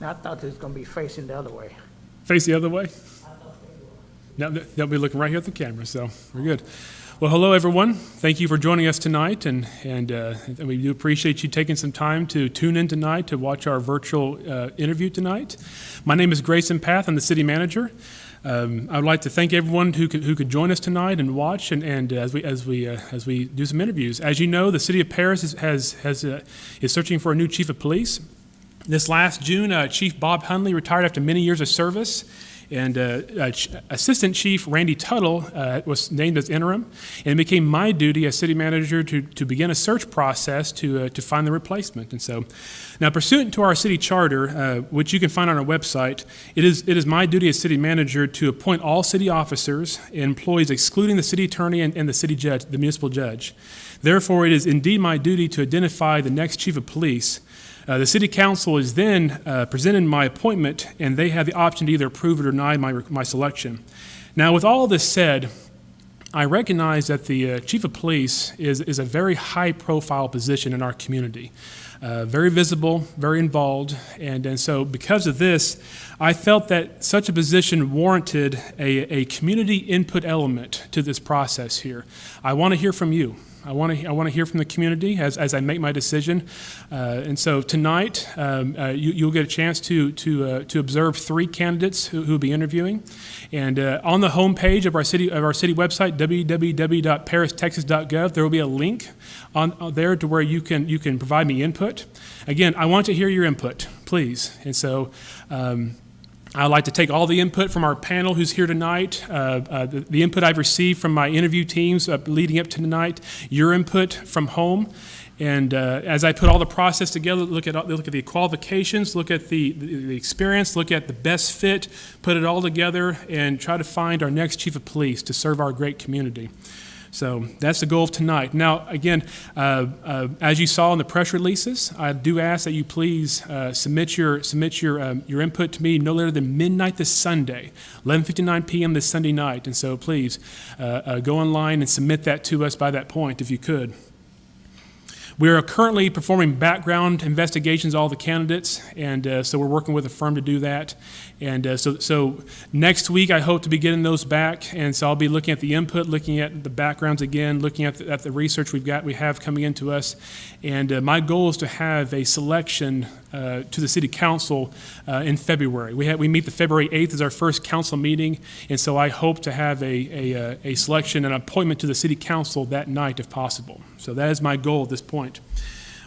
I thought it was going to be facing the other way. Face the other way? No, they'll be looking right here at the camera, so we're good. Well, hello, everyone. Thank you for joining us tonight, and we do appreciate you taking some time to tune in tonight to watch our virtual interview tonight. My name is Grayson Path. I'm the city manager. I would like to thank everyone who could join us tonight and watch, and as we do some interviews. As you know, the city of Paris is searching for a new chief of police. This last June, Chief Bob Hunley retired after many years of service. And Assistant Chief Randy Tuttle was named as interim, and it became my duty as city manager to begin a search process to find the replacement. And so, now pursuant to our city charter, which you can find on our website, it is my duty as city manager to appoint all city officers and employees, excluding the city attorney and the city judge, the municipal judge. Therefore, it is indeed my duty to identify the next chief of police. The city council is then presented my appointment, and they have the option to either approve or deny my selection. Now, with all this said, I recognize that the chief of police is a very high-profile position in our community, very visible, very involved, and so because of this, I felt that such a position warranted a community input element to this process here. I want to hear from you. I want to hear from the community as I make my decision, and so tonight you'll get a chance to observe three candidates who will be interviewing, and on the homepage of our city website, www.paristexas.gov, there will be a link on there to where you can provide me input. Again, I want to hear your input, please, and so. I'd like to take all the input from our panel who's here tonight, the input I've received from my interview teams leading up to tonight, your input from home, and as I put all the process together, look at the qualifications, look at the experience, look at the best fit, put it all together, and try to find our next chief of police to serve our great community. So that's the goal of tonight. Now, again, as you saw in the press releases, I do ask that you please submit your input to me no later than midnight this Sunday, 11:59 p.m. this Sunday night. And so please go online and submit that to us by that point if you could. We are currently performing background investigations of all the candidates, and so we're working with a firm to do that. And so next week I hope to be getting those back, and so I'll be looking at the input, looking at the backgrounds again, looking at the research we have coming into us. And my goal is to have a selection to the City Council in February. We meet the February 8th as our first council meeting, and so I hope to have a selection, an appointment to the City Council that night if possible. So that is my goal at this point.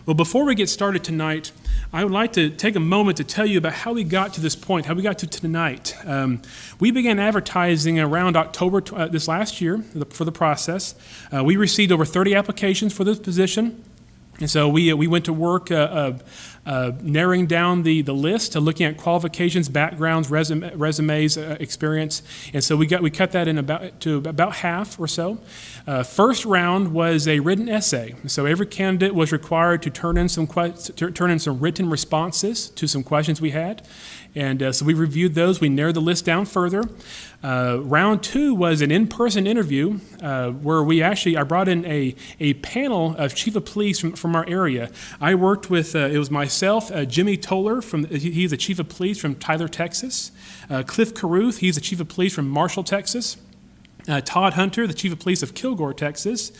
Well, before we get started tonight, I would like to take a moment to tell you about how we got to this point, how we got to tonight. We began advertising around October this last year for the process. We received over 30 applications for this position. And so we went to work narrowing down the list, looking at qualifications, backgrounds, resumes, experience, and so we cut that in about half or so. First round was a written essay, so every candidate was required to turn in some written responses to some questions we had, and so we reviewed those. We narrowed the list down further. Round two was an in-person interview where I brought in a panel of chief of police from our area. I worked with, it was myself, Jimmy Toller, he's the chief of police from Tyler, Texas. Cliff Caruth, he's the chief of police from Marshall, Texas. Todd Hunter, the chief of police of Kilgore, Texas.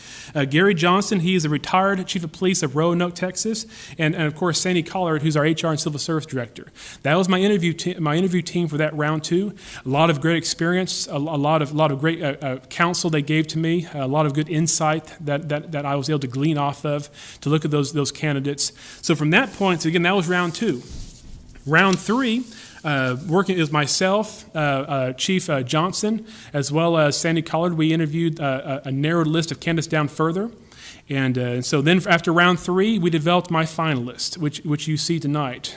Gary Johnson, he is a retired chief of police of Roanoke, Texas. And of course, Sandy Collard, who's our HR and civil service director. That was my interview team for that round two. A lot of great experience, a lot of great counsel they gave to me, a lot of good insight that I was able to glean off of to look at those candidates. So from that point, so again, that was round two. Round three, working as myself, Chief Johnson, as well as Sandy Collard. We interviewed a narrowed list of candidates down further. And so then after round three, we developed my finalist, which you see tonight,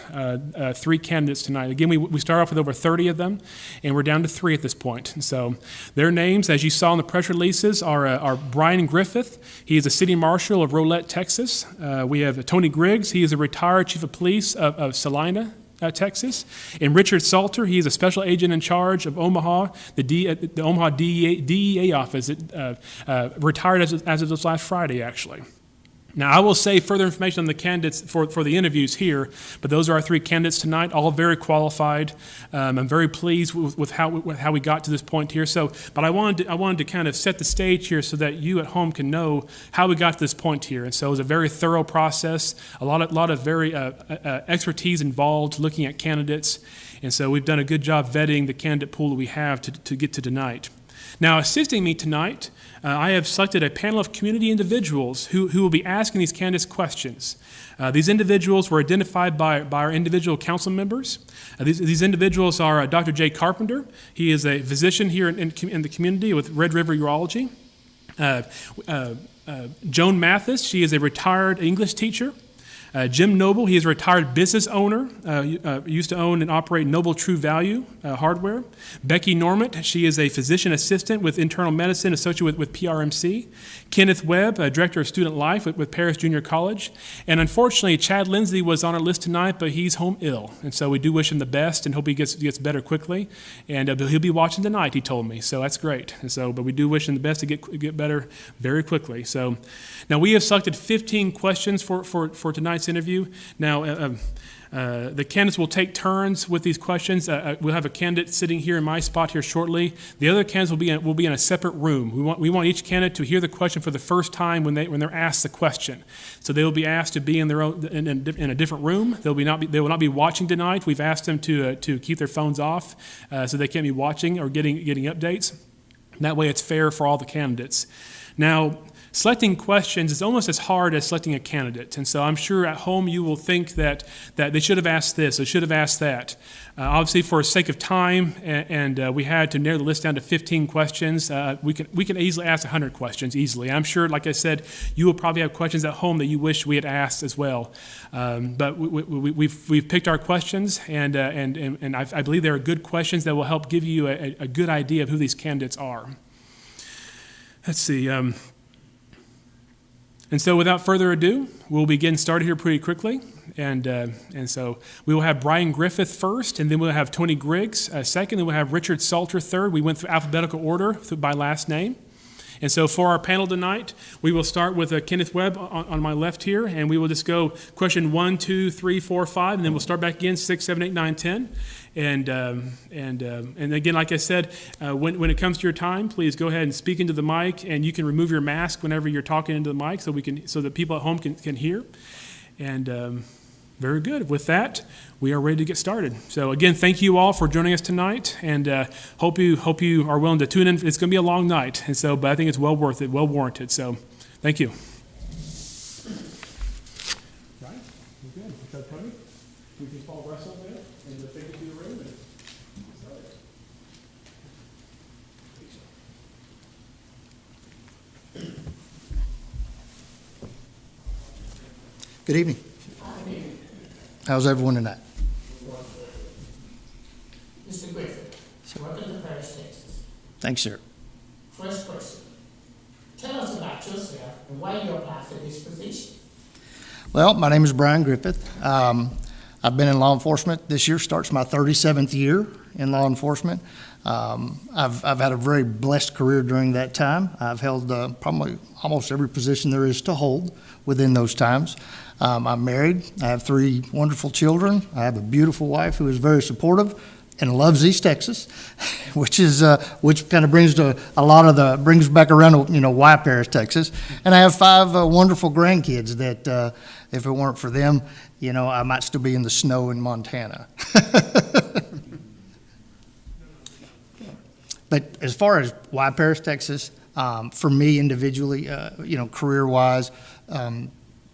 three candidates tonight. Again, we start off with over 30 of them, and we're down to three at this point. And so their names, as you saw in the press releases, are Brian Griffith. He is a city marshal of Rolette, Texas. We have Tony Griggs. He is a retired chief of police of Salina, Texas. And Richard Salter, he is a special agent in charge of Omaha, the Omaha DEA office, retired as of this last Friday, actually. Now, I will say further information on the candidates for the interviews here, but those are our 3 candidates tonight, all very qualified. I'm very pleased with how we got to this point here. But I wanted to kind of set the stage here so that you at home can know how we got to this point here. And so it was a very thorough process, a lot of very expertise involved looking at candidates. And so we've done a good job vetting the candidate pool that we have to get to tonight. Now, assisting me tonight, I have selected a panel of community individuals who will be asking these candidates questions. These individuals were identified by our individual council members. These individuals are Dr. Jay Carpenter. He is a physician here in the community with Red River Urology. Joan Mathis, she is a retired English teacher. Jim Noble, he is a retired business owner, used to own and operate Noble True Value hardware. Becky Normant, she is a physician assistant with internal medicine associated with PRMC. Kenneth Webb, director of student life with Paris Junior College. And unfortunately, Chad Lindsay was on our list tonight, but he's home ill. And so we do wish him the best and hope he gets better quickly. And he'll be watching tonight, he told me. So that's great. And so, but we do wish him the best to get better very quickly. So now we have selected 15 questions for tonight's interview. Now, the candidates will take turns with these questions. We'll have a candidate sitting here in my spot here shortly. The other candidates will be in a separate room. We want each candidate to hear the question for the first time when they're asked the question. So they will be asked to be in their own in a different room. They will not be watching tonight. We've asked them to keep their phones off so they can't be watching or getting updates. That way, it's fair for all the candidates. Now, selecting questions is almost as hard as selecting a candidate. And so I'm sure at home you will think that they should have asked this, they should have asked that. Obviously, for the sake of time, and we had to narrow the list down to 15 questions, we can easily ask 100 questions, easily. I'm sure, like I said, you will probably have questions at home that you wish we had asked as well. But we've picked our questions, and I believe they are good questions that will help give you a good idea of who these candidates are. Let's see. And so without further ado, we'll be getting started here pretty quickly. And so we will have Brian Griffith first, and then we'll have Tony Griggs second, then we'll have Richard Salter third. We went through alphabetical order by last name. And so for our panel tonight, we will start with Kenneth Webb on my left here, and we will just go question 1, 2, 3, 4, 5, and then we'll start back again, 6, 7, 8, 9, 10. And again, like I said, when it comes to your time, please go ahead and speak into the mic, and you can remove your mask whenever you're talking into the mic so that people at home can hear. And very good. With that, we are ready to get started. So again, thank you all for joining us tonight, and hope you are willing to tune in. It's going to be a long night, and so but I think it's well worth it, well warranted. So thank you. Right, we're good. So Tony, we can follow Russ over there and just take it to the room and start it. Good evening. How's everyone tonight? Mr. Griffith, welcome to Paris, Texas. Thanks, sir. First question. Tell us about yourself and why you applied for this position. Well, my name is Brian Griffith. I've been in law enforcement. This year starts my 37th year in law enforcement. I've had a very blessed career during that time. I've held probably almost every position there is to hold within those times. I'm married. I have 3 wonderful children. I have a beautiful wife who is very supportive and loves East Texas, which kind of brings back around to why Paris, Texas. And I have 5 wonderful grandkids that if it weren't for them, I might still be in the snow in Montana. But as far as why Paris, Texas, for me individually, career-wise,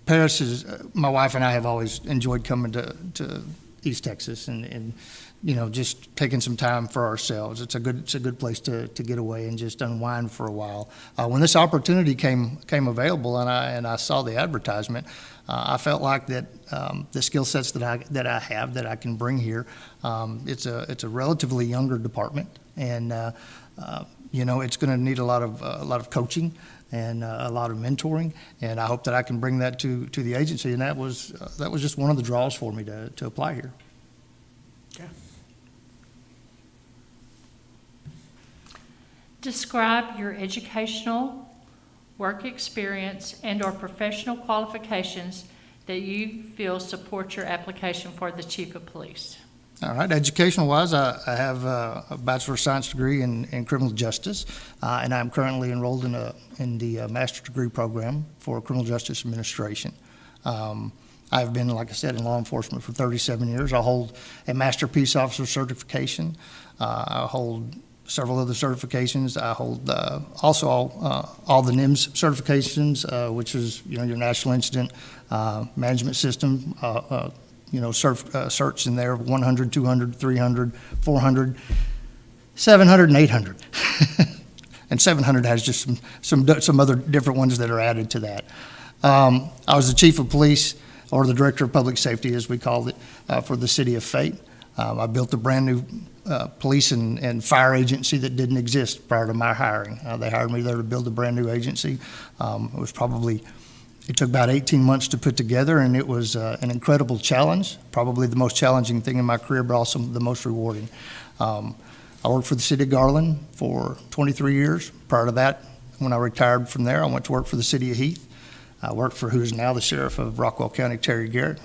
Paris is, my wife and I have always enjoyed coming to East Texas and just taking some time for ourselves. It's a good place to get away and just unwind for a while. When this opportunity came available and I saw the advertisement, I felt like that the skill sets that I have that I can bring here. It's a relatively younger department, and it's going to need a lot of coaching and a lot of mentoring, and I hope that I can bring that to the agency, and that was just one of the draws for me to apply here. Okay. Describe your educational work experience, and/or professional qualifications that you feel support your application for the chief of police? All right, educational-wise, I have a Bachelor of Science degree in criminal justice, and I'm currently enrolled in the master's degree program for criminal justice administration. I've been, like I said, in law enforcement for 37 years. I hold a Master Peace Officer certification. I hold several other certifications. I hold also all the NIMS certifications, which is, your National Incident Management System, certs in there, 100, 200, 300, 400, 700, and 800. And 700 has just some other different ones that are added to that. I was the chief of police, or the director of public safety, as we called it, for the city of Fate. I built a brand new police and fire agency that didn't exist prior to my hiring. They hired me there to build a brand new agency. It took about 18 months to put together, and it was an incredible challenge, probably the most challenging thing in my career, but also the most rewarding. I worked for the city of Garland for 23 years. Prior to that, when I retired from there, I went to work for the city of Heath. I worked for who is now the sheriff of Rockwell County, Terry Garrett.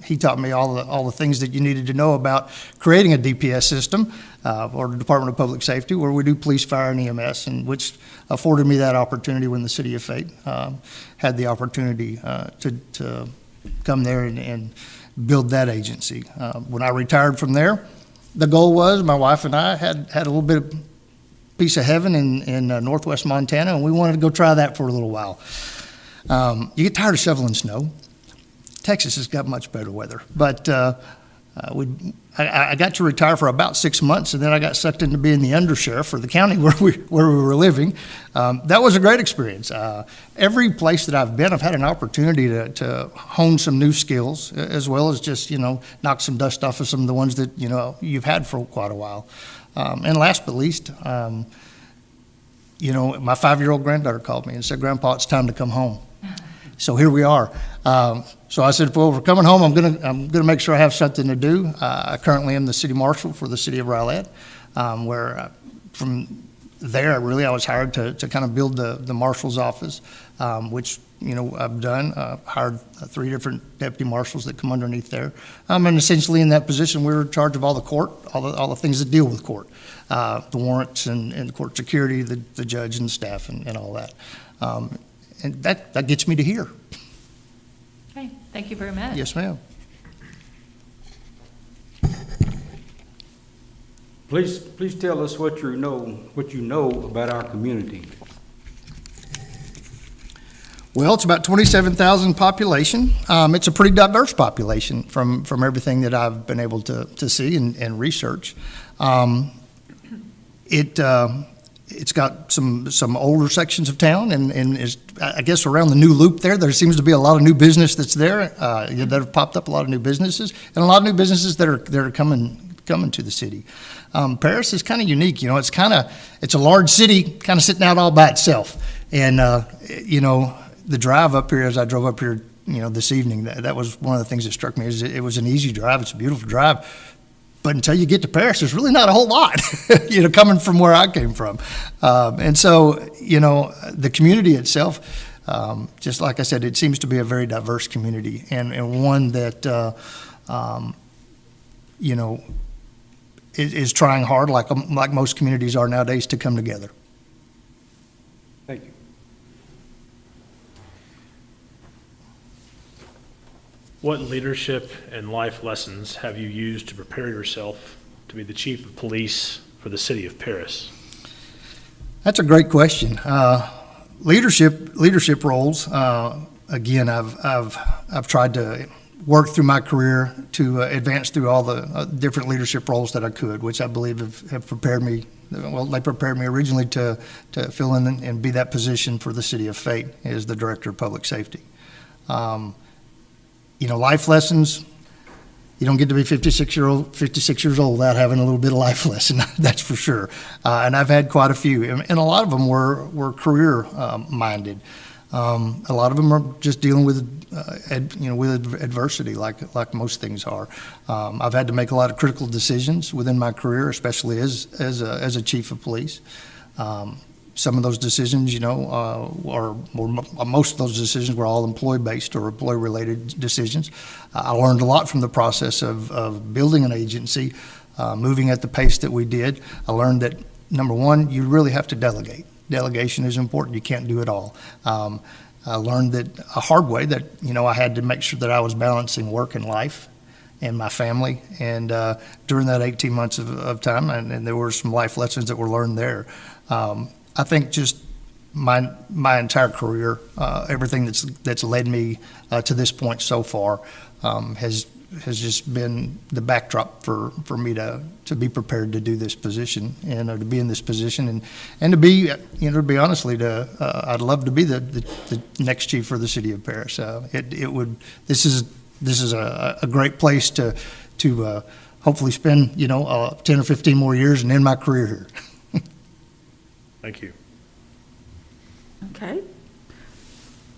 He taught me all the things that you needed to know about creating a DPS system, or the Department of Public Safety, where we do police, fire, and EMS, and which afforded me that opportunity when the city of Fate had the opportunity to come there and build that agency. When I retired from there, the goal was my wife and I had a little bit of piece of heaven in northwest Montana, and we wanted to go try that for a little while. You get tired of shoveling snow. Texas has got much better weather, but I got to retire for about 6 months, and then I got sucked into being the undersheriff for the county where we were living. That was a great experience. Every place that I've been, I've had an opportunity to hone some new skills, as well as just knock some dust off of some of the ones that you've had for quite a while. And last but least, my 5-year-old granddaughter called me and said, "Grandpa, it's time to come home." So here we are. So I said, well, we're coming home. I'm gonna make sure I have something to do. I currently am the city marshal for the city of Rowlett, where from there, I was hired to kind of build the marshal's office, which I've done. Hired 3 different deputy marshals that come underneath there, and essentially in that position, we're in charge of all the court, all the things that deal with court, the warrants and the court security, the judge and staff and all that. And that gets me to here. Okay, thank you very much. Yes, ma'am. Please tell us what you know about our community. Well, it's about 27,000 population. It's a pretty diverse population from everything that I've been able to see and research. It's got some older sections of town, and is, I guess, around the new loop there seems to be a lot of new business that's there that have popped up, a lot of new businesses, and a lot of new businesses that are coming to the city. Paris is kind of unique. It's a large city kind of sitting out all by itself, and the drive up here, as I drove up here this evening, that was one of the things that struck me. Is it was an easy drive. It's a beautiful drive. But until you get to Paris, there's really not a whole lot, coming from where I came from. And so, the community itself, just like I said, it seems to be a very diverse community, and one that, is trying hard, like most communities are nowadays, to come together. Thank you. What leadership and life lessons have you used to prepare yourself to be the chief of police for the city of Paris? That's a great question. Leadership roles. Again, I've tried to work through my career to advance through all the different leadership roles that I could, which I believe have prepared me. Well, they prepared me originally to fill in and be that position for the city of Fate as the director of public safety. Life lessons, you don't get to be 56 years old without having a little bit of life lesson, that's for sure. And I've had quite a few, and a lot of them were career minded. A lot of them are just dealing with adversity, like most things are. I've had to make a lot of critical decisions within my career, especially as a chief of police. Some of those decisions, or most of those decisions were all employee-based or employee-related decisions. I learned a lot from the process of building an agency, moving at the pace that we did. I learned that, number one, you really have to delegate. Delegation is important. You can't do it all. I learned that a hard way that, I had to make sure that I was balancing work and life and my family. And during that 18 months of time, and there were some life lessons that were learned there. I think just my entire career, everything that's led me to this point so far, has just been the backdrop for me to be prepared to do this position and to be in this position and to be, to be honestly, I'd love to be the next chief for the city of Paris. This is a great place to hopefully spend 10 or 15 more years and end my career here. Thank you. Okay.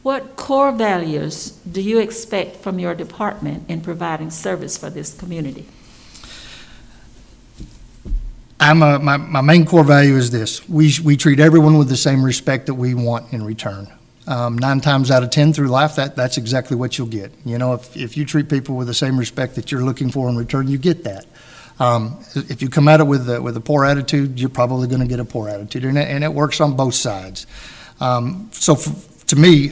What core values do you expect from your department in providing service for this community? My main core value is this. We treat everyone with the same respect that we want in return. 9 times out of 10 through life, that's exactly what you'll get. If you treat people with the same respect that you're looking for in return, you get that. If you come at it with a poor attitude, you're probably going to get a poor attitude, and it works on both sides. So to me,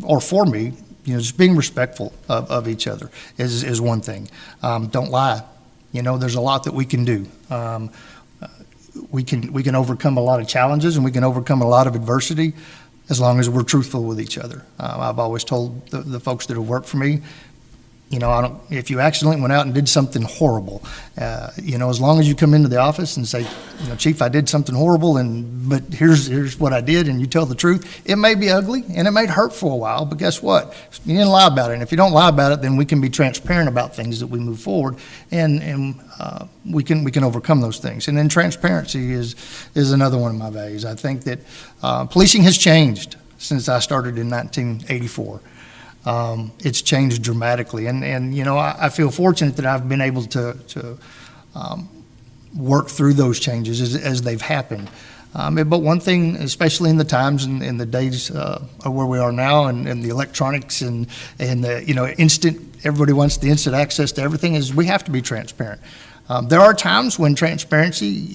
or for me, just being respectful of each other is one thing. Don't lie. There's a lot that we can do. We can overcome a lot of challenges, and we can overcome a lot of adversity as long as we're truthful with each other. I've always told the folks that have worked for me, if you accidentally went out and did something horrible, as long as you come into the office and say, Chief, I did something horrible, but here's what I did, and you tell the truth, it may be ugly and it may hurt for a while, but guess what? You didn't lie about it. And if you don't lie about it, then we can be transparent about things that we move forward, and we can overcome those things. And then transparency is another one of my values. I think that policing has changed since I started in 1984. It's changed dramatically, and I feel fortunate that I've been able to work through those changes as they've happened. But one thing, especially in the times and in the days of where we are now, and the electronics and the instant, everybody wants the instant access to everything, is we have to be transparent. There are times when transparency,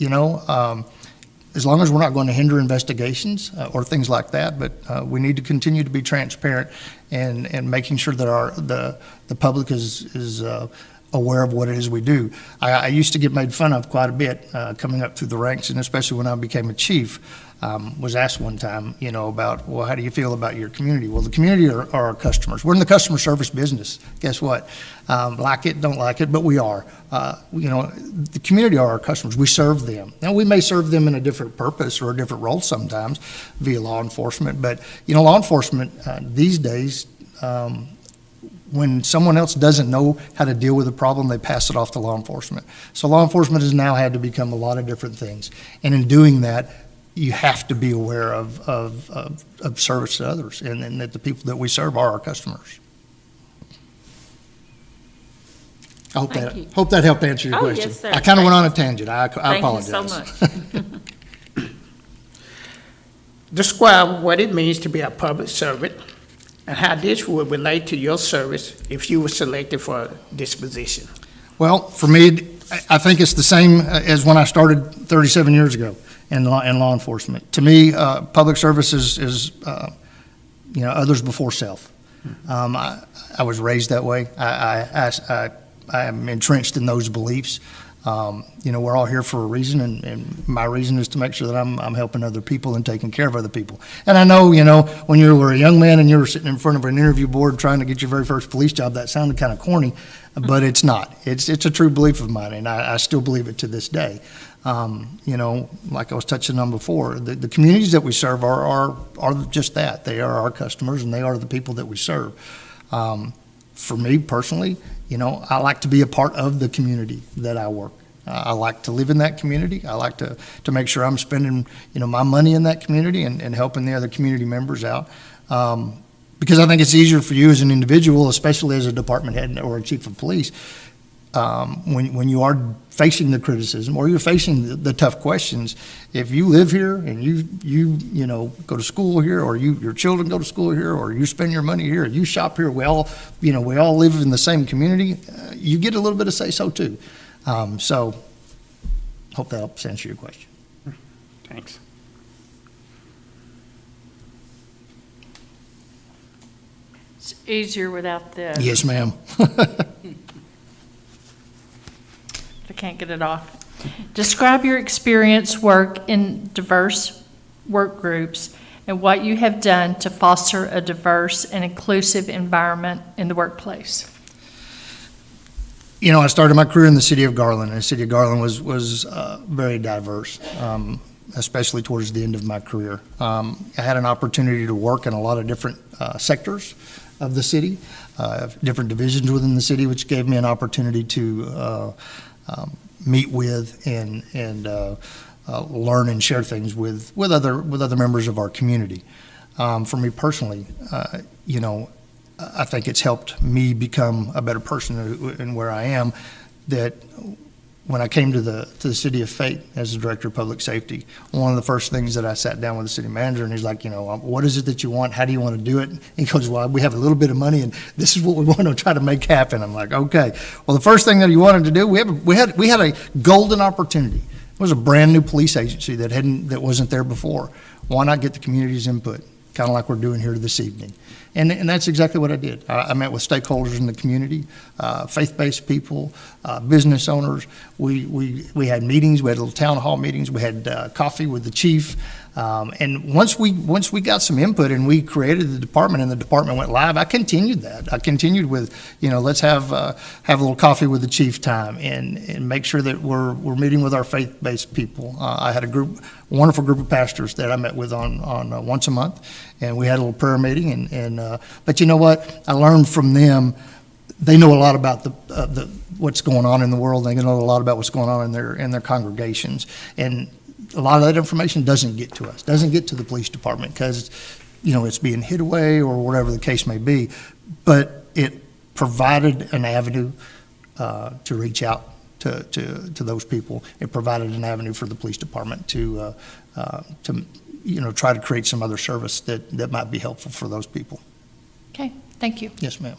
as long as we're not going to hinder investigations or things like that, but we need to continue to be transparent and making sure that the public is aware of what it is we do. I used to get made fun of quite a bit coming up through the ranks, and especially when I became a chief. Was asked one time, about, well, how do you feel about your community? Well, the community are our customers. We're in the customer service business. Guess what? Like it, don't like it, but we are. The community are our customers. We serve them. Now, we may serve them in a different purpose or a different role sometimes via law enforcement, but, law enforcement these days, when someone else doesn't know how to deal with a problem, they pass it off to law enforcement. So law enforcement has now had to become a lot of different things. And in doing that, you have to be aware of service to others, and that the people that we serve are our customers. I hope that helped answer your question. Yes, sir. I kind of went on a tangent. I apologize. Thank you so much. Describe what it means to be a public servant and how this would relate to your service if you were selected for this position. Well, for me, I think it's the same as when I started 37 years ago in law enforcement. To me, public service is others before self. I was raised that way. I am entrenched in those beliefs. We're all here for a reason, and my reason is to make sure that I'm helping other people and taking care of other people. And I know, when you were a young man and you were sitting in front of an interview board trying to get your very first police job, that sounded kind of corny, but it's not. It's a true belief of mine, and I still believe it to this day. Like I was touching on before, the communities that we serve are just that. They are our customers, and they are the people that we serve. For me personally, I like to be a part of the community that I work. I like to live in that community. I like to make sure I'm spending, my money in that community and helping the other community members out. Because I think it's easier for you as an individual, especially as a department head or a chief of police. when you are facing the criticism or you're facing the tough questions, if you live here and you know, go to school here, or your children go to school here, or you spend your money here, or you shop here, we all live in the same community, you get a little bit of say-so too. So hope that helps answer your question. Thanks. It's easier without the, Yes, ma'am. I can't get it off. Describe your experience work in diverse work groups and what you have done to foster a diverse and inclusive environment in the workplace. You know, I started my career in the city of Garland, and the city of Garland was very diverse, especially towards the end of my career. I had an opportunity to work in a lot of different sectors of the city, different divisions within the city, which gave me an opportunity to meet with and learn and share things with other members of our community. For me personally, you know, I think it's helped me become a better person in where I am, that when I came to the City of Fate as the Director of Public Safety, one of the first things that I sat down with the city manager, and he's like, you know, what is it that you want? How do you want to do it? He goes, well, we have a little bit of money, and this is what we want to try to make happen. I'm like, okay. Well, the first thing that he wanted to do, we had a golden opportunity. It was a brand new police agency that wasn't there before. Why not get the community's input, kind of like we're doing here this evening? And that's exactly what I did. I met with stakeholders in the community, faith-based people, business owners. We had meetings. We had little town hall meetings. We had coffee with the chief. And once we got some input and we created the department and the department went live, I continued that. I continued with, you know, let's have a little coffee with the chief time and make sure that we're meeting with our faith-based people. I had a wonderful group of pastors that I met with on once a month, and we had a little prayer meeting. But you know what? I learned from them. They know a lot about what's going on in the world. They know a lot about what's going on in their congregations, and a lot of that information doesn't get to us, doesn't get to the police department because, you know, it's being hid away or whatever the case may be. But it provided an avenue to reach out to those people. It provided an avenue for the police department to you know, try to create some other service that might be helpful for those people. Okay, thank you. Yes, ma'am.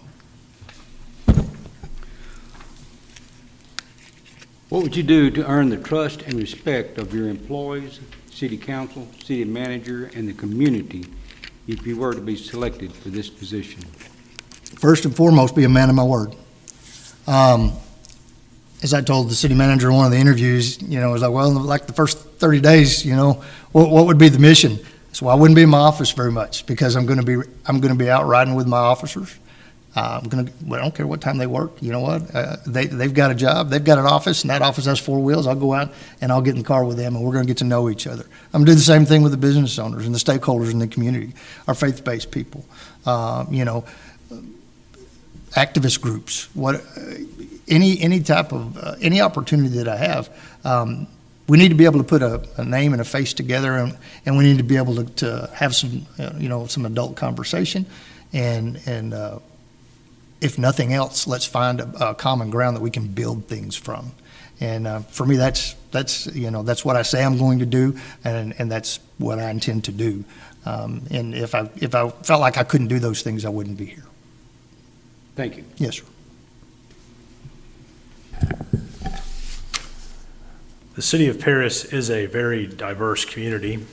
What would you do to earn the trust and respect of your employees, city council, city manager, and the community if you were to be selected for this position? First and foremost, be a man of my word. As I told the city manager in one of the interviews, you know, I was like, well, like the first 30 days, you know, what would be the mission? So I wouldn't be in my office very much because I'm going to be out riding with my officers. I don't care what time they work. You know what? They've got a job. They've got an office, and that office has four wheels. I'll go out and I'll get in the car with them, and we're going to get to know each other. I'm going to do the same thing with the business owners and the stakeholders in the community, our faith-based people, you know, activist groups. Any type of any opportunity that I have, we need to be able to put a name and a face together, and we need to be able to have some you know, some adult conversation, and if nothing else, let's find a common ground that we can build things from. And for me, that's you know, that's what I say I'm going to do, and that's what I intend to do. And if I felt like I couldn't do those things, I wouldn't be here. Thank you. Yes, sir. The city of Paris is a very diverse community.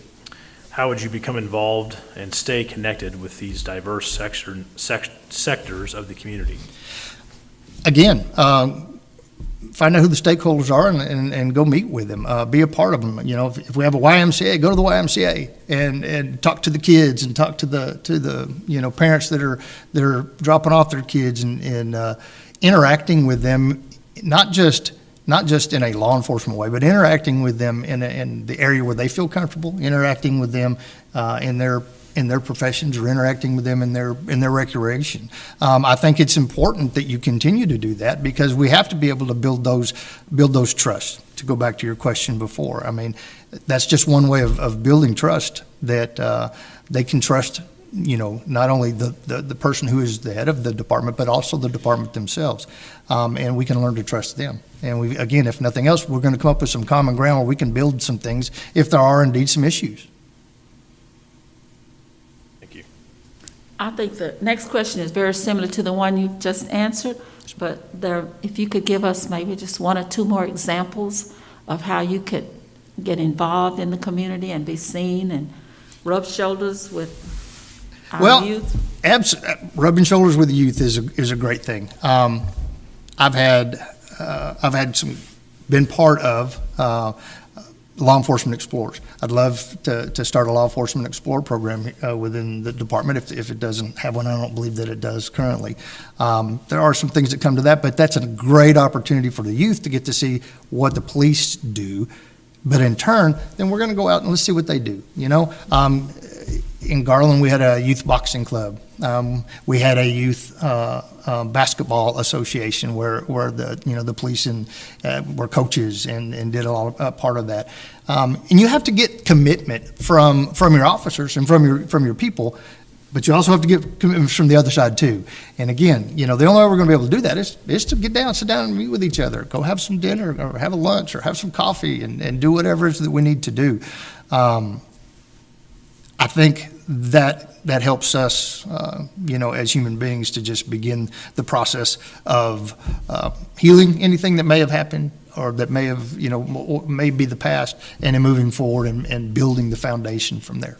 How would you become involved and stay connected with these diverse sectors of the community? Again, find out who the stakeholders are and go meet with them. Be a part of them. You know, if we have a YMCA, go to the YMCA and talk to the kids and talk to the you know, parents that are dropping off their kids and interacting with them, not just in a law enforcement way, but interacting with them in the area where they feel comfortable, interacting with them in their professions, or interacting with them in their recreation. I think it's important that you continue to do that because we have to be able to build those trusts. To go back to your question before, I mean, that's just one way of building trust, that they can trust not only the person who is the head of the department, but also the department themselves. And we can learn to trust them. And we, again, if nothing else, we're going to come up with some common ground where we can build some things if there are indeed some issues. Thank you. I think the next question is very similar to the one you've just answered, but if you could give us maybe just one or two more examples of how you could get involved in the community and be seen and rub shoulders with our Well, youth. Rubbing shoulders with the youth is a great thing. I've been part of Law Enforcement Explorers. I'd love to start a Law Enforcement Explorer program within the department. If it doesn't have one, I don't believe that it does currently. There are some things that come to that, but that's a great opportunity for the youth to get to see what the police do. But in turn, then we're going to go out and let's see what they do. In Garland, we had a youth boxing club. We had a youth basketball association where the police were coaches and did a part of that. And you have to get commitment from your officers and from your people, but you also have to get commitments from the other side too. And again, the only way we're going to be able to do that is to sit down and meet with each other, go have some dinner or have a lunch or have some coffee and do whatever it is that we need to do. I think that helps us, as human beings to just begin the process of healing anything that may have happened or that may have, may be the past, and then moving forward and building the foundation from there.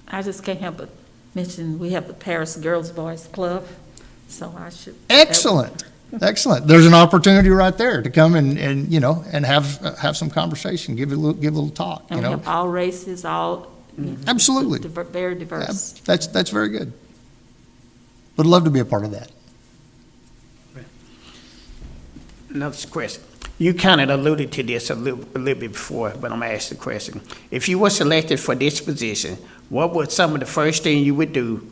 I just can't help but mention, we have the Paris Girls Boys Club, so I should. Excellent. Excellent. There's an opportunity right there to come and have some conversation, give a little talk, And we have all races, all. Absolutely. Very diverse. That's very good. Would love to be a part of that. Another question. You kind of alluded to this a little bit before, but I'm going to ask the question. If you were selected for this position, what would some of the first thing you would do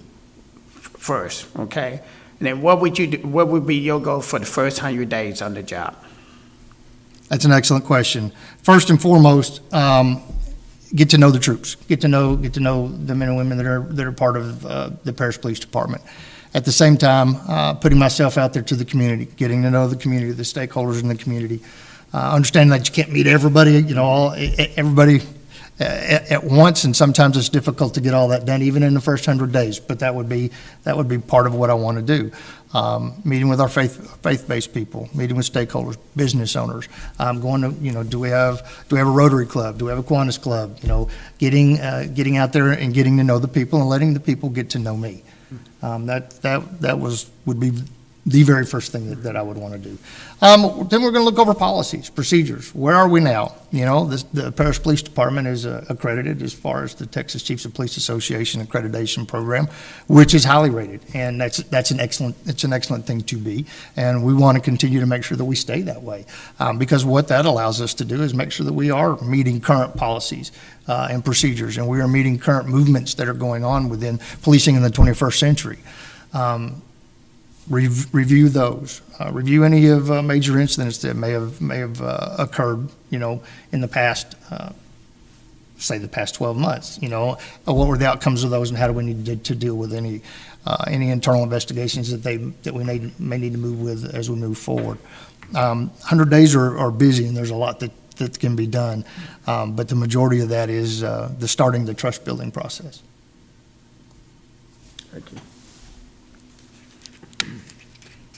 first, okay? And then what would you do, what would be your goal for the first 100 days on the job? That's an excellent question. First and foremost, get to know the troops. Get to know the men and women that are part of the Paris Police Department. At the same time, putting myself out there to the community, getting to know the community, the stakeholders in the community, understanding that you can't meet everybody, everybody at once, and sometimes it's difficult to get all that done, even in the first 100 days. But that would be part of what I want to do. Meeting with our faith-based people, meeting with stakeholders, business owners. Going to, do we have a Rotary Club? Do we have a Kiwanis Club? Getting out there and getting to know the people and letting the people get to know me. That would be the very first thing that I would want to do. Then we're going to look over policies, procedures. Where are we now? The Paris Police Department is accredited as far as the Texas Chiefs of Police Association accreditation program, which is highly rated, and that's an excellent thing to be. And we want to continue to make sure that we stay that way, because what that allows us to do is make sure that we are meeting current policies and procedures, and we are meeting current movements that are going on within policing in the 21st century. Review those. Review any of major incidents that may have occurred, in the past, say the past 12 months. What were the outcomes of those, and how do we need to deal with any internal investigations that we may need to move with as we move forward. 100 days are busy, and there's a lot that can be done, but the majority of that is starting the trust building process. Thank you.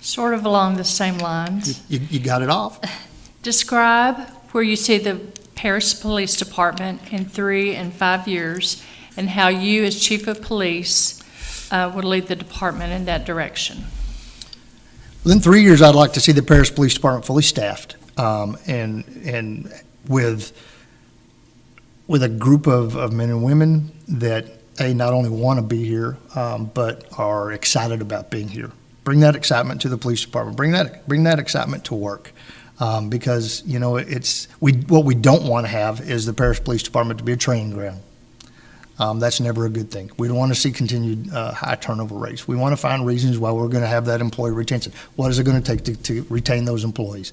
Sort of along the same lines. You got it off. Describe where you see the Paris Police Department in 3 and 5 years, and how you, as Chief of Police, would lead the department in that direction. Within 3 years, I'd like to see the Paris Police Department fully staffed, and with a group of men and women that not only want to be here, but are excited about being here. Bring that excitement to the police department. Bring that excitement to work, because what we don't want to have is the Paris Police Department to be a training ground. That's never a good thing. We don't want to see continued high turnover rates. We want to find reasons why we're going to have that employee retention. What is it going to take to retain those employees?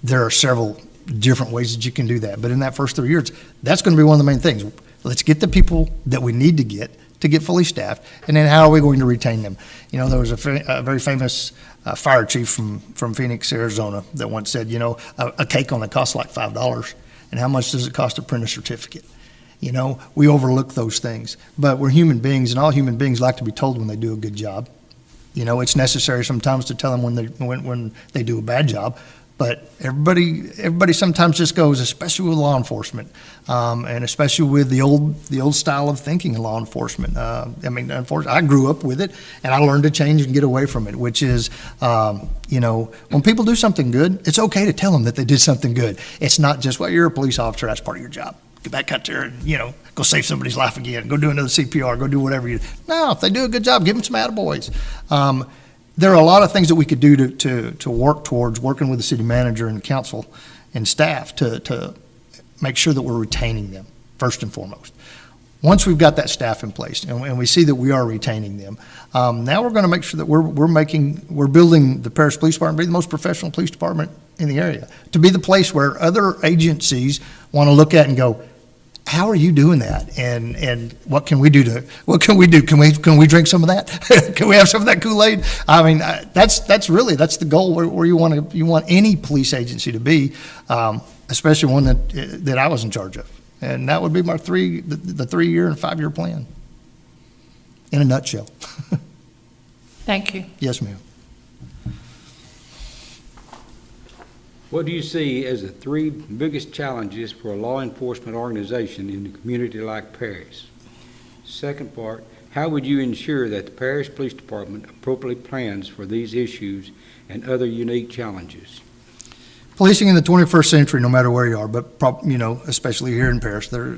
There are several different ways that you can do that, but in that first 3 years, that's going to be one of the main things. Let's get the people that we need to get fully staffed, and then how are we going to retain them? You know, there was a very famous fire chief from Phoenix, Arizona, that once said, you know, a cake only costs like $5, and how much does it cost to print a certificate? You know, we overlook those things, but we're human beings, and all human beings like to be told when they do a good job. You know, it's necessary sometimes to tell them when they do a bad job, but everybody sometimes just goes, especially with law enforcement, and especially with the old style of thinking in law enforcement. I mean, unfortunately, I grew up with it, and I learned to change and get away from it, which is, you know, when people do something good, it's okay to tell them that they did something good. It's not just, well, you're a police officer, that's part of your job. Get back out there and, you know, go save somebody's life again, go do another CPR, go do whatever you do. No, if they do a good job, give them some attaboys. There are a lot of things that we could do to work towards working with the city manager and council and staff to make sure that we're retaining them, first and foremost. Once we've got that staff in place and we see that we are retaining them, now we're going to make sure that we're building the Paris Police Department to be the most professional police department in the area, to be the place where other agencies want to look at and go, how are you doing that? And what can we do? Can we drink some of that? Can we have some of that Kool-Aid? I mean, that's the goal where you want any police agency to be, especially one that I was in charge of. And that would be the 3-year and 5-year plan in a nutshell. Thank you. Yes, ma'am. What do you see as the 3 biggest challenges for a law enforcement organization in a community like Paris? Second part, how would you ensure that the Paris Police Department appropriately plans for these issues and other unique challenges? Policing in the 21st century, no matter where you are, but you know, especially here in Paris, they're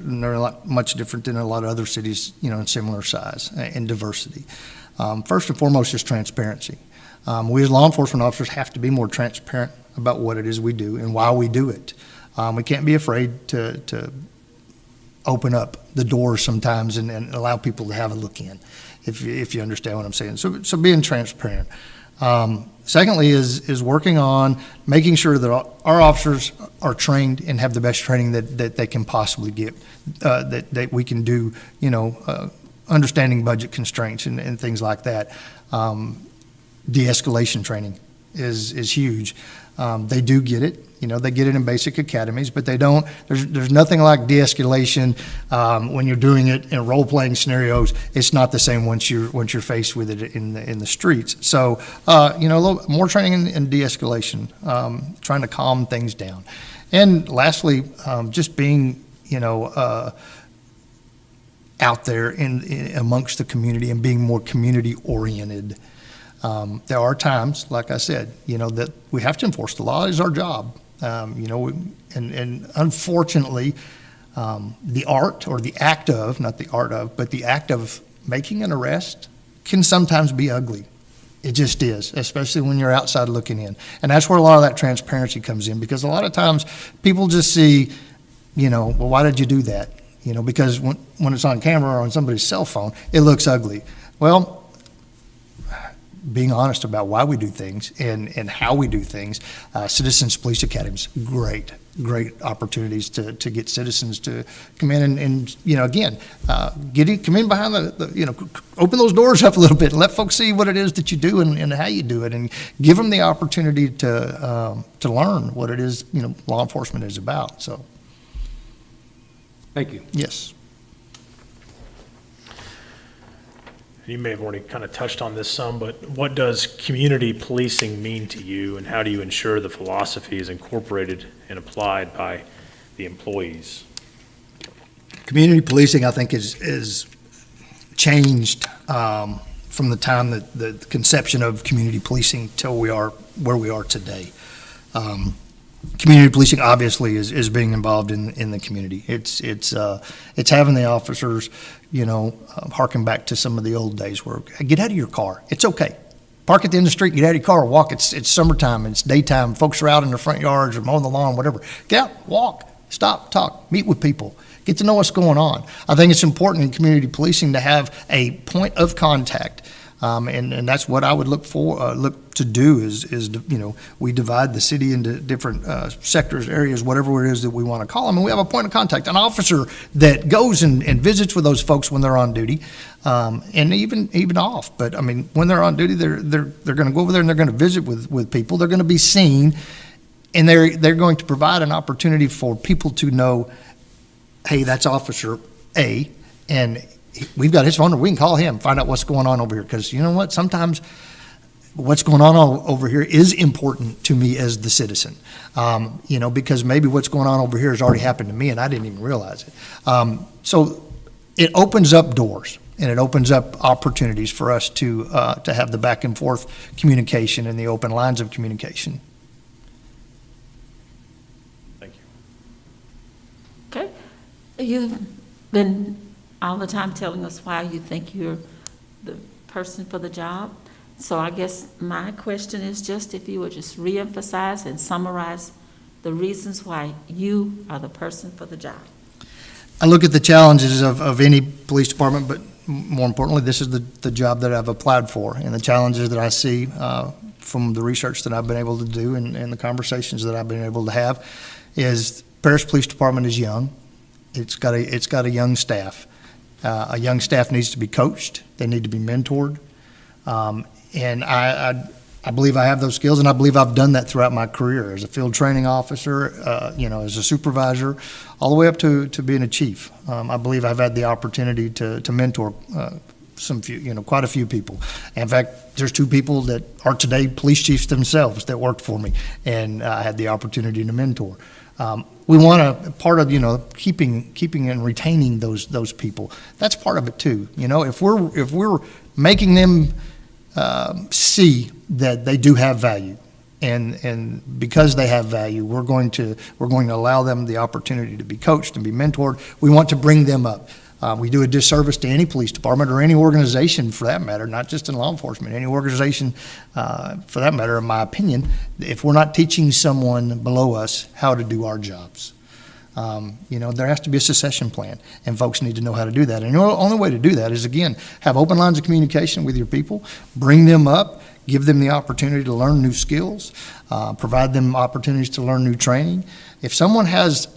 much different than a lot of other cities, you know, in similar size and diversity. First and foremost is transparency. We as law enforcement officers have to be more transparent about what it is we do and why we do it. We can't be afraid to open up the doors sometimes and allow people to have a look in, if you understand what I'm saying. So being transparent. Secondly is working on making sure that our officers are trained and have the best training that they can possibly get, that we can do, you know, understanding budget constraints and things like that. De-escalation training is huge. They do get it, you know, they get it in basic academies, but they don't, there's nothing like de-escalation when you're doing it in role-playing scenarios. It's not the same once you're faced with it in the streets. So, you know, a little more training in de-escalation, trying to calm things down. And lastly, just being, you know, out there amongst the community and being more community-oriented. There are times, like I said, you know, that we have to enforce the law. It is our job. You know, and unfortunately, the art or the act of, not the art of, but the act of making an arrest can sometimes be ugly. It just is, especially when you're outside looking in. And that's where a lot of that transparency comes in, because a lot of times people just see, you know, well, why did you do that? You know, because when it's on camera or on somebody's cell phone, it looks ugly. Well, being honest about why we do things and how we do things. Citizens Police Academies, great opportunities to get citizens to come in and you know, again, come in behind the, you know, open those doors up a little bit and let folks see what it is that you do and how you do it, and give them the opportunity to learn what it is, you know, law enforcement is about. So, Thank you. yes. You may have already kind of touched on this some, but what does community policing mean to you, and how do you ensure the philosophy is incorporated and applied by the employees? Community policing, I think, is changed from the time that the conception of community policing till we are where we are today. Community policing obviously is being involved in the community. It's having the officers, you know, harken back to some of the old days where, get out of your car. It's okay. Park at the end of the street, get out of your car, walk. It's summertime, it's daytime. Folks are out in their front yards or mowing the lawn, whatever. Get out, walk, stop, talk, meet with people. Get to know what's going on. I think it's important in community policing to have a point of contact And that's what I would look to do is, you know, we divide the city into different sectors, areas, whatever it is that we want to call them, and we have a point of contact, an officer that goes and visits with those folks when they're on duty, and even off. But I mean, when they're on duty, they're going to go over there and they're going to visit with people. They're going to be seen, and they're going to provide an opportunity for people to know, hey, that's Officer A, and we've got his phone number. We can call him, find out what's going on over here. Because you know what? Sometimes what's going on over here is important to me as the citizen. You know, because maybe what's going on over here has already happened to me and I didn't even realize it. So it opens up doors and it opens up opportunities for us to have the back and forth communication and the open lines of communication. Thank you. Okay. You've been all the time telling us why you think you're the person for the job. So I guess my question is just if you would just reemphasize and summarize the reasons why you are the person for the job. I look at the challenges of any police department, but more importantly, this is the job that I've applied for, and the challenges that I see from the research that I've been able to do and the conversations that I've been able to have is Paris Police Department is young. It's got a young staff. A young staff needs to be coached. They need to be mentored. And I believe I have those skills, and I believe I've done that throughout my career as a field training officer, you know, as a supervisor, all the way up to being a chief. I believe I've had the opportunity to mentor quite a few people. In fact, there's 2 people that are today police chiefs themselves that worked for me, and I had the opportunity to mentor. We want to, part of, you know, keeping and retaining those people. That's part of it too. You know, if we're making them see that they do have value, and because they have value, we're going to allow them the opportunity to be coached and be mentored. We want to bring them up. We do a disservice to any police department or any organization for that matter, not just in law enforcement, any organization for that matter, in my opinion, if we're not teaching someone below us how to do our jobs. You know, there has to be a succession plan, and folks need to know how to do that. And the only way to do that is, again, have open lines of communication with your people, bring them up, give them the opportunity to learn new skills, provide them opportunities to learn new training. If someone has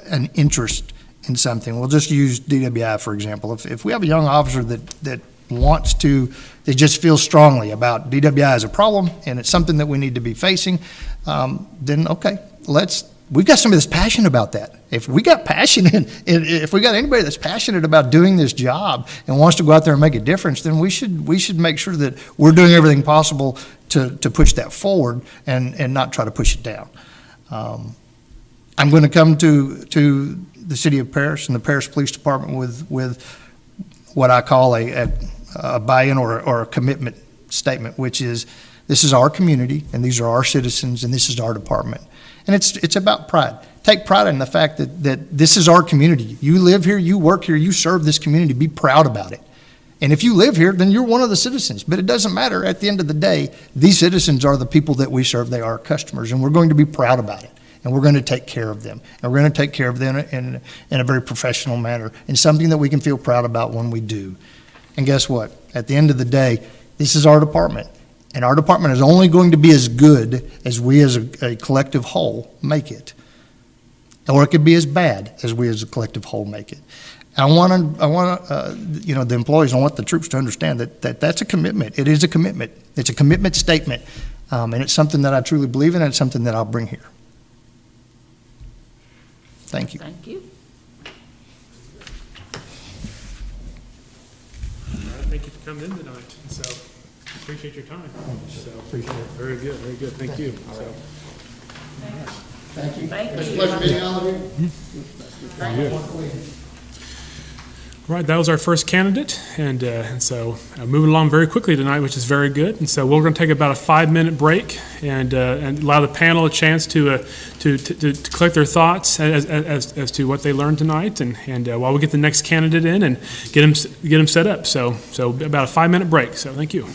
an interest in something, we'll just use DWI for example. If we have a young officer that wants to, they just feel strongly about DWI as a problem and it's something that we need to be facing, then okay, we've got somebody that's passionate about that. If we got passionate, if we got anybody that's passionate about doing this job and wants to go out there and make a difference, then we should make sure that we're doing everything possible to push that forward and not try to push it down. I'm going to come to the city of Paris and the Paris Police Department with what I call a buy-in or a commitment statement, which is this is our community and these are our citizens and this is our department. And it's about pride. Take pride in the fact that this is our community. You live here, you work here, you serve this community. Be proud about it. And if you live here, then you're one of the citizens. But it doesn't matter. At the end of the day, these citizens are the people that we serve. They are our customers, and we're going to be proud about it. And we're going to take care of them. And we're going to take care of them in a very professional manner, and something that we can feel proud about when we do. And guess what? At the end of the day, this is our department. And our department is only going to be as good as we as a collective whole make it. Or it could be as bad as we as a collective whole make it. I want the employees, I want the troops to understand that that's a commitment. It is a commitment. It's a commitment statement. And it's something that I truly believe in, and it's something that I'll bring here. Thank you. Thank you. Thank you for coming in tonight. So appreciate your time. So appreciate it. Very good. Very good. Thank you. So. Thank you. Thank It's a you. pleasure meeting all of you. Right, that was our first candidate, and so moving along very quickly tonight, which is very good. And so we're going to take about a 5-minute break and allow the panel a chance to collect their thoughts as to what they learned tonight, and while we get the next candidate in and get them set up. So about a 5-minute break. So thank you.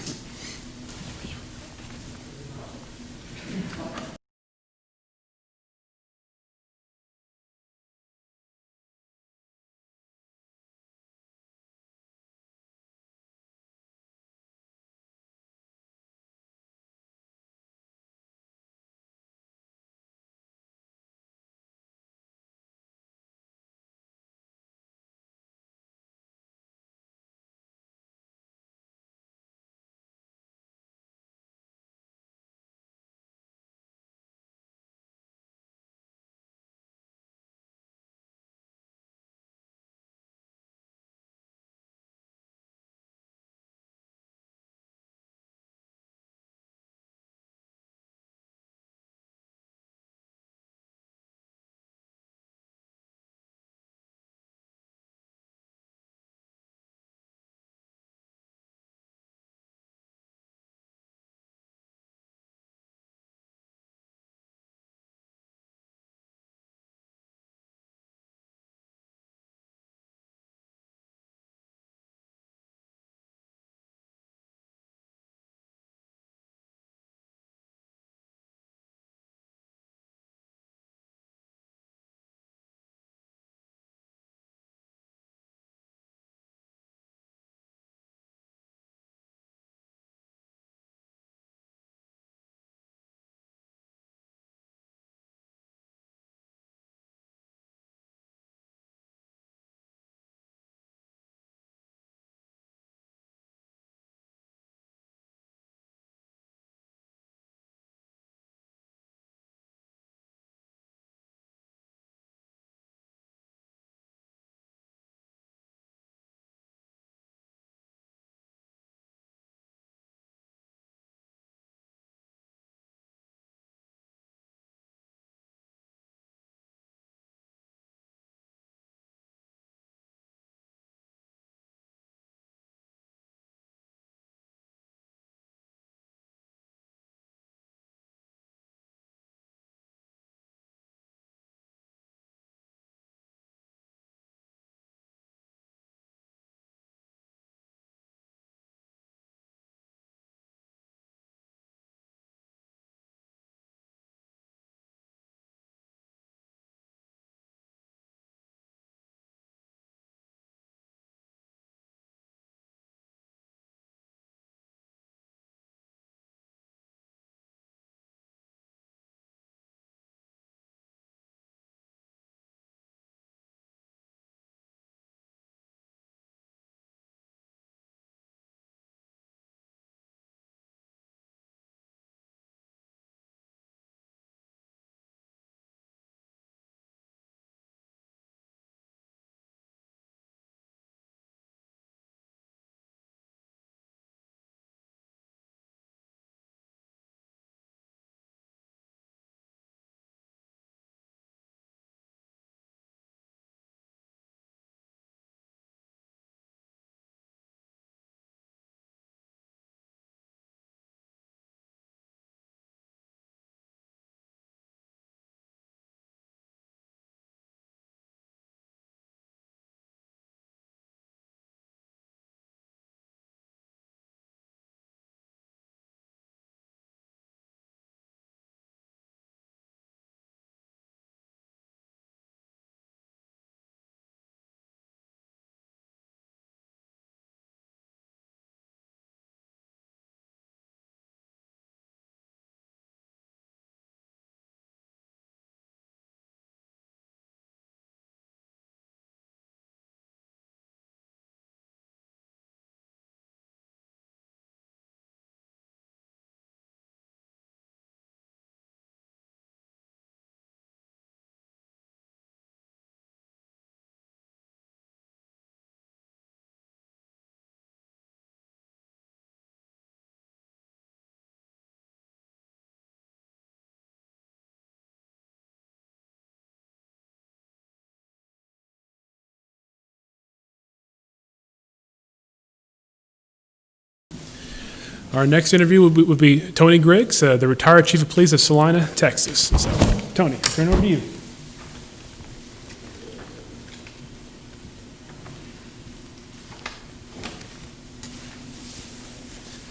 Our next interview would be Tony Griggs, the retired Chief of Police of Salina, Texas. So, Tony, turn it over to you.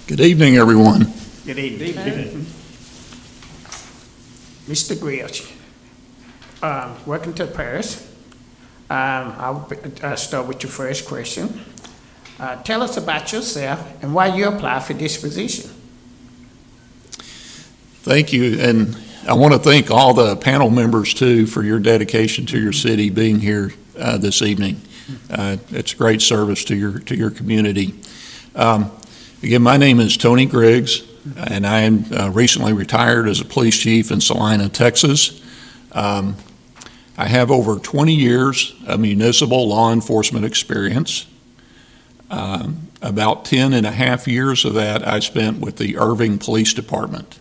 Good evening, everyone. Good evening. Mr. Grills, welcome to Paris. I'll start with your first question. Tell us about yourself and why you applied for this position. Thank you, and I want to thank all the panel members, too, for your dedication to your city being here this evening. It's a great service to your community. Again, my name is Tony Griggs, and I am recently retired as a police chief in Salina, Texas. I have over 20 years of municipal law enforcement experience. About 10 and a half years of that I spent with the Irving Police Department.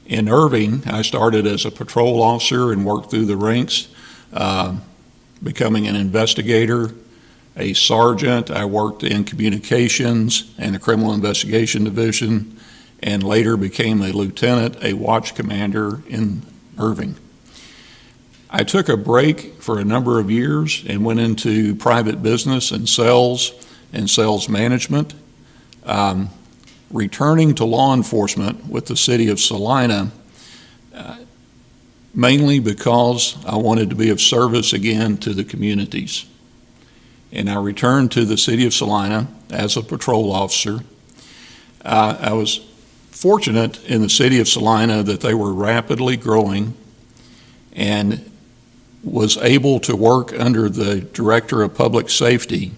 In Irving, I started as a patrol officer and worked through the ranks, becoming an investigator, a sergeant. I worked in communications and the criminal investigation division, and later became a lieutenant, a watch commander in Irving. I took a break for a number of years and went into private business and sales management. Returning to law enforcement with the city of Salina, mainly because I wanted to be of service again to the communities. And I returned to the city of Salina as a patrol officer. I was fortunate in the city of Salina that they were rapidly growing and was able to work under the director of public safety.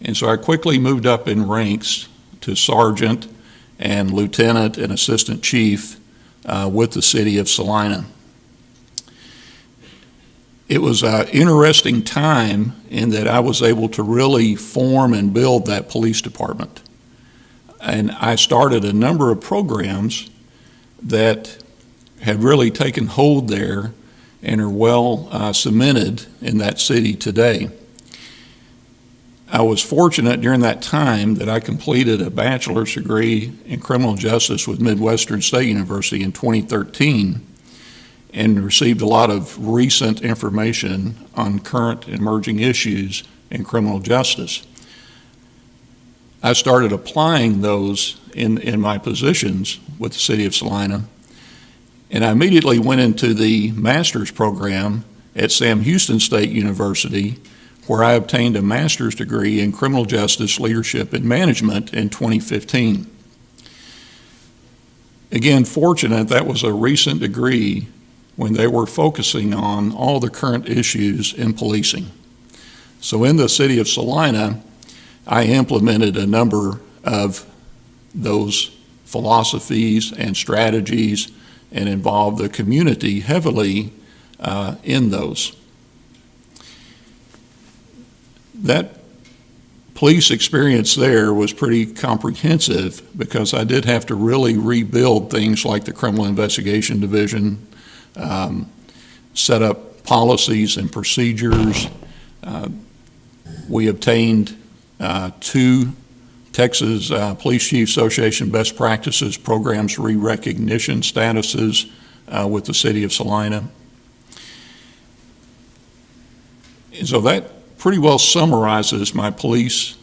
And so I quickly moved up in ranks to sergeant and lieutenant and assistant chief with the city of Salina. It was an interesting time in that I was able to really form and build that police department. And I started a number of programs that have really taken hold there and are well cemented in that city today. I was fortunate during that time that I completed a bachelor's degree in criminal justice with Midwestern State University in 2013 and received a lot of recent information on current emerging issues in criminal justice. I started applying those in my positions with the city of Salina, and I immediately went into the master's program at Sam Houston State University, where I obtained a master's degree in criminal justice, leadership, and management in 2015. Again, fortunate that was a recent degree when they were focusing on all the current issues in policing. So in the city of Salina, I implemented a number of those philosophies and strategies and involved the community heavily in those. That police experience there was pretty comprehensive because I did have to really rebuild things like the criminal investigation division, set up policies and procedures. We obtained 2 Texas Police Chief Association best practices programs re-recognition statuses with the city of Salina. And so that pretty well summarizes my police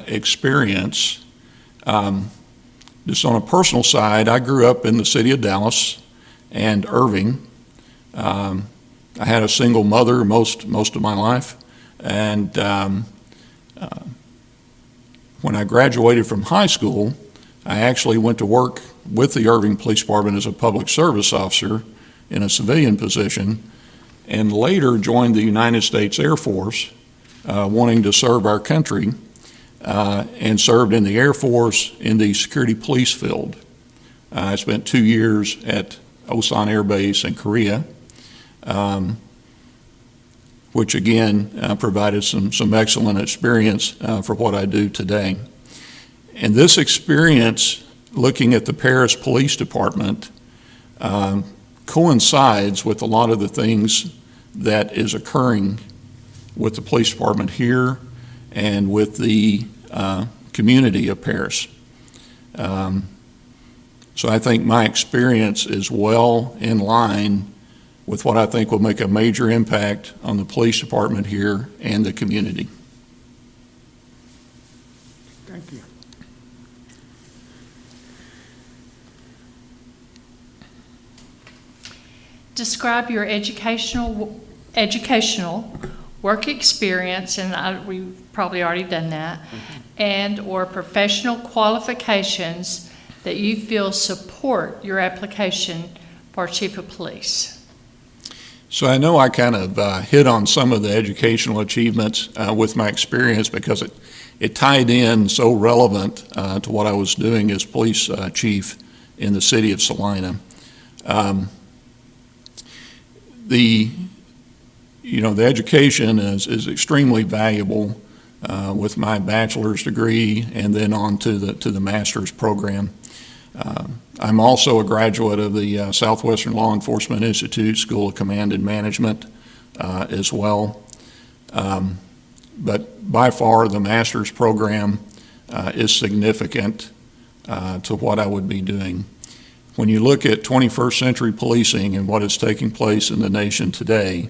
experience. Just on a personal side, I grew up in the city of Dallas and Irving. I had a single mother most of my life, and when I graduated from high school, I actually went to work with the Irving Police Department as a public service officer in a civilian position, and later joined the United States Air Force, wanting to serve our country, and served in the Air Force in the security police field. I spent 2 years at Osan Air Base in Korea, which again provided some excellent experience for what I do today. And this experience, looking at the Paris Police Department, coincides with a lot of the things that is occurring with the police department here and with the community of Paris. So I think my experience is well in line with what I think will make a major impact on the police department here and the community. Thank you. Describe your educational work experience, and we've probably already done that, and/or professional qualifications that you feel support your application for chief of police. So I know I kind of hit on some of the educational achievements with my experience because it tied in so relevant to what I was doing as police chief in the city of Salina. The education is extremely valuable with my bachelor's degree and then on to the master's program. I'm also a graduate of the Southwestern Law Enforcement Institute School of Command and Management as well. But by far, the master's program is significant to what I would be doing. When you look at 21st century policing and what is taking place in the nation today,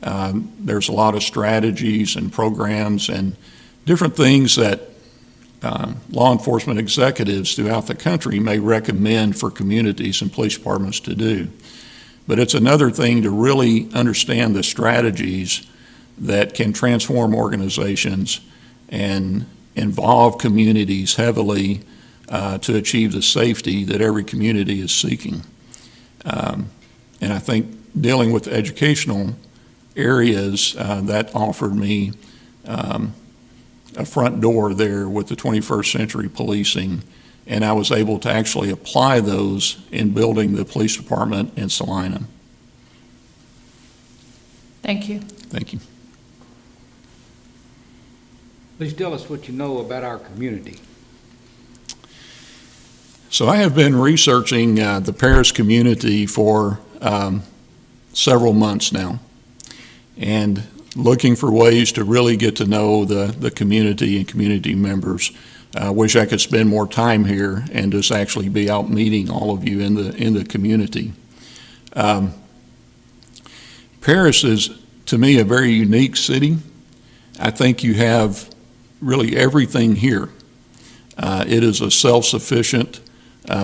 there's a lot of strategies and programs and different things that law enforcement executives throughout the country may recommend for communities and police departments to do. But it's another thing to really understand the strategies that can transform organizations and involve communities heavily to achieve the safety that every community is seeking. And I think dealing with educational areas, that offered me a front door there with the 21st century policing, and I was able to actually apply those in building the police department in Salina. Thank you. Thank you. Please tell us what you know about our community. So I have been researching the Paris community for several months now, and looking for ways to really get to know the community and community members. I wish I could spend more time here and just actually be out meeting all of you in the community. Paris is, to me, a very unique city. I think you have really everything here. It is a self-sufficient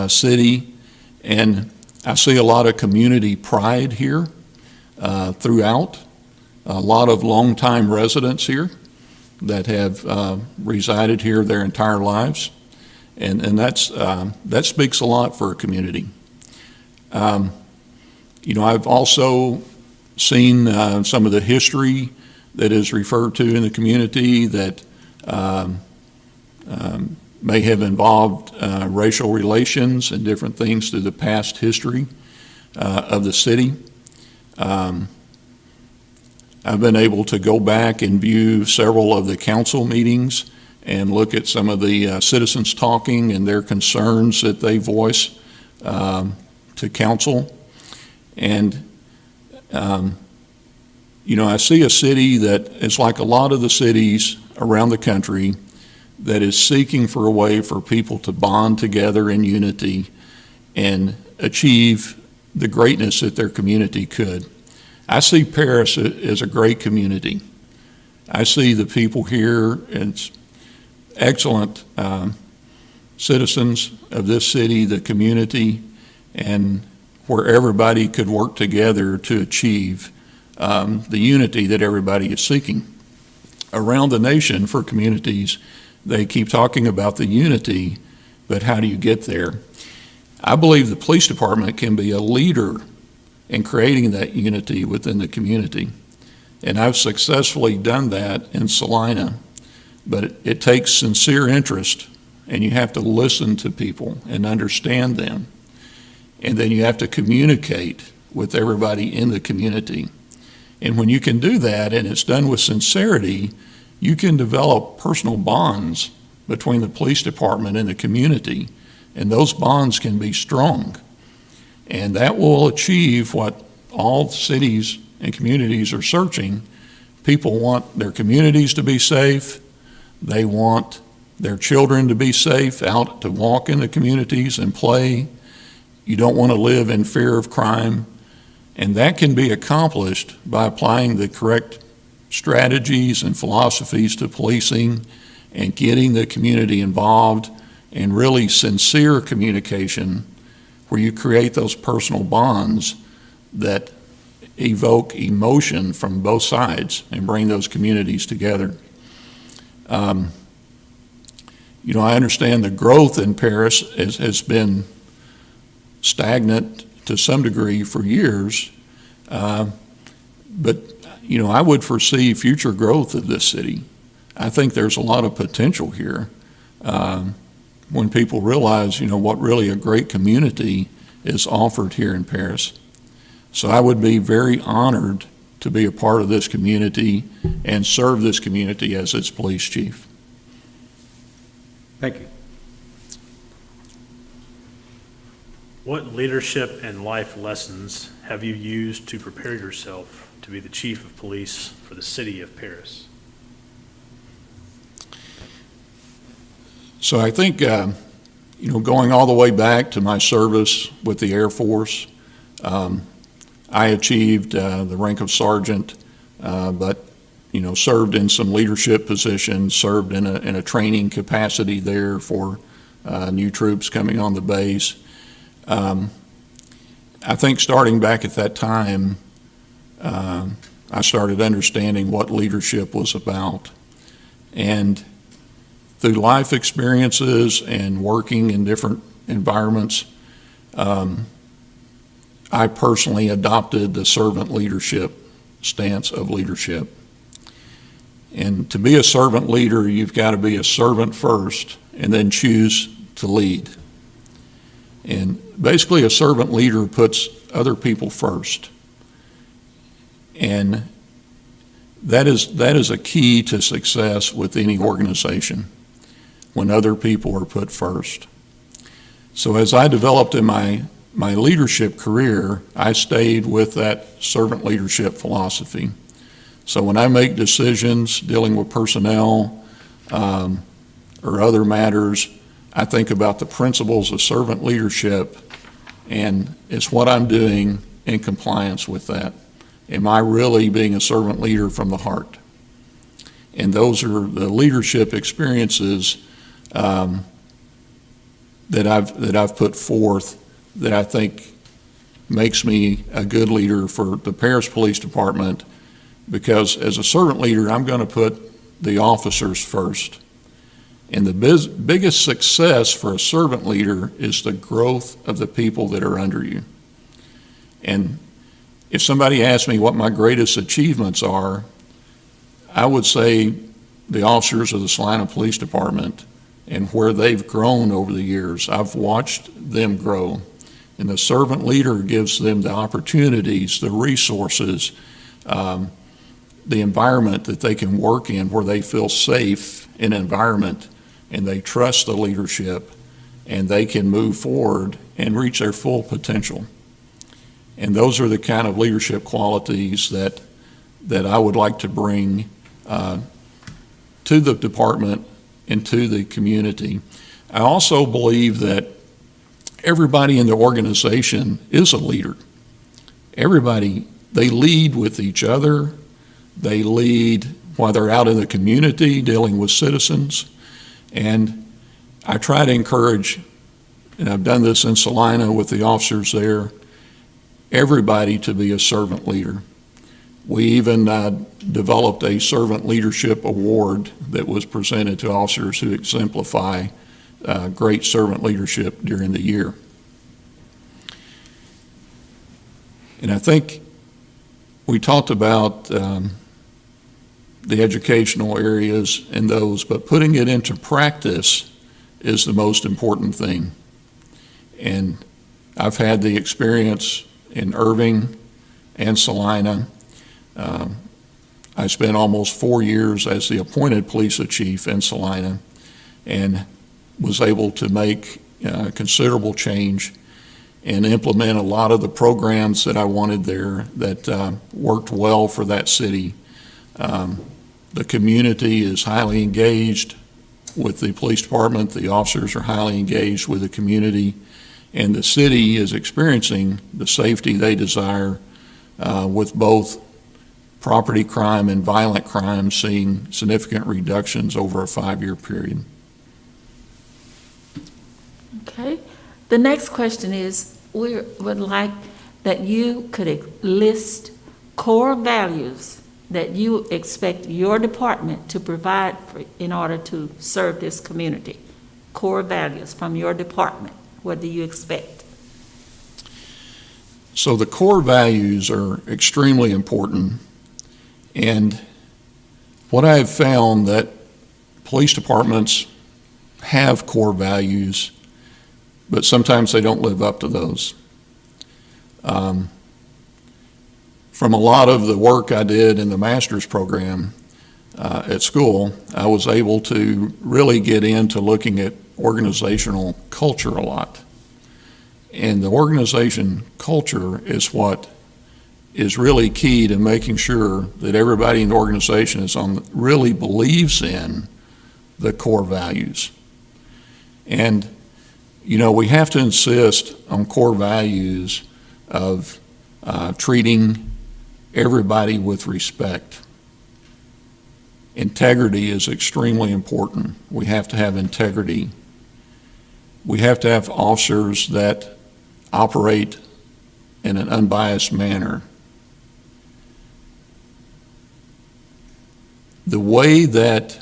city, and I see a lot of community pride here throughout. A lot of longtime residents here that have resided here their entire lives, and that speaks a lot for a community. I've also seen some of the history that is referred to in the community that may have involved racial relations and different things through the past history of the city. I've been able to go back and view several of the council meetings and look at some of the citizens talking and their concerns that they voice to council. And, I see a city that is like a lot of the cities around the country that is seeking for a way for people to bond together in unity and achieve the greatness that their community could. I see Paris as a great community. I see the people here as excellent citizens of this city, the community, and where everybody could work together to achieve the unity that everybody is seeking. Around the nation for communities, they keep talking about the unity, but how do you get there? I believe the police department can be a leader in creating that unity within the community. And I've successfully done that in Salina, but it takes sincere interest, and you have to listen to people and understand them. And then you have to communicate with everybody in the community. And when you can do that, and it's done with sincerity, you can develop personal bonds between the police department and the community, and those bonds can be strong. And that will achieve what all cities and communities are searching. People want their communities to be safe. They want their children to be safe, out to walk in the communities and play. You don't want to live in fear of crime. And that can be accomplished by applying the correct strategies and philosophies to policing and getting the community involved and really sincere communication where you create those personal bonds that evoke emotion from both sides and bring those communities together. I understand the growth in Paris has been stagnant to some degree for years, but I would foresee future growth of this city. I think there's a lot of potential here when people realize, what really a great community is offered here in Paris. So I would be very honored to be a part of this community and serve this community as its police chief. Thank you. What leadership and life lessons have you used to prepare yourself to be the chief of police for the city of Paris? So I think, going all the way back to my service with the Air Force, I achieved the rank of sergeant, but served in some leadership positions, served in a training capacity there for new troops coming on the base. I think starting back at that time, I started understanding what leadership was about. And through life experiences and working in different environments, I personally adopted the servant leadership stance of leadership. And to be a servant leader, you've got to be a servant first and then choose to lead. And basically, a servant leader puts other people first. And that is a key to success with any organization, when other people are put first. So as I developed in my leadership career, I stayed with that servant leadership philosophy. So when I make decisions dealing with personnel or other matters, I think about the principles of servant leadership, and it's what I'm doing in compliance with that. Am I really being a servant leader from the heart? And those are the leadership experiences that I've put forth that I think makes me a good leader for the Paris Police Department, because as a servant leader, I'm going to put the officers first. And the biggest success for a servant leader is the growth of the people that are under you. And if somebody asks me what my greatest achievements are, I would say the officers of the Salina Police Department and where they've grown over the years. I've watched them grow. And the servant leader gives them the opportunities, the resources, the environment that they can work in where they feel safe in an environment and they trust the leadership and they can move forward and reach their full potential. And those are the kind of leadership qualities that I would like to bring to the department and to the community. I also believe that everybody in the organization is a leader. Everybody, they lead with each other. They lead while they're out in the community dealing with citizens. And I try to encourage, and I've done this in Salina with the officers there, everybody to be a servant leader. We even developed a servant leadership award that was presented to officers who exemplify great servant leadership during the year. And I think we talked about the educational areas and those, but putting it into practice is the most important thing. And I've had the experience in Irving and Salina. I spent almost 4 years as the appointed police chief in Salina and was able to make considerable change and implement a lot of the programs that I wanted there that worked well for that city. The community is highly engaged. with the police department. The officers are highly engaged with the community, and the city is experiencing the safety they desire with both property crime and violent crime seeing significant reductions over a 5-year period. Okay. The next question is, we would like that you could list core values that you expect your department to provide in order to serve this community. Core values from your department. What do you expect? So the core values are extremely important, and what I have found that police departments have core values, but sometimes they don't live up to those. From a lot of the work I did in the master's program at school, I was able to really get into looking at organizational culture a lot. And the organization culture is what is really key to making sure that everybody in the organization really believes in the core values. And, you know, we have to insist on core values of treating everybody with respect. Integrity is extremely important. We have to have integrity. We have to have officers that operate in an unbiased manner. The way that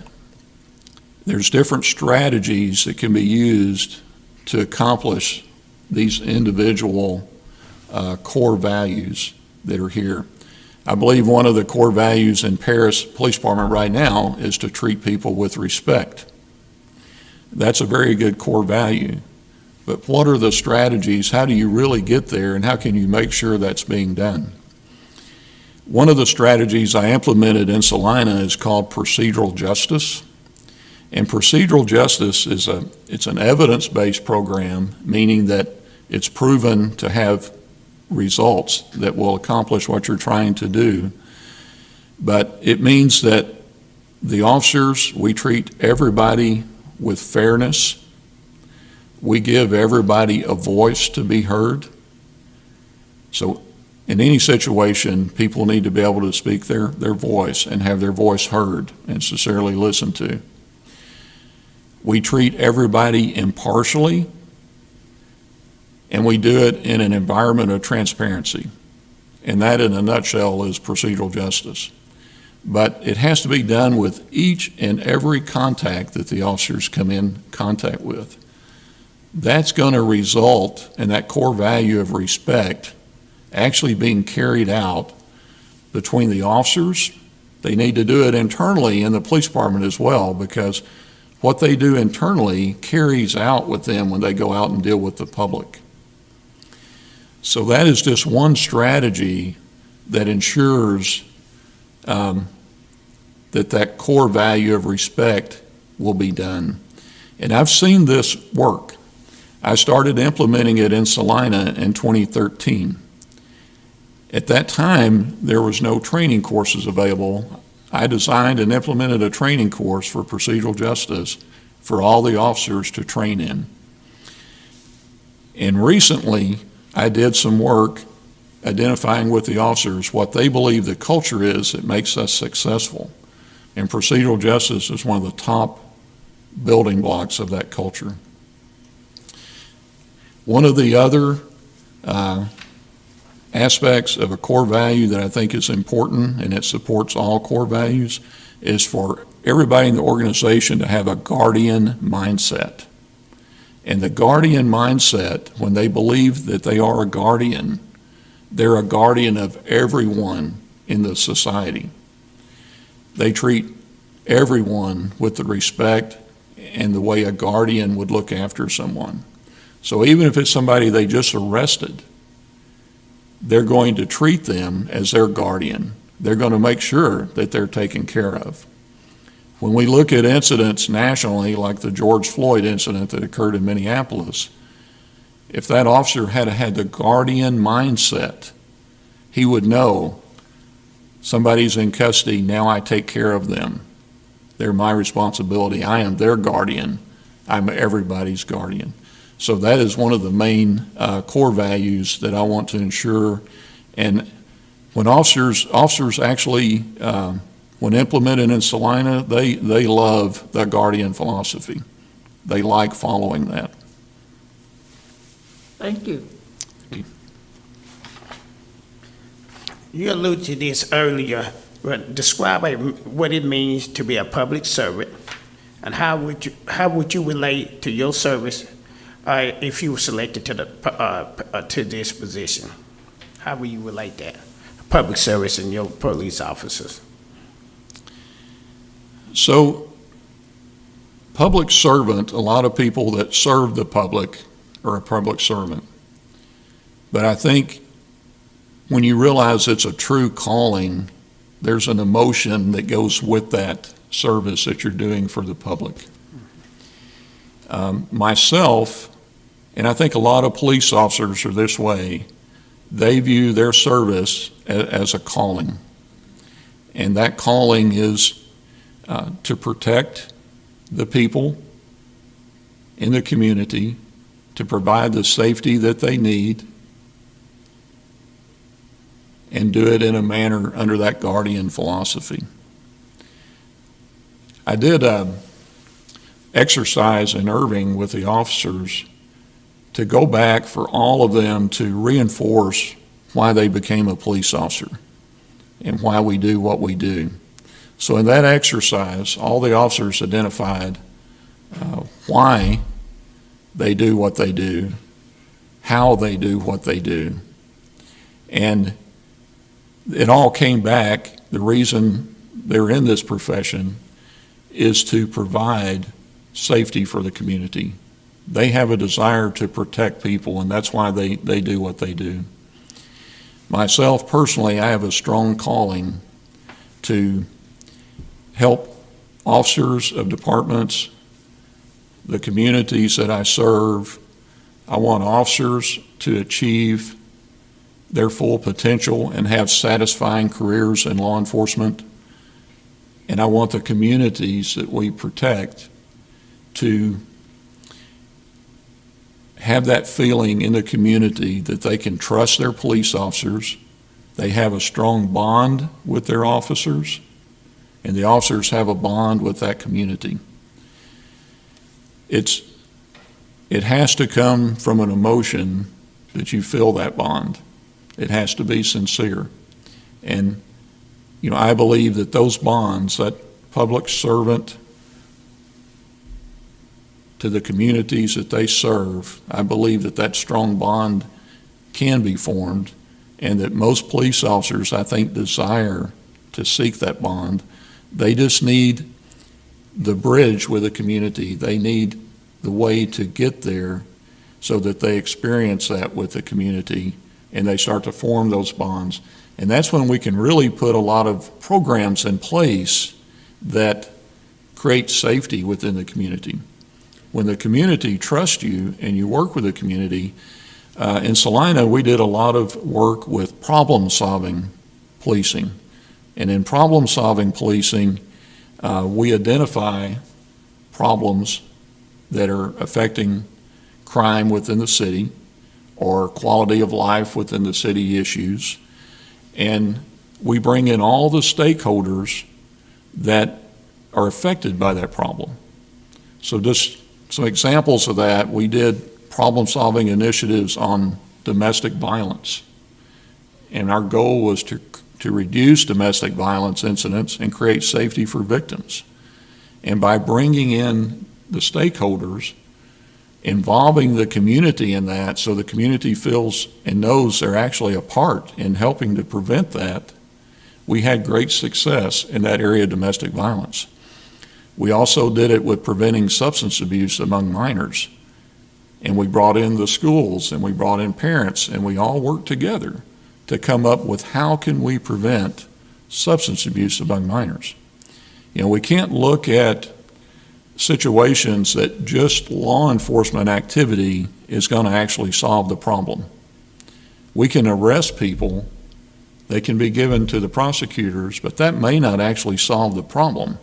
there's different strategies that can be used to accomplish these individual core values that are here. I believe one of the core values in Paris Police Department right now is to treat people with respect. That's a very good core value. But what are the strategies? How do you really get there, and how can you make sure that's being done? One of the strategies I implemented in Salina is called procedural justice. And procedural justice it's an evidence-based program, meaning that it's proven to have results that will accomplish what you're trying to do. But it means that the officers, we treat everybody with fairness. We give everybody a voice to be heard. So in any situation, people need to be able to speak their voice and have their voice heard and sincerely listened to. We treat everybody impartially, and we do it in an environment of transparency. And that, in a nutshell, is procedural justice. But it has to be done with each and every contact that the officers come in contact with. That's going to result in that core value of respect actually being carried out between the officers. They need to do it internally in the police department as well, because what they do internally carries out with them when they go out and deal with the public. So that is just one strategy that ensures that core value of respect will be done. And I've seen this work. I started implementing it in Salina in 2013. At that time, there was no training courses available. I designed and implemented a training course for procedural justice for all the officers to train in. And recently, I did some work identifying with the officers what they believe the culture is that makes us successful. And procedural justice is one of the top building blocks of that culture. One of the other aspects of a core value that I think is important, and it supports all core values, is for everybody in the organization to have a guardian mindset. And the guardian mindset, when they believe that they are a guardian, they're a guardian of everyone in the society. They treat everyone with the respect and the way a guardian would look after someone. So even if it's somebody they just arrested, they're going to treat them as their guardian. They're going to make sure that they're taken care of. When we look at incidents nationally, like the George Floyd incident that occurred in Minneapolis, if that officer had had the guardian mindset, he would know somebody's in custody, now I take care of them. They're my responsibility. I am their guardian. I'm everybody's guardian. So that is one of the main core values that I want to ensure. And when officers actually, when implemented in Salina, they love the guardian philosophy. They like following that. Thank you. You alluded to this earlier, but describe what it means to be a public servant, and how would you relate to your service if you were selected to this position? How will you relate that, public service and your police officers? So, public servant, a lot of people that serve the public are a public servant. But I think when you realize it's a true calling, there's an emotion that goes with that service that you're doing for the public. Myself, and I think a lot of police officers are this way, they view their service as a calling. And that calling is to protect the people in the community, to provide the safety that they need, and do it in a manner under that guardian philosophy. I did an exercise in Irving with the officers to go back for all of them to reinforce why they became a police officer and why we do what we do. So in that exercise, all the officers identified why they do what they do, how they do what they do. And it all came back, the reason they're in this profession is to provide safety for the community. They have a desire to protect people, and that's why they do what they do. Myself, personally, I have a strong calling to help officers of departments, the communities that I serve. I want officers to achieve their full potential and have satisfying careers in law enforcement. And I want the communities that we protect to have that feeling in the community that they can trust their police officers, they have a strong bond with their officers, and the officers have a bond with that community. It has to come from an emotion that you feel that bond. It has to be sincere. And, I believe that those bonds, that public servant to the communities that they serve, I believe that that strong bond can be formed, and that most police officers, I think, desire to seek that bond. They just need the bridge with the community. They need the way to get there so that they experience that with the community and they start to form those bonds. And that's when we can really put a lot of programs in place that create safety within the community. When the community trusts you and you work with the community, in Salina we did a lot of work with problem-solving policing. And in problem-solving policing, we identify problems that are affecting crime within the city or quality of life within the city issues. And we bring in all the stakeholders that are affected by that problem. So just some examples of that, we did problem-solving initiatives on domestic violence. And our goal was to reduce domestic violence incidents and create safety for victims. And by bringing in the stakeholders, involving the community in that so the community feels and knows they're actually a part in helping to prevent that, we had great success in that area of domestic violence. We also did it with preventing substance abuse among minors. And we brought in the schools and we brought in parents and we all worked together to come up with how can we prevent substance abuse among minors. We can't look at situations that just law enforcement activity is going to actually solve the problem. We can arrest people, they can be given to the prosecutors, but that may not actually solve the problem.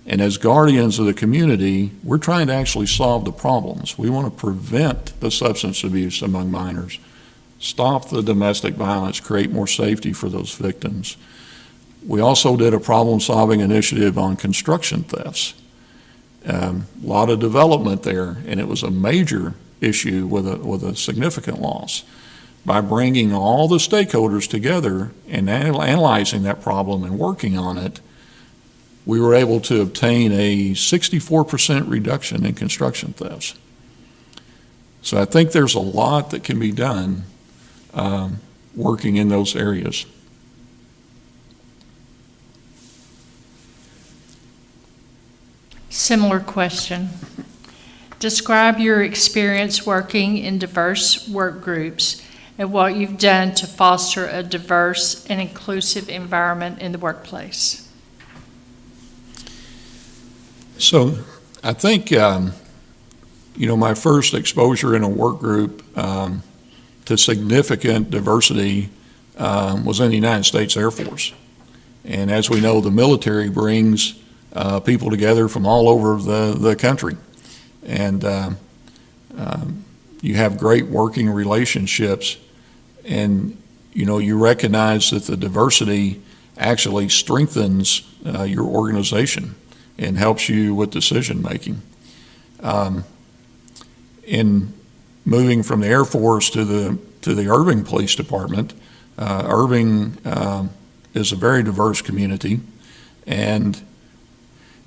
And as guardians of the community, we're trying to actually solve the problems. We want to prevent the substance abuse among minors, stop the domestic violence, create more safety for those victims. We also did a problem-solving initiative on construction thefts. A lot of development there, and it was a major issue with a significant loss. By bringing all the stakeholders together and analyzing that problem and working on it, we were able to obtain a 64% reduction in construction thefts. So I think there's a lot that can be done working in those areas. Similar question. Describe your experience working in diverse work groups and what you've done to foster a diverse and inclusive environment in the workplace. So I think, my first exposure in a work group to significant diversity was in the United States Air Force. And as we know, the military brings people together from all over the country. And you have great working relationships, and you recognize that the diversity actually strengthens your organization and helps you with decision making. In moving from the Air Force to the Irving Police Department, Irving is a very diverse community, and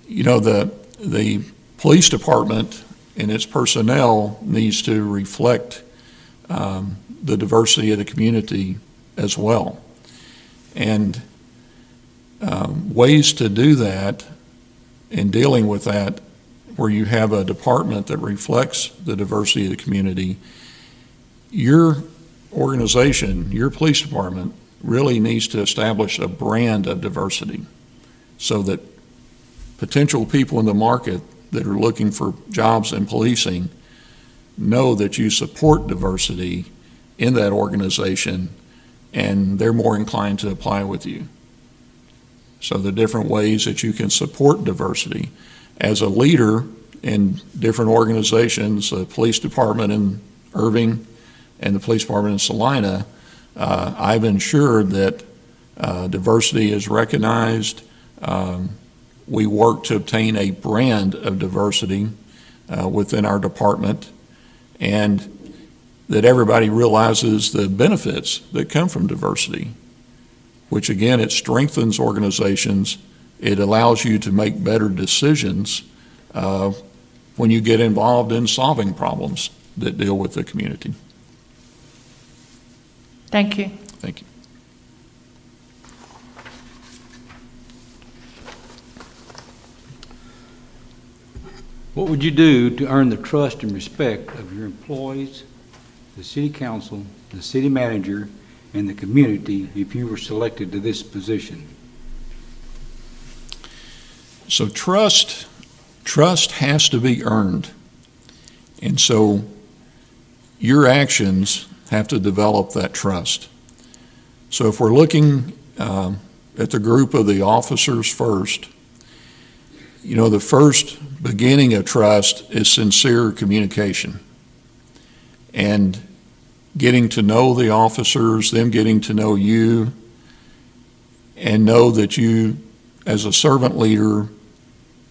the police department and its personnel needs to reflect the diversity of the community as well. And ways to do that in dealing with that, where you have a department that reflects the diversity of the community, your organization, your police department, really needs to establish a brand of diversity so that potential people in the market that are looking for jobs in policing know that you support diversity in that organization, and they're more inclined to apply with you. So the different ways that you can support diversity. As a leader in different organizations, the police department in Irving and the police department in Salina, I've ensured that diversity is recognized. We work to obtain a brand of diversity within our department, and that everybody realizes the benefits that come from diversity, which again, it strengthens organizations. It allows you to make better decisions when you get involved in solving problems that deal with the community. Thank you. Thank you. What would you do to earn the trust and respect of your employees, the city council, the city manager, and the community if you were selected to this position? So trust has to be earned. And so your actions have to develop that trust. So if we're looking at the group of the officers first, the first beginning of trust is sincere communication and getting to know the officers, them getting to know you, and know that you, as a servant leader,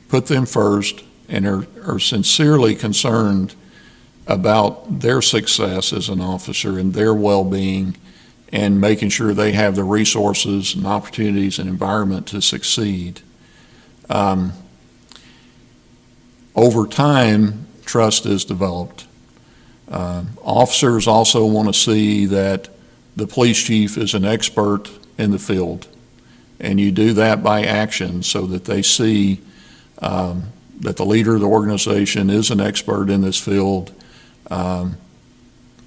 put them first and are sincerely concerned about their success as an officer and their well-being, and making sure they have the resources and opportunities and environment to succeed. Over time, trust is developed. Officers also want to see that the police chief is an expert in the field, and you do that by action so that they see that the leader of the organization is an expert in this field, and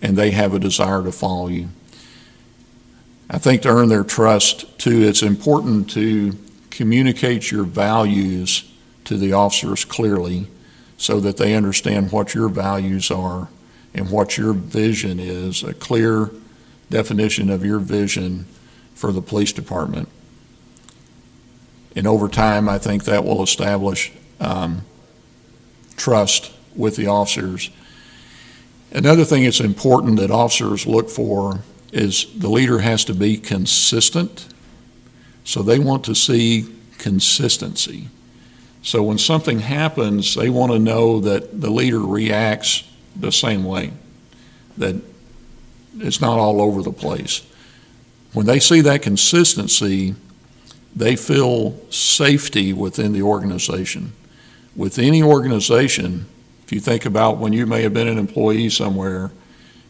they have a desire to follow you. I think to earn their trust, too, it's important to communicate your values to the officers clearly so that they understand what your values are and what your vision is, a clear definition of your vision for the police department. And over time, I think that will establish trust with the officers. Another thing that's important that officers look for is the leader has to be consistent. So they want to see consistency. So when something happens, they want to know that the leader reacts the same way, that it's not all over the place. When they see that consistency, they feel safety within the organization. With any organization, if you think about when you may have been an employee somewhere,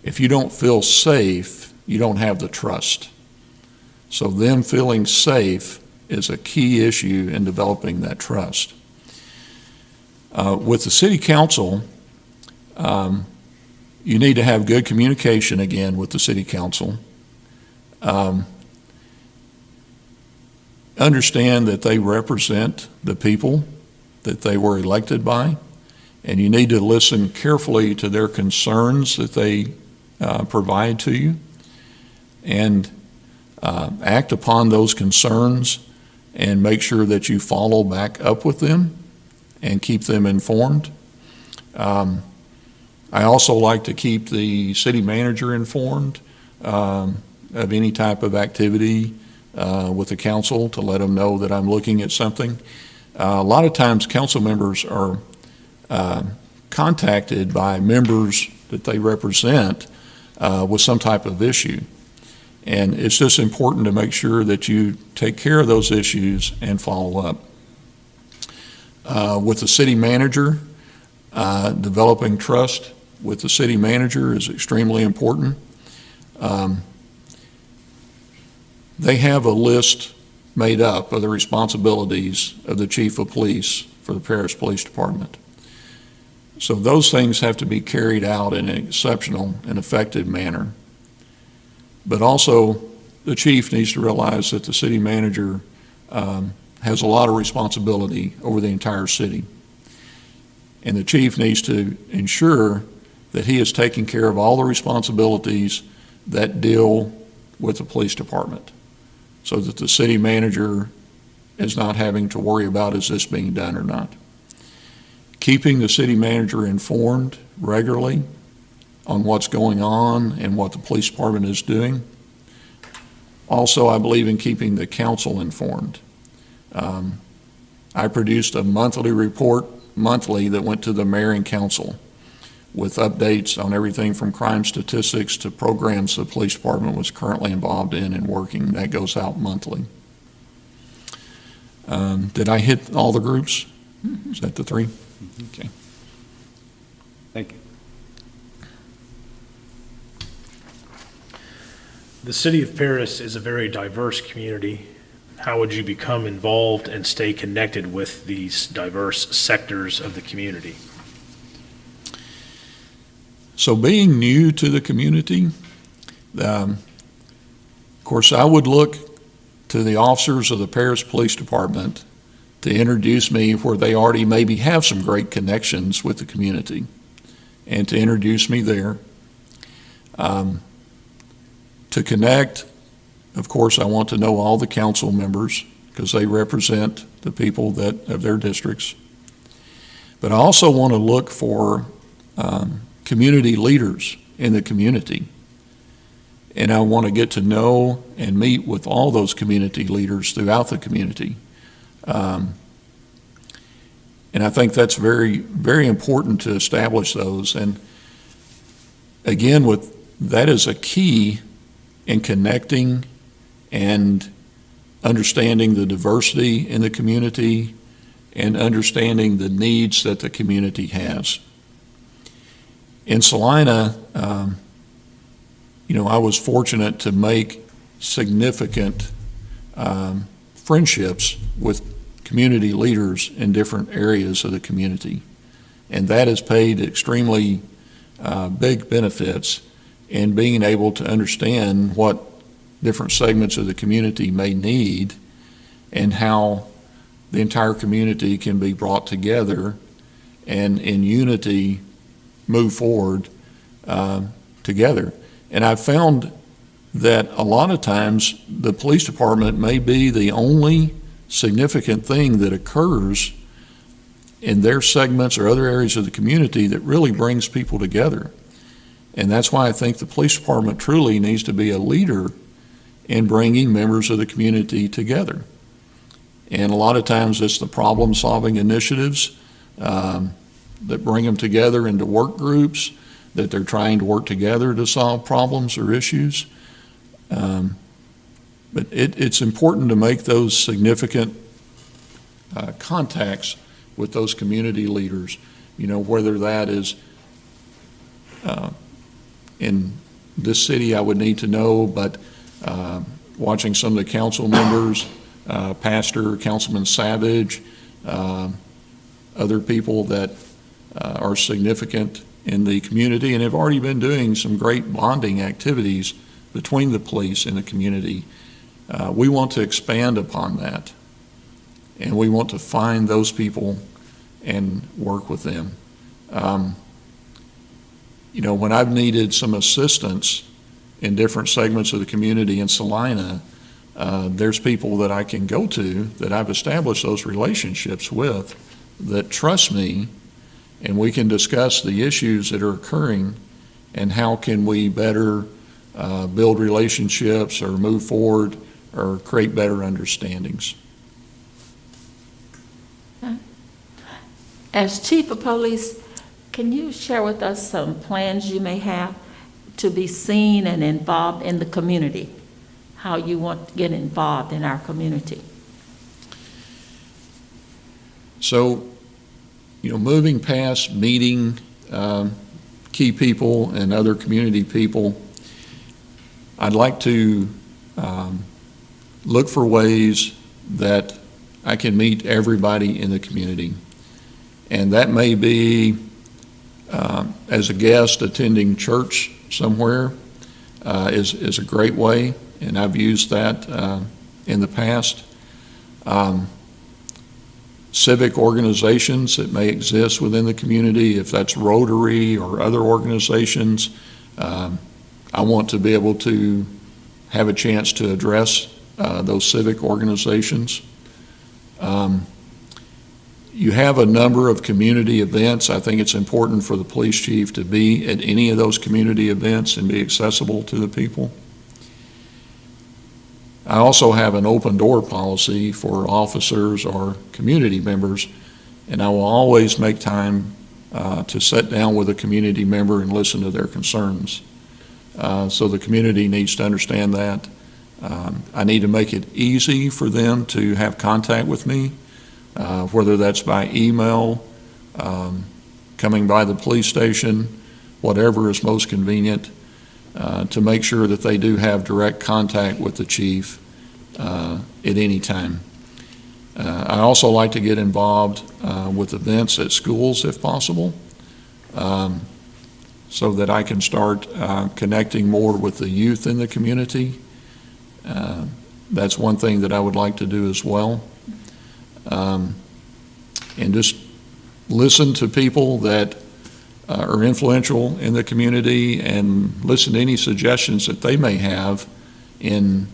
if you don't feel safe, you don't have the trust. So them feeling safe is a key issue in developing that trust. With the city council, you need to have good communication again with the city council. Understand that they represent the people that they were elected by, and you need to listen carefully to their concerns that they provide to you, and act upon those concerns and make sure that you follow back up with them and keep them informed. I also like to keep the city manager informed of any type of activity with the council to let them know that I'm looking at something. A lot of times council members are contacted by members that they represent with some type of issue. And it's just important to make sure that you take care of those issues and follow up. With the city manager, developing trust with the city manager is extremely important. They have a list made up of the responsibilities of the chief of police for the Paris Police Department. So those things have to be carried out in an exceptional and effective manner. But also, the chief needs to realize that the city manager has a lot of responsibility over the entire city. And the chief needs to ensure that he is taking care of all the responsibilities that deal with the police department, so that the city manager is not having to worry about, is this being done or not. Keeping the city manager informed regularly on what's going on and what the police department is doing. Also, I believe in keeping the council informed. I produced a monthly report that went to the mayor and council with updates on everything from crime statistics to programs the police department was currently involved in and working. That goes out monthly. Did I hit all the groups? Is that the three? Okay. Thank you. The city of Paris is a very diverse community. How would you become involved and stay connected with these diverse sectors of the community? So being new to the community, of course, I would look to the officers of the Paris Police Department to introduce me where they already maybe have some great connections with the community, and to introduce me there. To connect, of course, I want to know all the council members because they represent the people of their districts. But I also want to look for community leaders in the community. And I want to get to know and meet with all those community leaders throughout the community. And I think that's very, very important to establish those. And again, that is a key in connecting and understanding the diversity in the community and understanding the needs that the community has. In Salina, I was fortunate to make significant friendships with community leaders in different areas of the community. And that has paid extremely big benefits in being able to understand what different segments of the community may need and how the entire community can be brought together and in unity move forward together. And I've found that a lot of times the police department may be the only significant thing that occurs in their segments or other areas of the community that really brings people together. And that's why I think the police department truly needs to be a leader in bringing members of the community together. And a lot of times it's the problem-solving initiatives that bring them together into work groups, that they're trying to work together to solve problems or issues. But it's important to make those significant contacts with those community leaders, whether that is in this city, I would need to know, but watching some of the council members, Pastor, Councilman Savage, other people that are significant in the community and have already been doing some great bonding activities between the police and the community. We want to expand upon that, and we want to find those people and work with them. When I've needed some assistance in different segments of the community in Salina, there's people that I can go to that I've established those relationships with that trust me, and we can discuss the issues that are occurring and how can we better build relationships or move forward or create better understandings. As chief of police, can you share with us some plans you may have to be seen and involved in the community? How you want to get involved in our community? So, moving past meeting key people and other community people, I'd like to look for ways that I can meet everybody in the community. And that may be as a guest attending church somewhere is a great way, and I've used that in the past. Civic organizations that may exist within the community, if that's Rotary or other organizations, I want to be able to have a chance to address those civic organizations. You have a number of community events. I think it's important for the police chief to be at any of those community events and be accessible to the people. I also have an open door policy for officers or community members, and I will always make time to sit down with a community member and listen to their concerns. So the community needs to understand that. I need to make it easy for them to have contact with me, whether that's by email, coming by the police station, whatever is most convenient, to make sure that they do have direct contact with the chief at any time. I also like to get involved with events at schools if possible, so that I can start connecting more with the youth in the community. That's one thing that I would like to do as well. And just listen to people that are influential in the community and listen to any suggestions that they may have in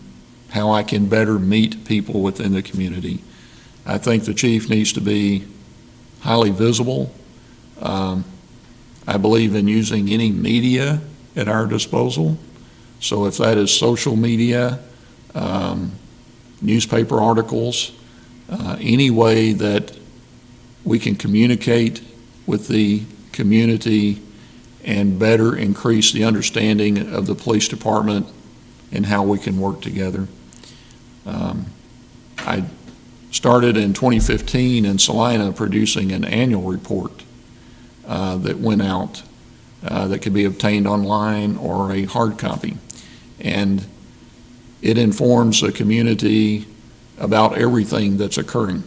how I can better meet people within the community. I think the chief needs to be highly visible. I believe in using any media at our disposal. So if that is social media, newspaper articles, any way that we can communicate with the community and better increase the understanding of the police department and how we can work together. I started in 2015 in Salina producing an annual report that went out that could be obtained online or a hard copy. And it informs the community about everything that's occurring.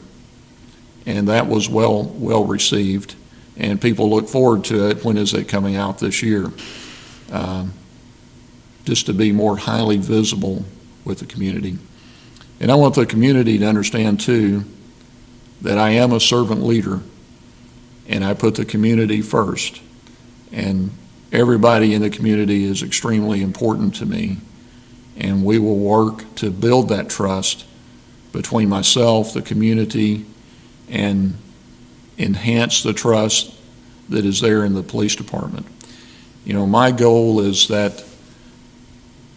And that was well received, and people look forward to it. When is it coming out this year? Just to be more highly visible with the community. And I want the community to understand too that I am a servant leader, and I put the community first. And everybody in the community is extremely important to me, and we will work to build that trust between myself, the community, and enhance the trust that is there in the police department. You know, my goal is that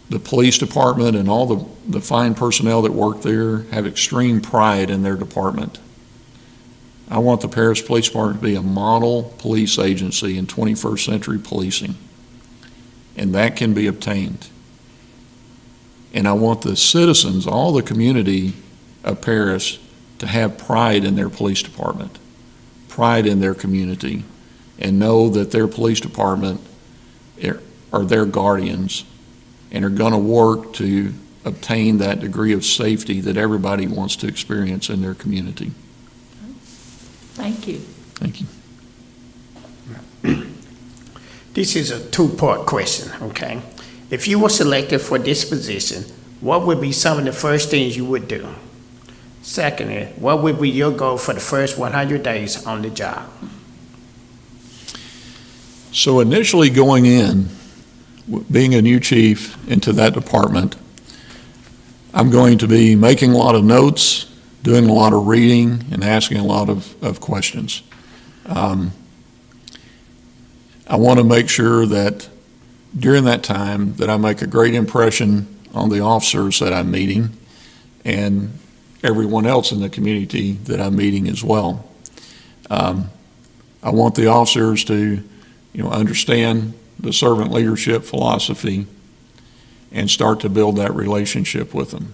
the police department and all the fine personnel that work there have extreme pride in their department. I want the Paris Police Department to be a model police agency in 21st century policing, and that can be obtained. And I want the citizens, all the community of Paris, to have pride in their police department, pride in their community, and know that their police department are their guardians and are going to work to obtain that degree of safety that everybody wants to experience in their community. Thank you. Thank you. This is a two-part question, okay? If you were selected for this position, what would be some of the first things you would do? Secondly, what would be your goal for the first 100 days on the job? So initially going in, being a new chief into that department, I'm going to be making a lot of notes, doing a lot of reading, and asking a lot of questions. I want to make sure that during that time that I make a great impression on the officers that I'm meeting and everyone else in the community that I'm meeting as well. I want the officers to, understand the servant leadership philosophy and start to build that relationship with them.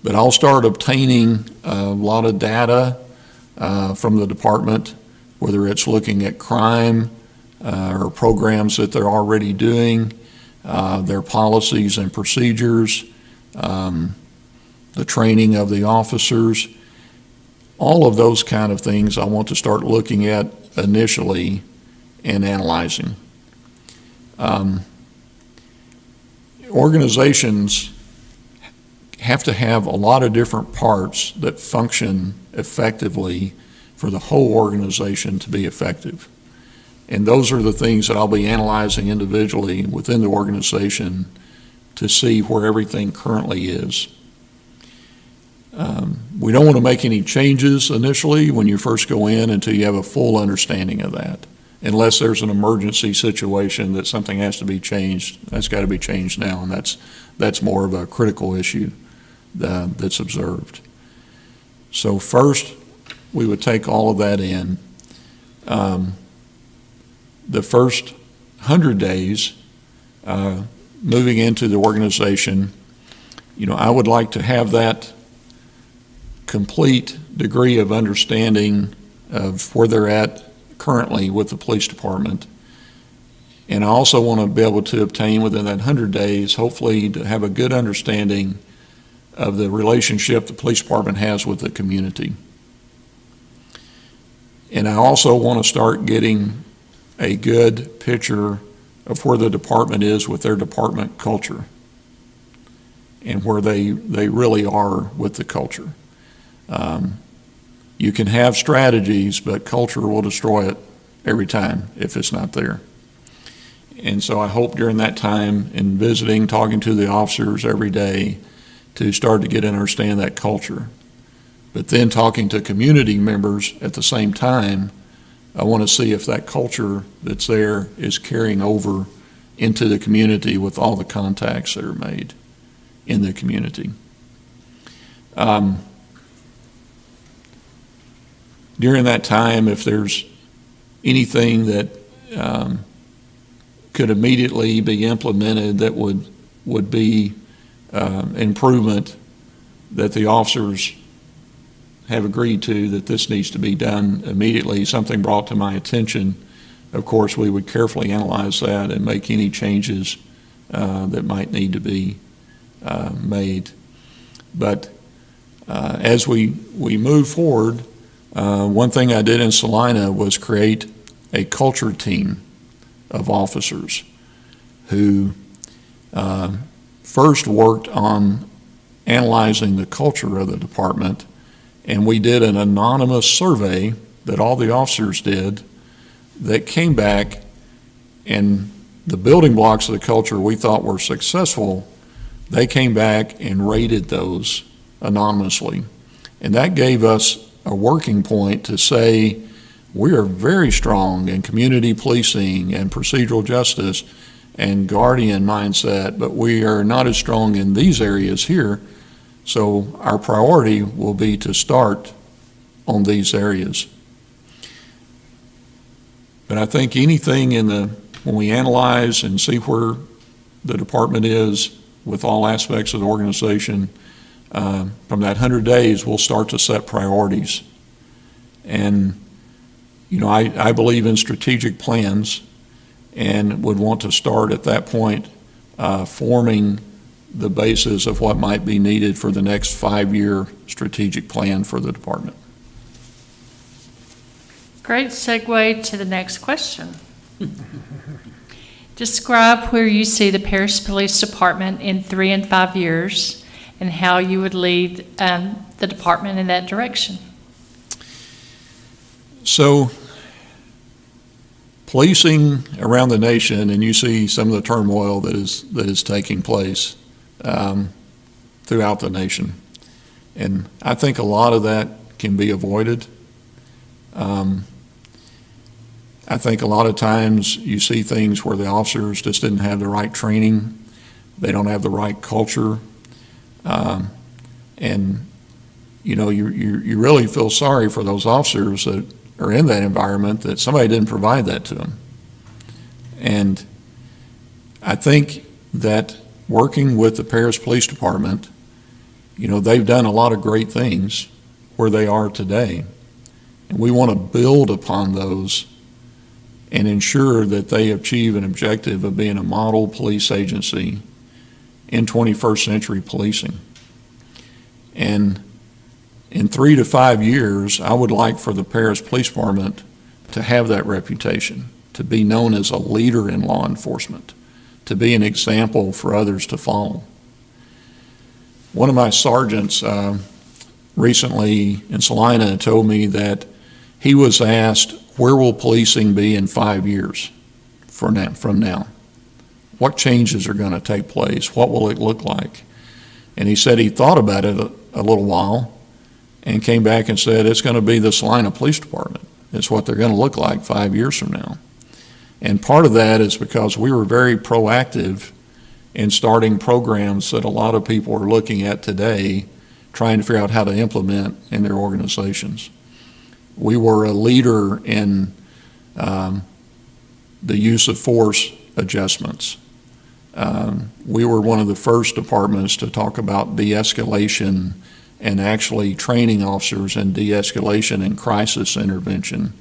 But I'll start obtaining a lot of data from the department, whether it's looking at crime or programs that they're already doing, their policies and procedures, the training of the officers, all of those kind of things I want to start looking at initially and analyzing. Organizations have to have a lot of different parts that function effectively for the whole organization to be effective. And those are the things that I'll be analyzing individually within the organization to see where everything currently is. We don't want to make any changes initially when you first go in until you have a full understanding of that. Unless there's an emergency situation that something has to be changed, that's got to be changed now, and that's more of a critical issue that's observed. So first, we would take all of that in. The first 100 days, moving into the organization, I would like to have that complete degree of understanding of where they're at currently with the police department. And I also want to be able to obtain within that 100 days, hopefully to have a good understanding of the relationship the police department has with the community. And I also want to start getting a good picture of where the department is with their department culture and where they really are with the culture. You can have strategies, but culture will destroy it every time if it's not there. And so I hope during that time in visiting, talking to the officers every day to start to get and understand that culture. But then talking to community members at the same time, I want to see if that culture that's there is carrying over into the community with all the contacts that are made in the community. During that time, if there's anything that could immediately be implemented that would be improvement that the officers have agreed to, that this needs to be done immediately, something brought to my attention, of course, we would carefully analyze that and make any changes that might need to be made. But as we move forward, one thing I did in Salina was create a culture team of officers who first worked on analyzing the culture of the department, and we did an anonymous survey that all the officers did that came back, and the building blocks of the culture we thought were successful, they came back and rated those anonymously. And that gave us a working point to say we are very strong in community policing and procedural justice and guardian mindset, but we are not as strong in these areas here. So our priority will be to start on these areas. But I think anything when we analyze and see where the department is with all aspects of the organization, from that 100 days, we'll start to set priorities. And, I believe in strategic plans and would want to start at that point forming the basis of what might be needed for the next 5-year strategic plan for the department. Great segue to the next question. Describe where you see the Paris Police Department in 3 and 5 years and how you would lead the department in that direction. So, policing around the nation, and you see some of the turmoil that is taking place throughout the nation. And I think a lot of that can be avoided. I think a lot of times you see things where the officers just didn't have the right training, they don't have the right culture, and you really feel sorry for those officers that are in that environment that somebody didn't provide that to them. And I think that working with the Paris Police Department, they've done a lot of great things where they are today. And we want to build upon those and ensure that they achieve an objective of being a model police agency in 21st century policing. And in 3 to 5 years, I would like for the Paris Police Department to have that reputation, to be known as a leader in law enforcement, to be an example for others to follow. One of my sergeants recently in Salina told me that he was asked, where will policing be in 5 years from now? What changes are going to take place? What will it look like? And he said he thought about it a little while and came back and said it's going to be the Salina Police Department. It's what they're going to look like 5 years from now. And part of that is because we were very proactive in starting programs that a lot of people are looking at today, trying to figure out how to implement in their organizations. We were a leader in the use of force adjustments. We were one of the first departments to talk about de-escalation and actually training officers in de-escalation and crisis intervention.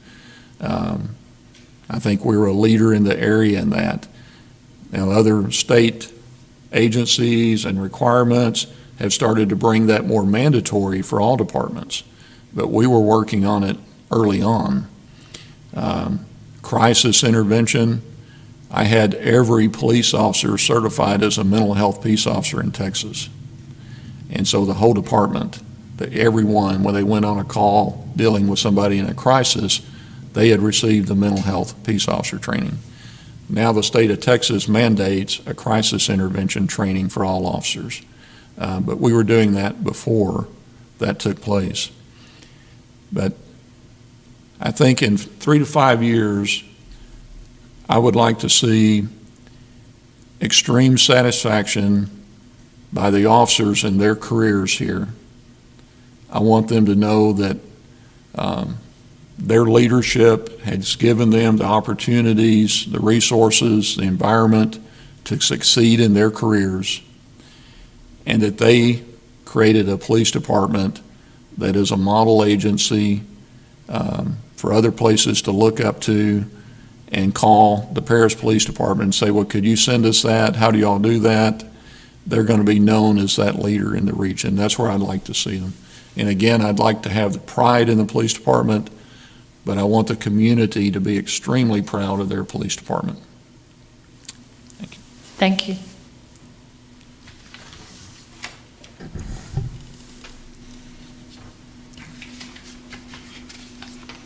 I think we were a leader in the area in that. Now, other state agencies and requirements have started to bring that more mandatory for all departments, but we were working on it early on. Crisis intervention, I had every police officer certified as a mental health peace officer in Texas. And so the whole department, everyone, when they went on a call dealing with somebody in a crisis, they had received the mental health peace officer training. Now the state of Texas mandates a crisis intervention training for all officers. But we were doing that before that took place. But I think in 3 to 5 years, I would like to see extreme satisfaction by the officers in their careers here. I want them to know that their leadership has given them the opportunities, the resources, the environment to succeed in their careers, and that they created a police department that is a model agency for other places to look up to and call the Paris Police Department and say, well, could you send us that? How do y'all do that? They're going to be known as that leader in the region. That's where I'd like to see them. And again, I'd like to have the pride in the police department, but I want the community to be extremely proud of their police department. Thank you. Thank you.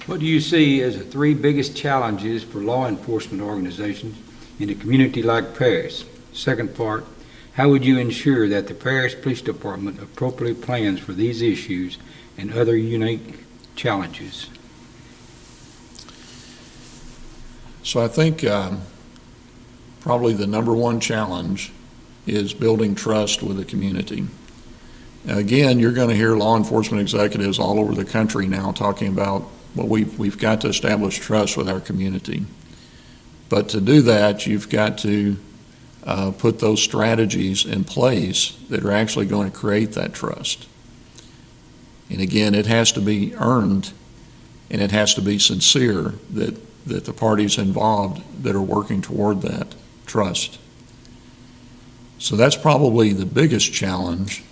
What do you see as the 3 biggest challenges for law enforcement organizations in a community like Paris? Second part, How would you ensure that the Paris Police Department appropriately plans for these issues and other unique challenges? So I think probably the number one challenge is building trust with the community. Now, again, you're going to hear law enforcement executives all over the country now talking about, well, we've got to establish trust with our community. But to do that, you've got to put those strategies in place that are actually going to create that trust. And again, it has to be earned, and it has to be sincere that the parties involved that are working toward that trust. So that's probably the biggest challenge,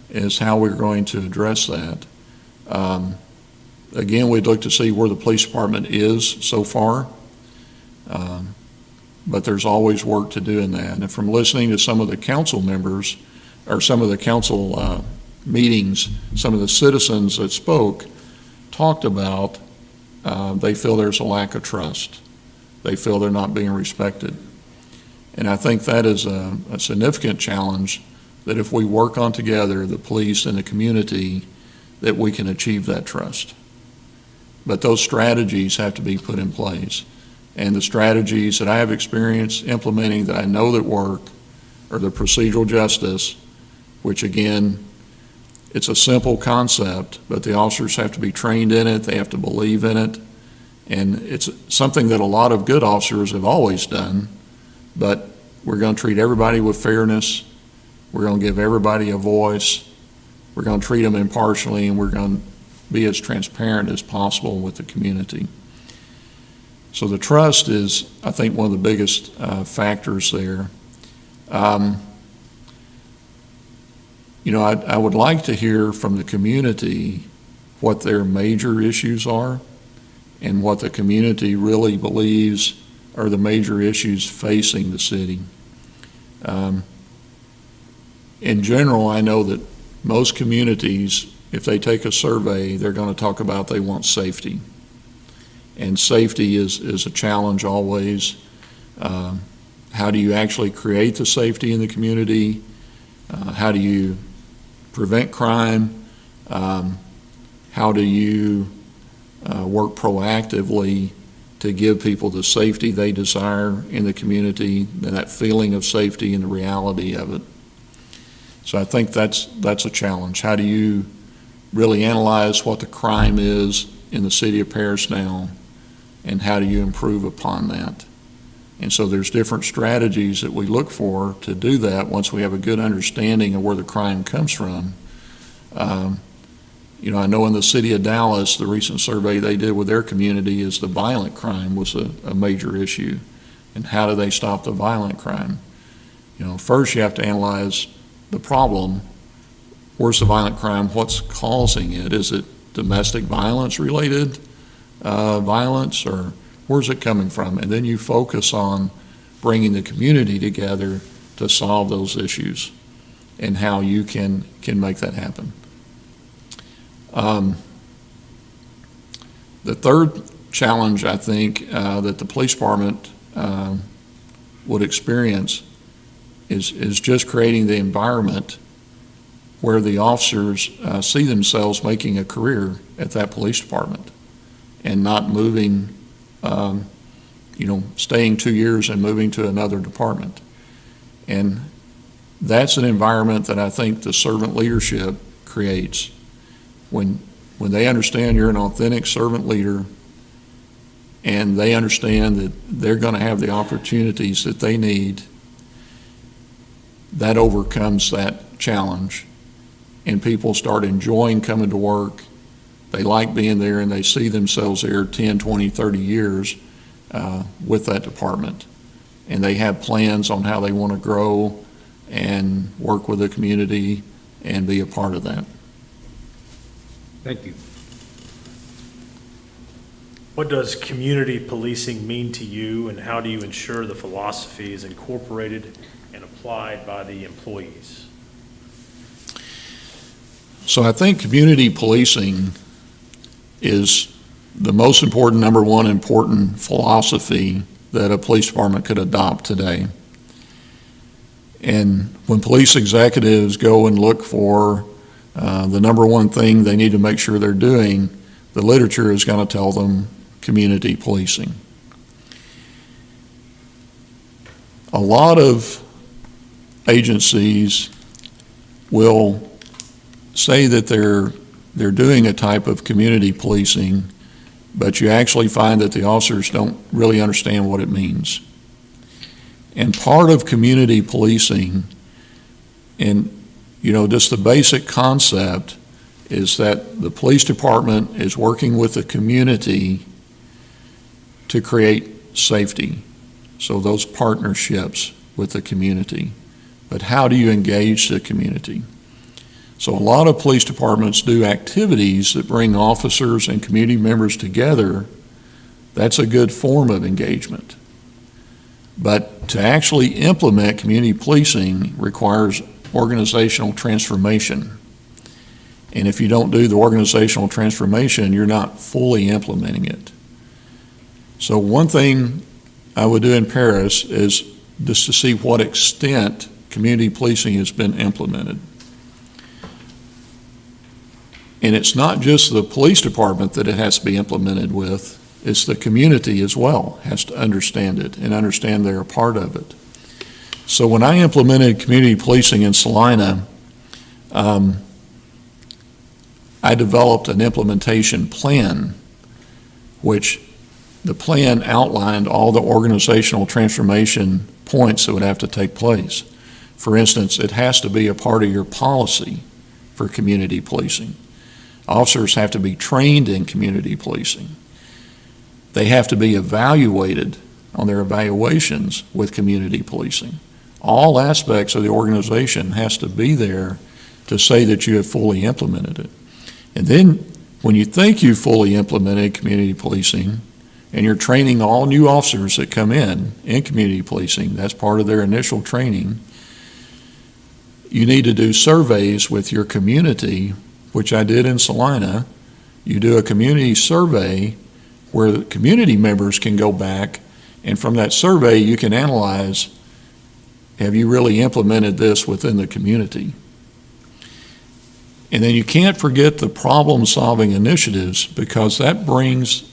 is how we're going to address that. Again, we'd look to see where the police department is so far, but there's always work to do in that. And from listening to some of the council members, or some of the council meetings, some of the citizens that spoke talked about they feel there's a lack of trust. They feel they're not being respected. And I think that is a significant challenge that if we work on together, the police and the community, that we can achieve that trust. But those strategies have to be put in place. And the strategies that I have experience implementing that I know that work are the procedural justice, which again, it's a simple concept, but the officers have to be trained in it, they have to believe in it, and it's something that a lot of good officers have always done, but we're going to treat everybody with fairness, we're going to give everybody a voice, we're going to treat them impartially, and we're going to be as transparent as possible with the community. So the trust is, I think, one of the biggest factors there. I would like to hear from the community what their major issues are and what the community really believes are the major issues facing the city. In general, I know that most communities, if they take a survey, they're going to talk about they want safety. And safety is a challenge always. How do you actually create the safety in the community? How do you prevent crime? How do you work proactively to give people the safety they desire in the community, and that feeling of safety and the reality of it? So I think that's a challenge. How do you really analyze what the crime is in the city of Paris now, and how do you improve upon that? And so there's different strategies that we look for to do that once we have a good understanding of where the crime comes from. I know in the city of Dallas, the recent survey they did with their community is the violent crime was a major issue. And how do they stop the violent crime? First you have to analyze the problem. Where's the violent crime? What's causing it? Is it domestic violence related violence, or where's it coming from? And then you focus on bringing the community together to solve those issues and how you can make that happen. The third challenge, I think, that the police department would experience is just creating the environment where the officers see themselves making a career at that police department and not moving, staying 2 years and moving to another department. And that's an environment that I think the servant leadership creates. When they understand you're an authentic servant leader and they understand that they're going to have the opportunities that they need, that overcomes that challenge. And people start enjoying coming to work. They like being there, and they see themselves there 10, 20, 30 years with that department. And they have plans on how they want to grow and work with the community and be a part of that. Thank you. What does community policing mean to you, and how do you ensure the philosophy is incorporated and applied by the employees? So I think community policing is the most important, number one important philosophy that a police department could adopt today. And when police executives go and look for the number one thing they need to make sure they're doing, the literature is going to tell them community policing. A lot of agencies will say that they're doing a type of community policing, but you actually find that the officers don't really understand what it means. And part of community policing, and just the basic concept, is that the police department is working with the community to create safety. So those partnerships with the community. But how do you engage the community? So a lot of police departments do activities that bring officers and community members together. That's a good form of engagement. But to actually implement community policing requires organizational transformation. And if you don't do the organizational transformation, you're not fully implementing it. So one thing I would do in Paris is just to see what extent community policing has been implemented. And it's not just the police department that it has to be implemented with, it's the community as well has to understand it and understand they're a part of it. So when I implemented community policing in Salina, I developed an implementation plan, which the plan outlined all the organizational transformation points that would have to take place. For instance, it has to be a part of your policy for community policing. Officers have to be trained in community policing. They have to be evaluated on their evaluations with community policing. All aspects of the organization has to be there to say that you have fully implemented it. And then when you think you've fully implemented community policing, and you're training all new officers that come in community policing, that's part of their initial training, you need to do surveys with your community, which I did in Salina. You do a community survey where the community members can go back, and from that survey you can analyze, have you really implemented this within the community? And then you can't forget the problem-solving initiatives, because that brings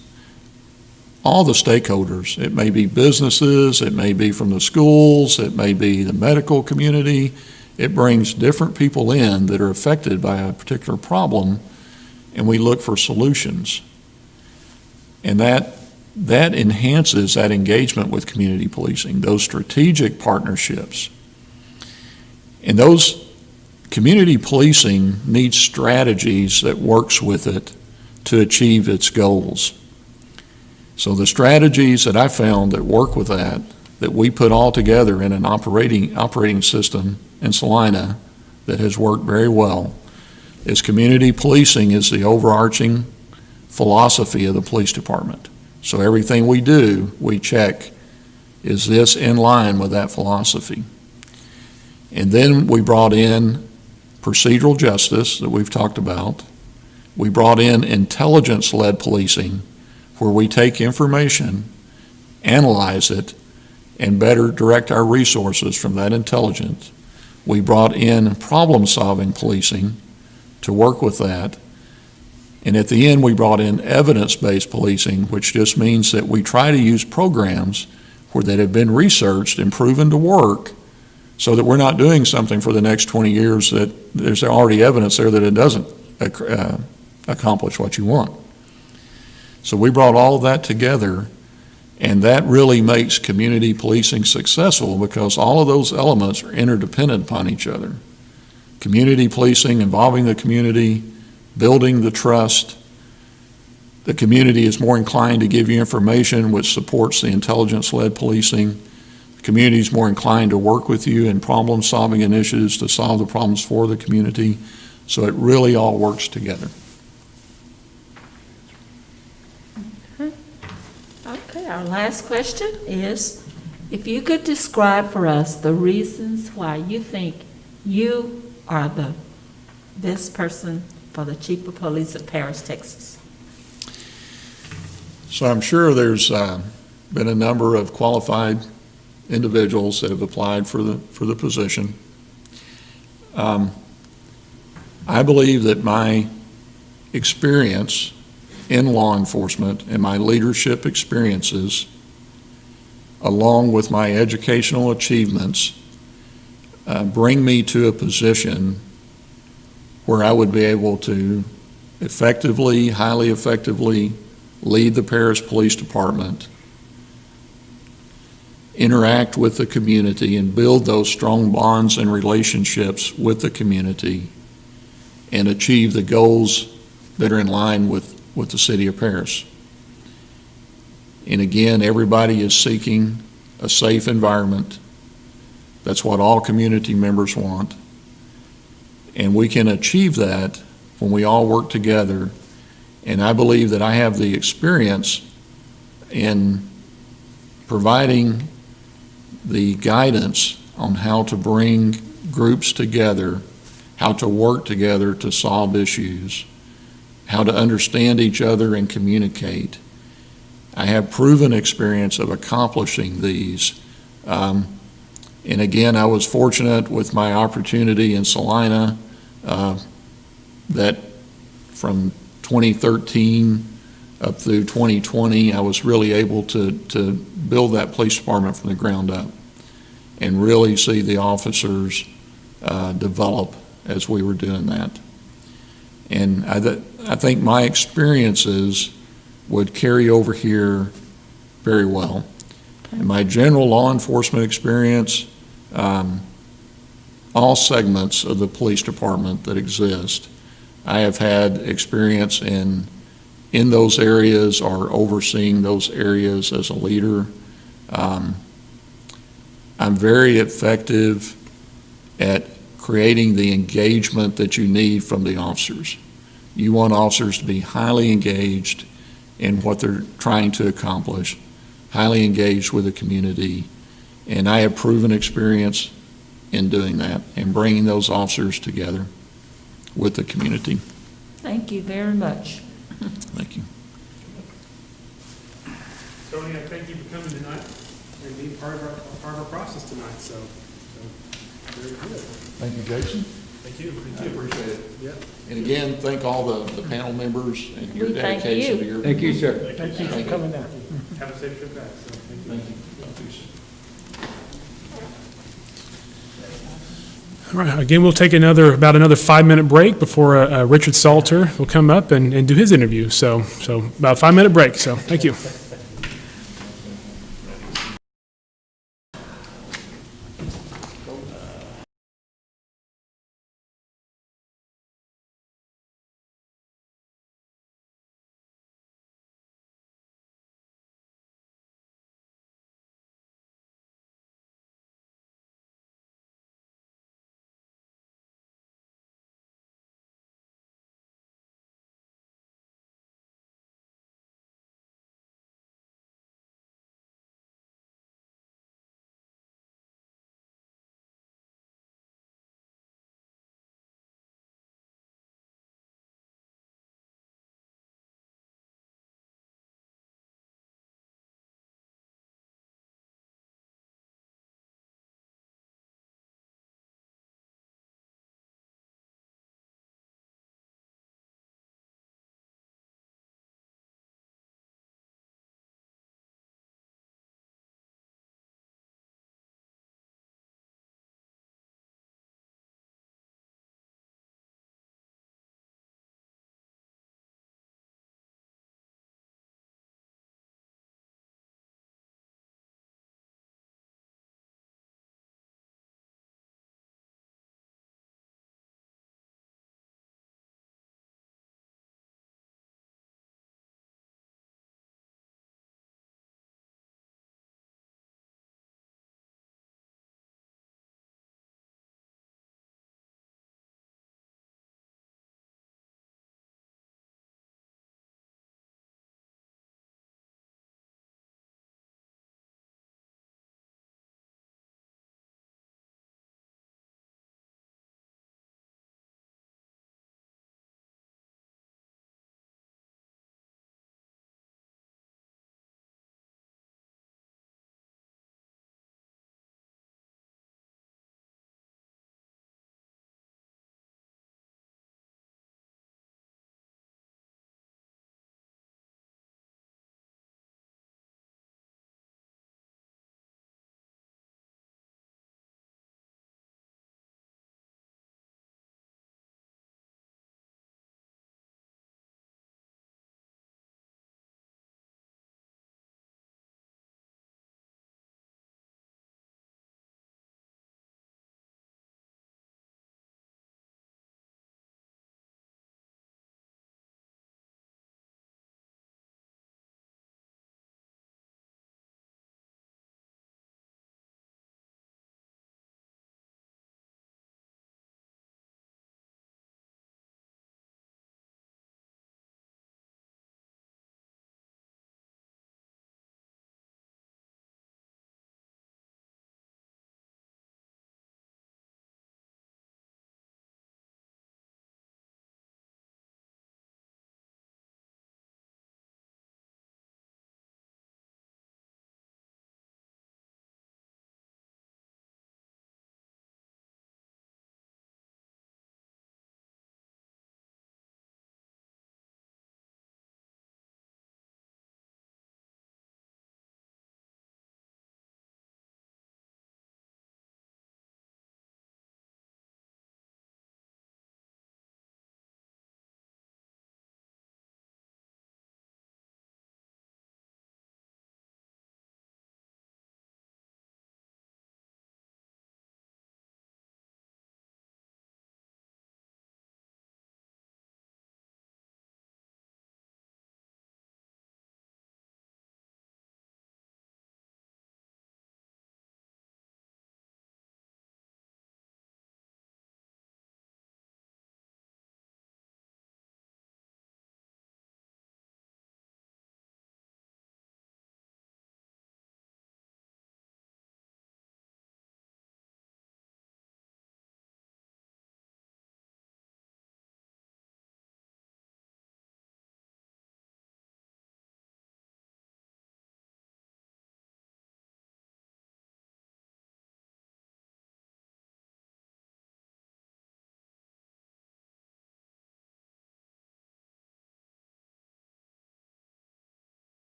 all the stakeholders. It may be businesses, it may be from the schools, it may be the medical community. It brings different people in that are affected by a particular problem, and we look for solutions. And that enhances that engagement with community policing, those strategic partnerships. And those community policing needs strategies that works with it to achieve its goals. So the strategies that I found that work with that we put all together in an operating system in Salina that has worked very well, is community policing is the overarching philosophy of the police department. So everything we do, we check, is this in line with that philosophy? And then we brought in procedural justice that we've talked about. We brought in intelligence-led policing, where we take information, analyze it, and better direct our resources from that intelligence. We brought in problem-solving policing to work with that. And at the end, we brought in evidence-based policing, which just means that we try to use programs that have been researched and proven to work, so that we're not doing something for the next 20 years that there's already evidence there that it doesn't accomplish what you want. So we brought all of that together, and that really makes community policing successful, because all of those elements are interdependent upon each other. Community policing involving the community, building the trust. The community is more inclined to give you information which supports the intelligence-led policing. The community is more inclined to work with you in problem-solving initiatives to solve the problems for the community. So it really all works together. Okay, our last question is, if you could describe for us the reasons why you think you are the best person for the Chief of Police of Paris, Texas. So I'm sure there's been a number of qualified individuals that have applied for the position. I believe that my experience in law enforcement and my leadership experiences, along with my educational achievements, bring me to a position where I would be able to highly effectively lead the Paris Police Department, interact with the community, and build those strong bonds and relationships with the community, and achieve the goals that are in line with the city of Paris. And again, everybody is seeking a safe environment. That's what all community members want. And we can achieve that when we all work together. And I believe that I have the experience in providing the guidance on how to bring groups together, how to work together to solve issues, how to understand each other and communicate. I have proven experience of accomplishing these. And again, I was fortunate with my opportunity in Salina that from 2013 up through 2020, I was really able to build that police department from the ground up and really see the officers develop as we were doing that. And I think my experiences would carry over here very well. In my general law enforcement experience, all segments of the police department that exist, I have had experience in those areas or overseeing those areas as a leader. I'm very effective at creating the engagement that you need from the officers. You want officers to be highly engaged in what they're trying to accomplish, highly engaged with the community, and I have proven experience in doing that and bringing those officers together with the community. Thank you very much. Thank you. Tony, I thank you for coming tonight and being part of our process tonight, so very good. Thank you, Jason. Thank you. I appreciate it. Yep. And again, thank all the panel members and your We thank dedication you. to your. Thank you, sir. Thank you for coming down. Have a safe trip back, so thank you. Thank you. All right, again, we'll take about another 5-minute break before Richard Salter will come up and do his interview. So about a 5-minute break, so thank you.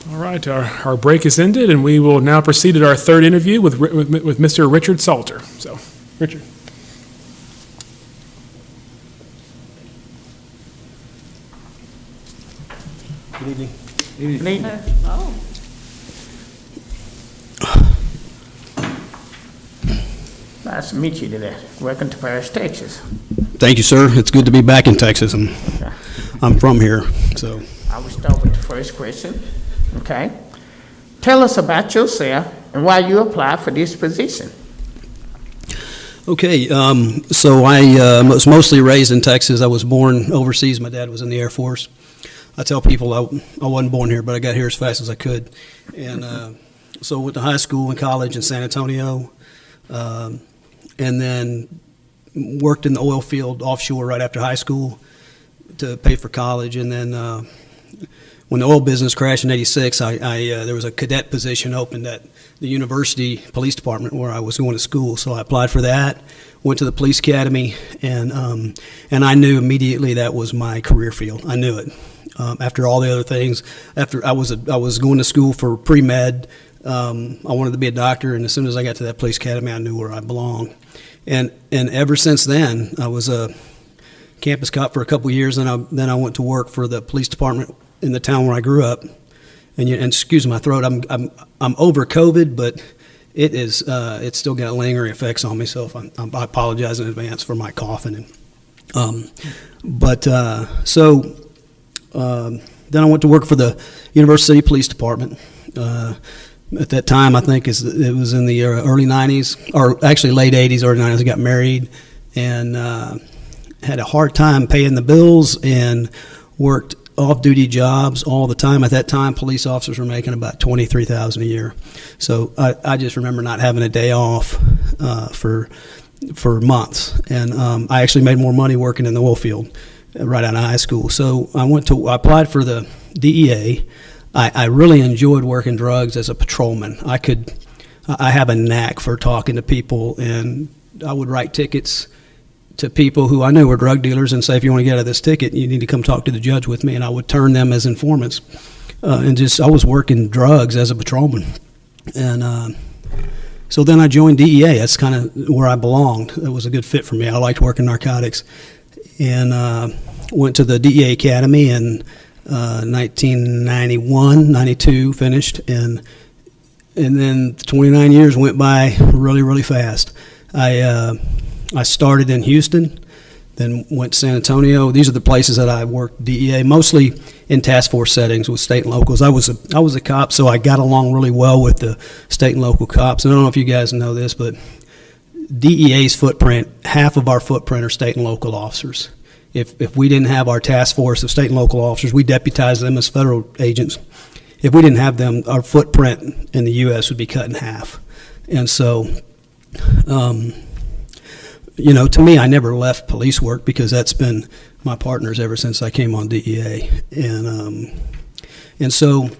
All right, our break is ended, and we will now proceed to our third interview with Mr. Richard Salter. So, Richard. Good evening. Nice to meet you today. Welcome to Paris, Texas. Thank you, sir. It's good to be back in Texas. I'm from here, so. I will start with the first question, okay? Tell us about yourself and why you applied for this position. Okay, so I was mostly raised in Texas. I was born overseas. My dad was in the Air Force. I tell people I wasn't born here, but I got here as fast as I could. And so went to high school and college in San Antonio, and then worked in the oil field offshore right after high school to pay for college. And then when the oil business crashed in '86, there was a cadet position opened at the university police department where I was going to school. So I applied for that, went to the police academy, and I knew immediately that was my career field. I knew it. After all the other things, after I was going to school for pre-med, I wanted to be a doctor, and as soon as I got to that police academy, I knew where I belonged. And ever since then, I was a campus cop for a couple of years, and then I went to work for the police department in the town where I grew up. And excuse my throat, I'm over COVID, but it's still got lingering effects on me. So if I apologize in advance for my coughing. Then I went to work for the University Police Department. At that time, I think it was in the early 90s, or actually late 80s, early 90s. I got married and had a hard time paying the bills and worked off-duty jobs all the time. At that time, police officers were making about $23,000 a year. So I just remember not having a day off for months. And I actually made more money working in the oil field right out of high school. So I applied for the DEA. I really enjoyed working drugs as a patrolman. I have a knack for talking to people, and I would write tickets to people who I knew were drug dealers and say, if you want to get out of this ticket, you need to come talk to the judge with me, and I would turn them as informants. I was working drugs as a patrolman. And so then I joined DEA. That's kind of where I belonged. It was a good fit for me. I liked working narcotics. And went to the DEA Academy in 1991, 92, finished. And then 29 years went by really, really fast. I started in Houston, then went to San Antonio. These are the places that I worked DEA, mostly in task force settings with state and locals. I was a cop, so I got along really well with the state and local cops. And I don't know if you guys know this, but DEA's footprint, half of our footprint are state and local officers. If we didn't have our task force of state and local officers, we deputize them as federal agents. If we didn't have them, our footprint in the U.S. would be cut in half. And so, to me, I never left police work because that's been my partners ever since I came on DEA. And so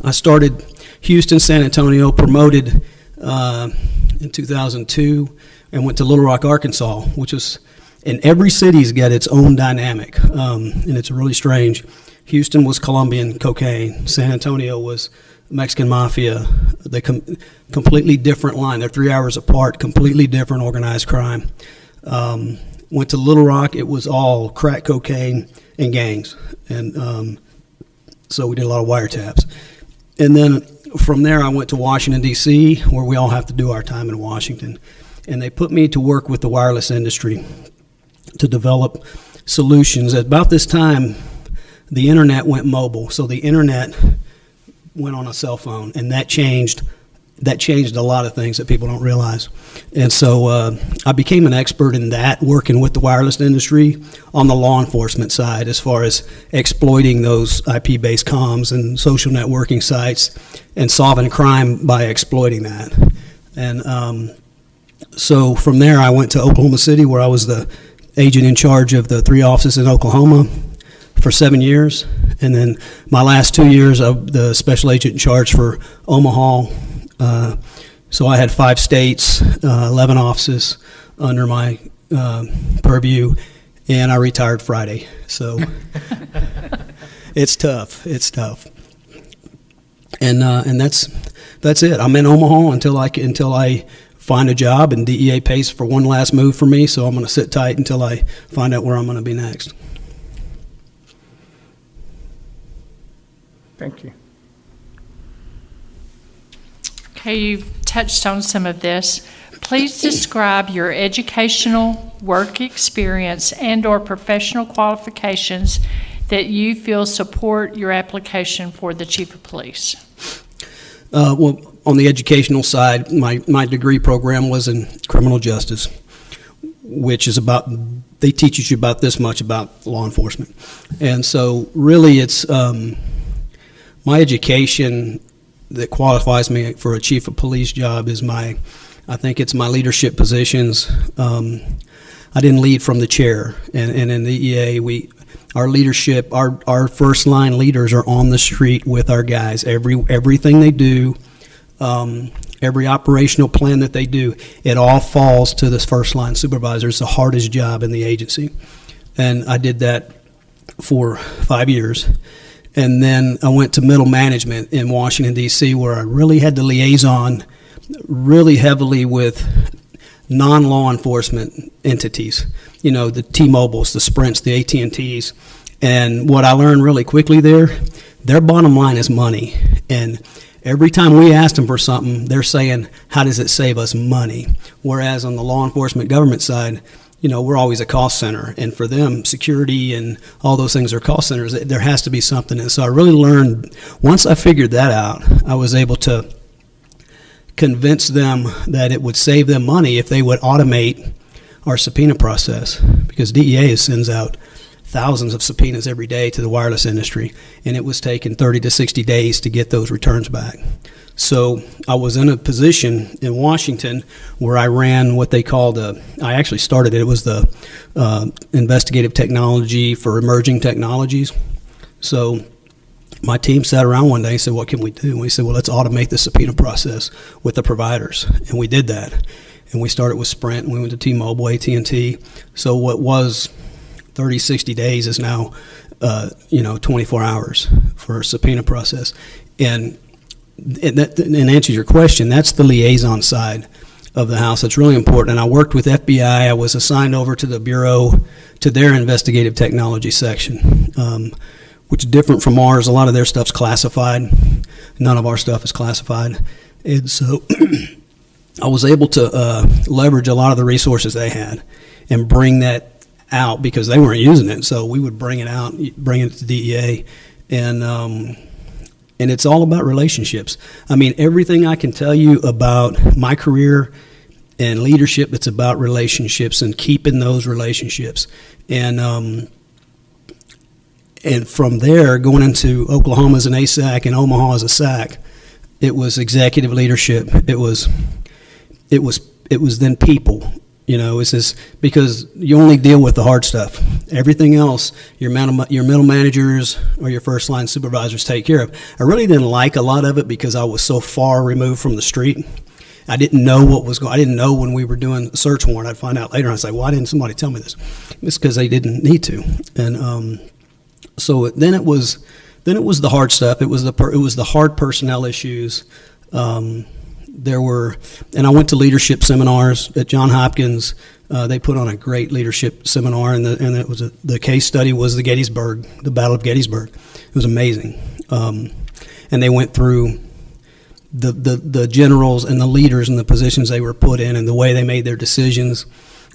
I started Houston, San Antonio, promoted in 2002, and went to Little Rock, Arkansas, which is, and every city's got its own dynamic, and it's really strange. Houston was Colombian cocaine. San Antonio was Mexican mafia. They completely different line. They're 3 hours apart, completely different organized crime. Went to Little Rock. It was all crack cocaine and gangs. And so we did a lot of wiretaps. And then from there, I went to Washington, D.C., where we all have to do our time in Washington. And they put me to work with the wireless industry to develop solutions. At about this time, the internet went mobile. So the internet went on a cell phone, and that changed a lot of things that people don't realize. And so I became an expert in that, working with the wireless industry on the law enforcement side as far as exploiting those IP-based comms and social networking sites and solving crime by exploiting that. And so from there, I went to Oklahoma City, where I was the agent in charge of the 3 offices in Oklahoma for 7 years. And then my last 2 years, of the special agent in charge for Omaha. So I had 5 states, 11 offices under my purview, and I retired Friday. So it's tough. and that's it. I'm in Omaha until I find a job, and DEA pays for one last move for me. So I'm going to sit tight until I find out where I'm going to be next. Thank you. Okay, you've touched on some of this. Please describe your educational, work experience, and/or professional qualifications that you feel support your application for the chief of police. Well, on the educational side, my degree program was in criminal justice, which is they teach you about this much about law enforcement. And so really it's my education that qualifies me for a chief of police job is I think it's my leadership positions. I didn't lead from the chair, and in the EA, our leadership, our first line leaders are on the street with our guys. Everything they do, every operational plan that they do, it all falls to this first line supervisor. It's the hardest job in the agency, and I did that for 5 years. And then I went to middle management in Washington, D.C., where I really had to liaison really heavily with non-law enforcement entities, the T-Mobiles, the Sprints, the AT&Ts. And what I learned really quickly there, their bottom line is money. And every time we asked them for something, they're saying, how does it save us money? Whereas on the law enforcement government side, we're always a cost center. And for them, security and all those things are cost centers. There has to be something. And so I really learned, once I figured that out, I was able to convince them that it would save them money if they would automate our subpoena process, because DEA sends out thousands of subpoenas every day to the wireless industry, and it was taking 30 to 60 days to get those returns back. So I was in a position in Washington where I ran what they called I actually started it was the investigative technology for emerging technologies. So my team sat around one day and said, what can we do? And we said, well, let's automate the subpoena process with the providers. And we did that. And we started with Sprint, and we went to T-Mobile, AT&T. So what was 30, 60 days is now, 24 hours for a subpoena process. And answer your question, that's the liaison side of the house. It's really important. And I worked with FBI. I was assigned over to the Bureau, to their investigative technology section, which is different from ours. A lot of their stuff's classified. None of our stuff is classified. And so I was able to leverage a lot of the resources they had and bring that out because they weren't using it. So we would bring it out, bring it to DEA, and it's all about relationships. I mean, everything I can tell you about my career and leadership, it's about relationships and keeping those relationships. And from there, going into Oklahoma as an ASAC and Omaha as a SAC, it was executive leadership. It was then people. It's just because you only deal with the hard stuff. Everything else, your middle managers or your first line supervisors take care of. I really didn't like a lot of it because I was so far removed from the street. I didn't know what was going. I didn't know when we were doing a search warrant. I'd find out later. I'd say, "Why didn't somebody tell me this?" It's because they didn't need to. And so then it was the hard stuff. It was the hard personnel issues. And I went to leadership seminars at Johns Hopkins. They put on a great leadership seminar, and it was the case study was the Battle of Gettysburg. It was amazing, and they went through the generals and the leaders and the positions they were put in and the way they made their decisions,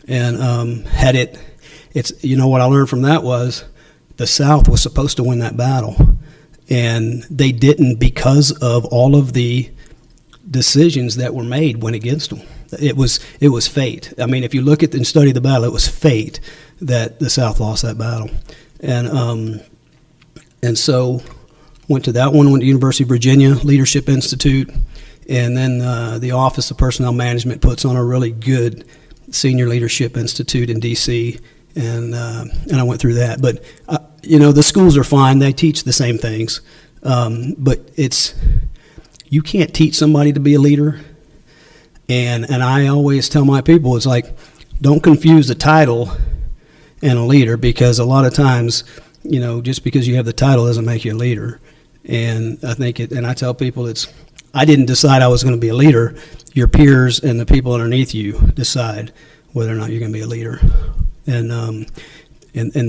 and what I learned from that was the South was supposed to win that battle, and they didn't because of all of the decisions that were made went against them. It was fate. I mean, if you look at and study the battle, it was fate that the South lost that battle. And so went to that one, went to University of Virginia Leadership Institute, and then the Office of Personnel Management puts on a really good senior leadership institute in D.C., and I went through that. But, the schools are fine. They teach the same things. But you can't teach somebody to be a leader. And I always tell my people, it's like, don't confuse the title and a leader, because a lot of times, just because you have the title doesn't make you a leader. And I think and I tell people I didn't decide I was going to be a leader. Your peers and the people underneath you decide whether or not you're going to be a leader. And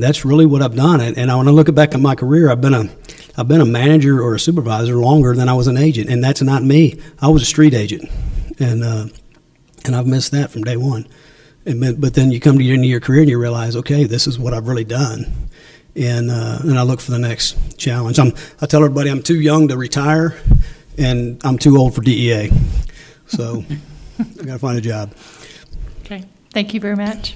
that's really what I've done. And when I look back at my career, I've been a manager or a supervisor longer than I was an agent, and that's not me. I was a street agent, and I've missed that from day one. But then you come to the end of your career and you realize, okay, this is what I've really done, and I look for the next challenge. I tell everybody I'm too young to retire, and I'm too old for DEA, so I got to find a job. Okay, thank you very much.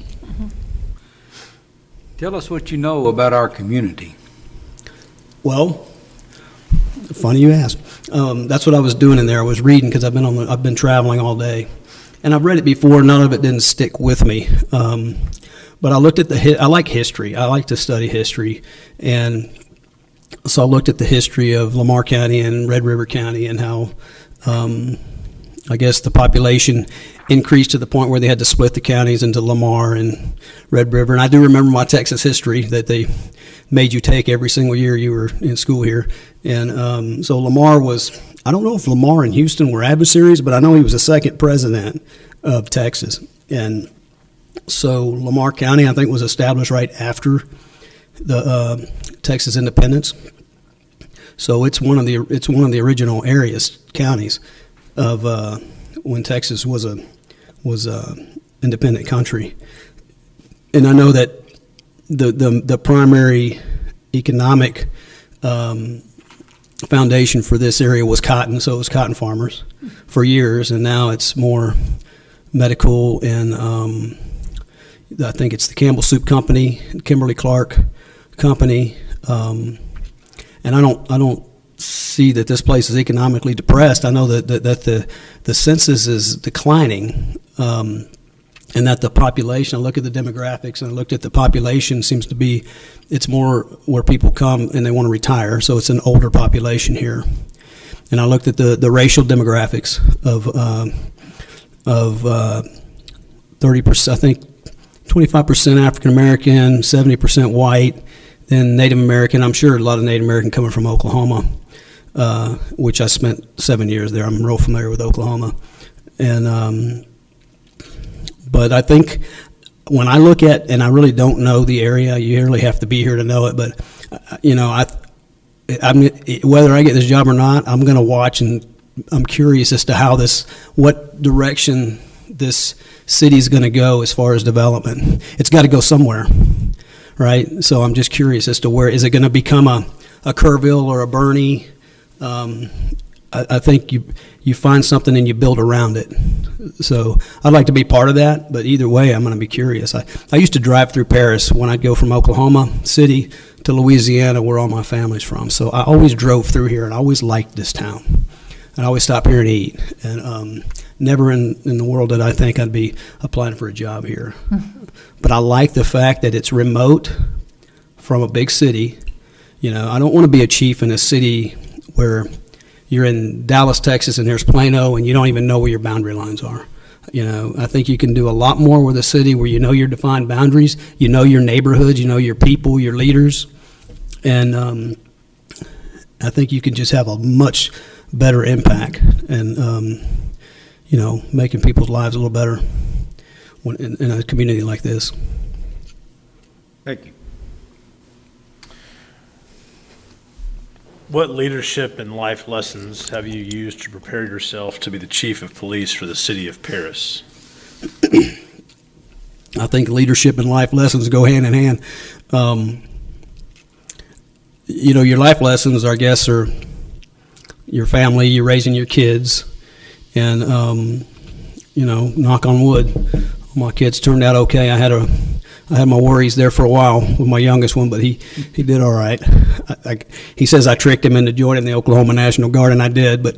Tell us what you know about our community. Well, funny you ask. That's what I was doing in there. I was reading because I've been traveling all day, and I've read it before. None of it didn't stick with me. But I looked at I like history. I like to study history, and so I looked at the history of Lamar County and Red River County and how I guess the population increased to the point where they had to split the counties into Lamar and Red River. And I do remember my Texas history that they made you take every single year you were in school here. And so Lamar I don't know if Lamar and Houston were adversaries, but I know he was the second president of Texas. And so Lamar County, I think, was established right after the Texas independence. So it's one of the original counties of when Texas was a independent country. And I know that the primary economic foundation for this area was cotton, so it was cotton farmers for years, and now it's more medical, and I think it's the Campbell Soup Company, Kimberly-Clark Company, and I don't see that this place is economically depressed. I know that the census is declining, and that the population, I look at the demographics, and I looked at the population, seems to be, it's more where people come and they want to retire, so it's an older population here. And I looked at the racial demographics of 30%, I think 25% African American, 70% white, then Native American. I'm sure a lot of Native American coming from Oklahoma, which I spent 7 years there. I'm real familiar with Oklahoma. And but I think when I look at, and I really don't know the area, you really have to be here to know it, but, whether I get this job or not, I'm going to watch, and I'm curious as to what direction this city's going to go as far as development. It's got to go somewhere, right? So I'm just curious as to where, is it going to become a Kerrville or a Bernie? I think you find something and you build around it. So I'd like to be part of that, but either way, I'm going to be curious. I used to drive through Paris when I'd go from Oklahoma City to Louisiana, where all my family's from. So I always drove through here, and I always liked this town. And I always stop here and eat. And never in the world did I think I'd be applying for a job here. But I like the fact that it's remote from a big city. I don't want to be a chief in a city where you're in Dallas, Texas, and there's Plano, and you don't even know where your boundary lines are. I think you can do a lot more with a city where you know your defined boundaries, you know your neighborhoods, you know your people, your leaders, and I think you can just have a much better impact and, making people's lives a little better in a community like this. Thank you. What leadership and life lessons have you used to prepare yourself to be the chief of police for the city of Paris? I think leadership and life lessons go hand in hand. Your life lessons, I guess, are your family, you're raising your kids, and, knock on wood, my kids turned out okay. I had my worries there for a while with my youngest one, but he did all right. He says I tricked him into joining the Oklahoma National Guard, and I did, but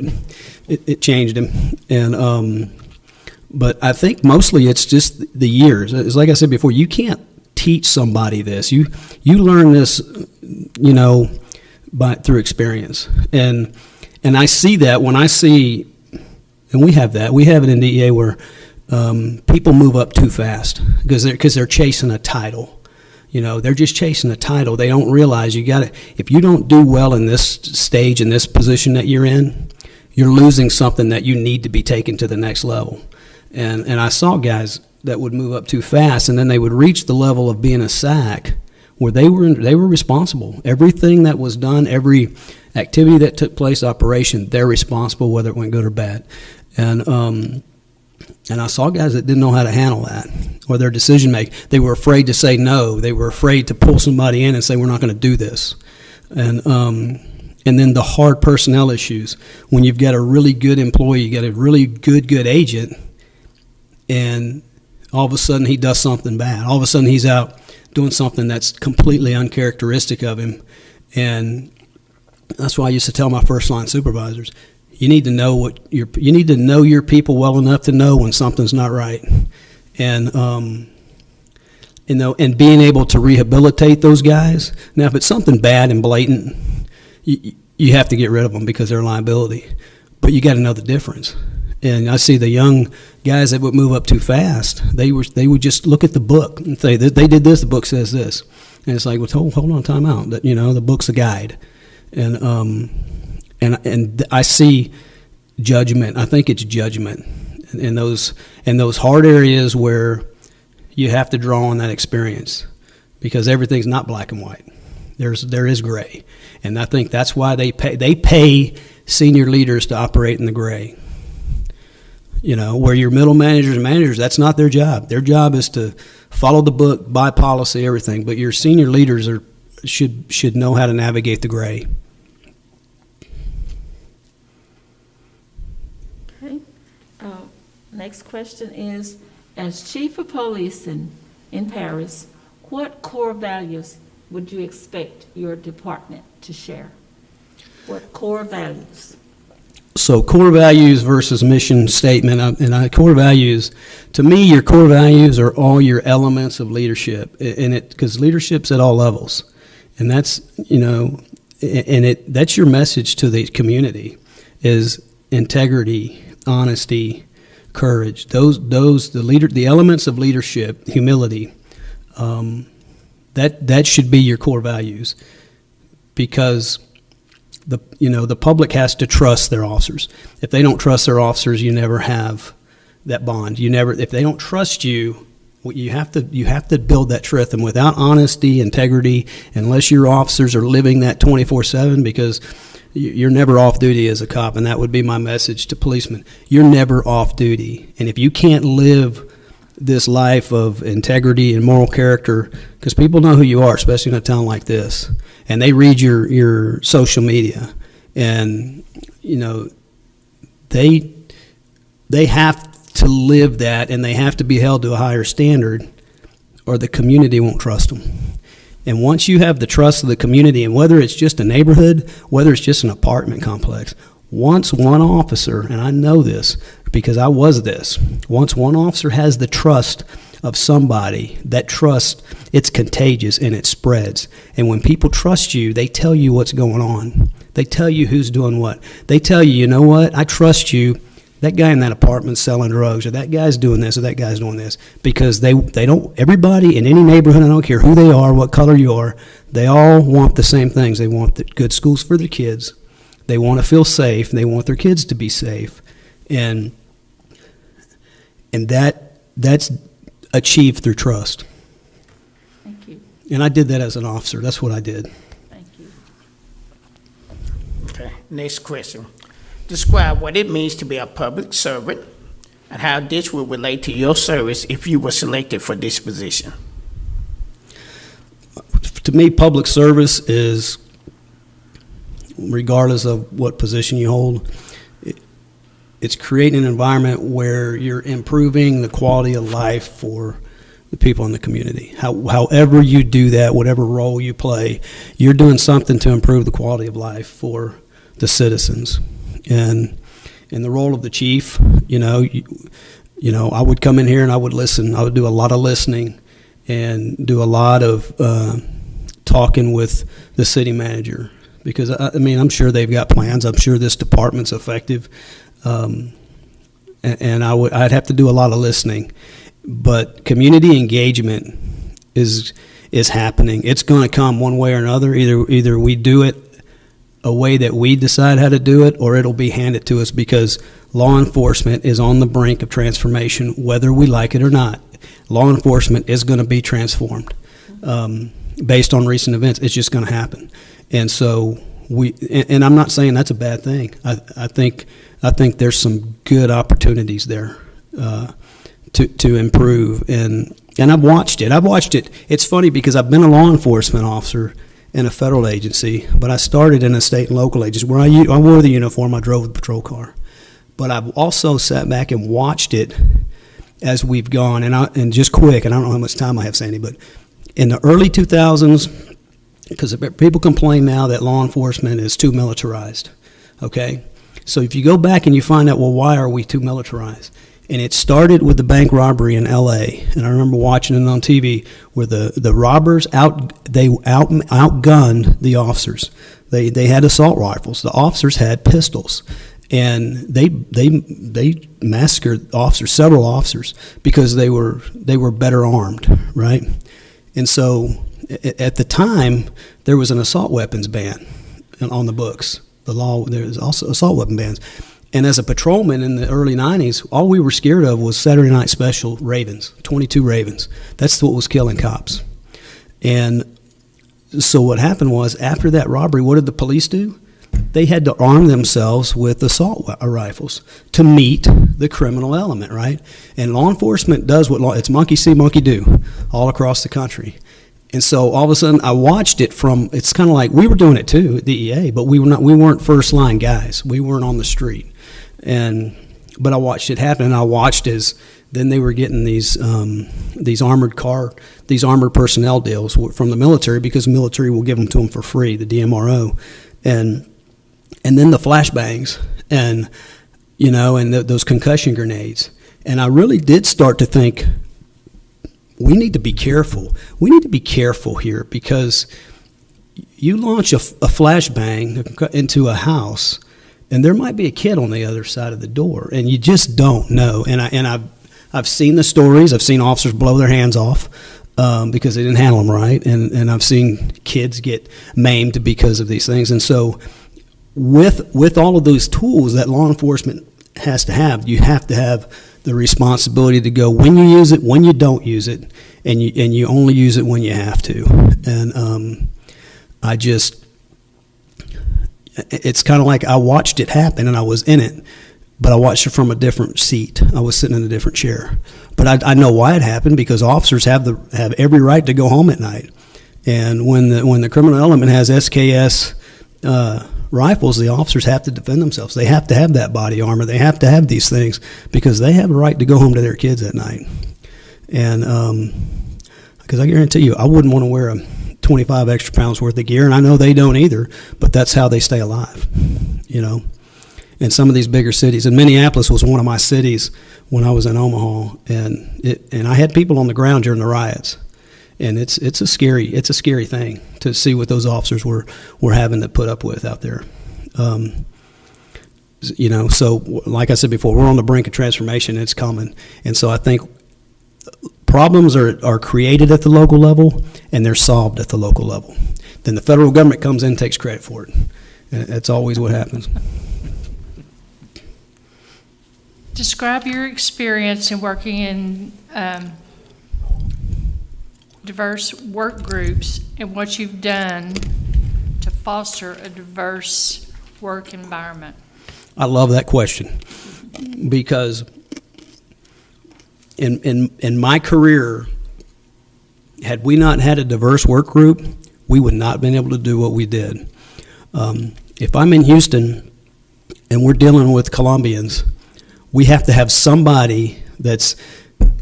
it changed him. And but I think mostly it's just the years. It's like I said before, you can't teach somebody this. You learn this, through experience. And I see that when I see, and we have it in DEA where people move up too fast because they're chasing a title. You know, they're just chasing the title. They don't realize if you don't do well in this stage, in this position that you're in, you're losing something that you need to be taken to the next level. And I saw guys that would move up too fast, and then they would reach the level of being a SAC where they were responsible. Everything that was done, every activity that took place, operation, they're responsible, whether it went good or bad. And I saw guys that didn't know how to handle that, or their decision making. They were afraid to say no. They were afraid to pull somebody in and say, we're not going to do this. And then the hard personnel issues. When you've got a really good employee, you got a really good agent, and all of a sudden he does something bad. All of a sudden he's out doing something that's completely uncharacteristic of him. And that's why I used to tell my first line supervisors, you need to know your people well enough to know when something's not right. And and being able to rehabilitate those guys. Now, if it's something bad and blatant, you have to get rid of them because they're a liability. But you got to know the difference. And I see the young guys that would move up too fast. They would just look at the book and say, they did this, the book says this. And it's like, well, hold on, time out. That, the book's a guide. And I see judgment. I think it's judgment in those hard areas where you have to draw on that experience, because everything's not black and white. There is gray, and I think that's why they pay senior leaders to operate in the gray. Where your middle managers and managers, that's not their job. Their job is to follow the book, by policy, everything. But your senior leaders should know how to navigate the gray. Okay. Next question is, as chief of police in Paris, what core values would you expect your department to share? What core values? So core values versus mission statement, core values, to me, your core values are all your elements of leadership, because leadership's at all levels, and that's that's your message to the community is integrity, honesty, courage. The elements of leadership, humility, that should be your core values, because the public has to trust their officers. If they don't trust their officers, you never have that bond. If they don't trust you, you have to build that trust. And without honesty, integrity, unless your officers are living that 24/7, because you're never off duty as a cop, and that would be my message to policemen. You're never off duty, and if you can't live this life of integrity and moral character, because people know who you are, especially in a town like this, and they read your social media, and they have to live that, and they have to be held to a higher standard, or the community won't trust them. And once you have the trust of the community, and whether it's just a neighborhood, whether it's just an apartment complex, once one officer, and I know this because I was this, once one officer has the trust of somebody, that trust, it's contagious and it spreads. And when people trust you, they tell you what's going on. They tell you who's doing what. They tell you, you know what, I trust you. That guy in that apartment's selling drugs, or that guy's doing this, or that guy's doing this. Because they don't, everybody in any neighborhood, I don't care who they are, what color you are, they all want the same things. They want the good schools for their kids. They want to feel safe, and they want their kids to be safe. And that's achieved through trust. Thank you. And I did that as an officer. That's what I did. Thank you. Okay, next question. Describe what it means to be a public servant and how this will relate to your service if you were selected for this position. To me, public service is, regardless of what position you hold, it's creating an environment where you're improving the quality of life for the people in the community. However you do that, whatever role you play, you're doing something to improve the quality of life for the citizens. And in the role of the chief, I would come in here and I would listen. I would do a lot of listening and do a lot of talking with the city manager, because I'm sure they've got plans. I'm sure this department's effective, and I'd have to do a lot of listening. But community engagement is is happening. It's going to come one way or another. Either we do it a way that we decide how to do it, or it'll be handed to us, because law enforcement is on the brink of transformation, whether we like it or not. Law enforcement is going to be transformed based on recent events. It's just going to happen. And so and I'm not saying that's a bad thing. I think there's some good opportunities there to improve. And I've watched it. It's funny because I've been a law enforcement officer in a federal agency, but I started in a state and local agency where I wore the uniform, I drove the patrol car. But I've also sat back and watched it as we've gone, and just quick, and I don't know how much time I have, Sandy, but in the early 2000s, because people complain now that law enforcement is too militarized, okay? So if you go back and you find out, well, why are we too militarized? And it started with the bank robbery in L.A., and I remember watching it on TV where the robbers outgunned the officers. They had assault rifles. The officers had pistols, and they massacred officers, several officers, because they were better armed, right? And so at the time there was an assault weapons ban on the books. There was also assault weapon bans. And as a patrolman in the early 90s, all we were scared of was Saturday Night Special Ravens, 22 Ravens. That's what was killing cops. And so what happened was, after that robbery, what did the police do? They had to arm themselves with assault rifles to meet the criminal element, right? And law enforcement does it's monkey see, monkey do all across the country. And so all of a sudden, I watched it it's kind of like, we were doing it too at DEA, but we weren't first line guys. We weren't on the street. But I watched it happen, and I watched as then they were getting these armored personnel deals from the military, because the military will give them to them for free, the DMRO, and then the flashbangs, and those concussion grenades. And I really did start to think, we need to be careful. We need to be careful here, because you launch a flashbang into a house, and there might be a kid on the other side of the door, and you just don't know. And I've seen the stories. I've seen officers blow their hands off because they didn't handle them right, and I've seen kids get maimed because of these things. And so, with all of those tools that law enforcement has to have, you have to have the responsibility to go when you use it, when you don't use it, and you only use it when you have to. And it's kind of like I watched it happen, and I was in it, but I watched it from a different seat. I was sitting in a different chair. But I know why it happened, because officers have every right to go home at night. And when the criminal element has SKS rifles, the officers have to defend themselves. They have to have that body armor. They have to have these things, because they have a right to go home to their kids at night. And because I guarantee you, I wouldn't want to wear 25 extra pounds worth of gear, and I know they don't either, but that's how they stay alive, in some of these bigger cities. And Minneapolis was one of my cities when I was in Omaha, and I had people on the ground during the riots. And it's a scary thing to see what those officers were having to put up with out there. So like I said before, we're on the brink of transformation. It's coming. And so I think problems are created at the local level, and they're solved at the local level. Then the federal government comes in and takes credit for it. And that's always what happens. Describe your experience in working in diverse work groups and what you've done to foster a diverse work environment. I love that question, because in my career, had we not had a diverse work group, we would not have been able to do what we did. If I'm in Houston and we're dealing with Colombians, we have to have somebody that's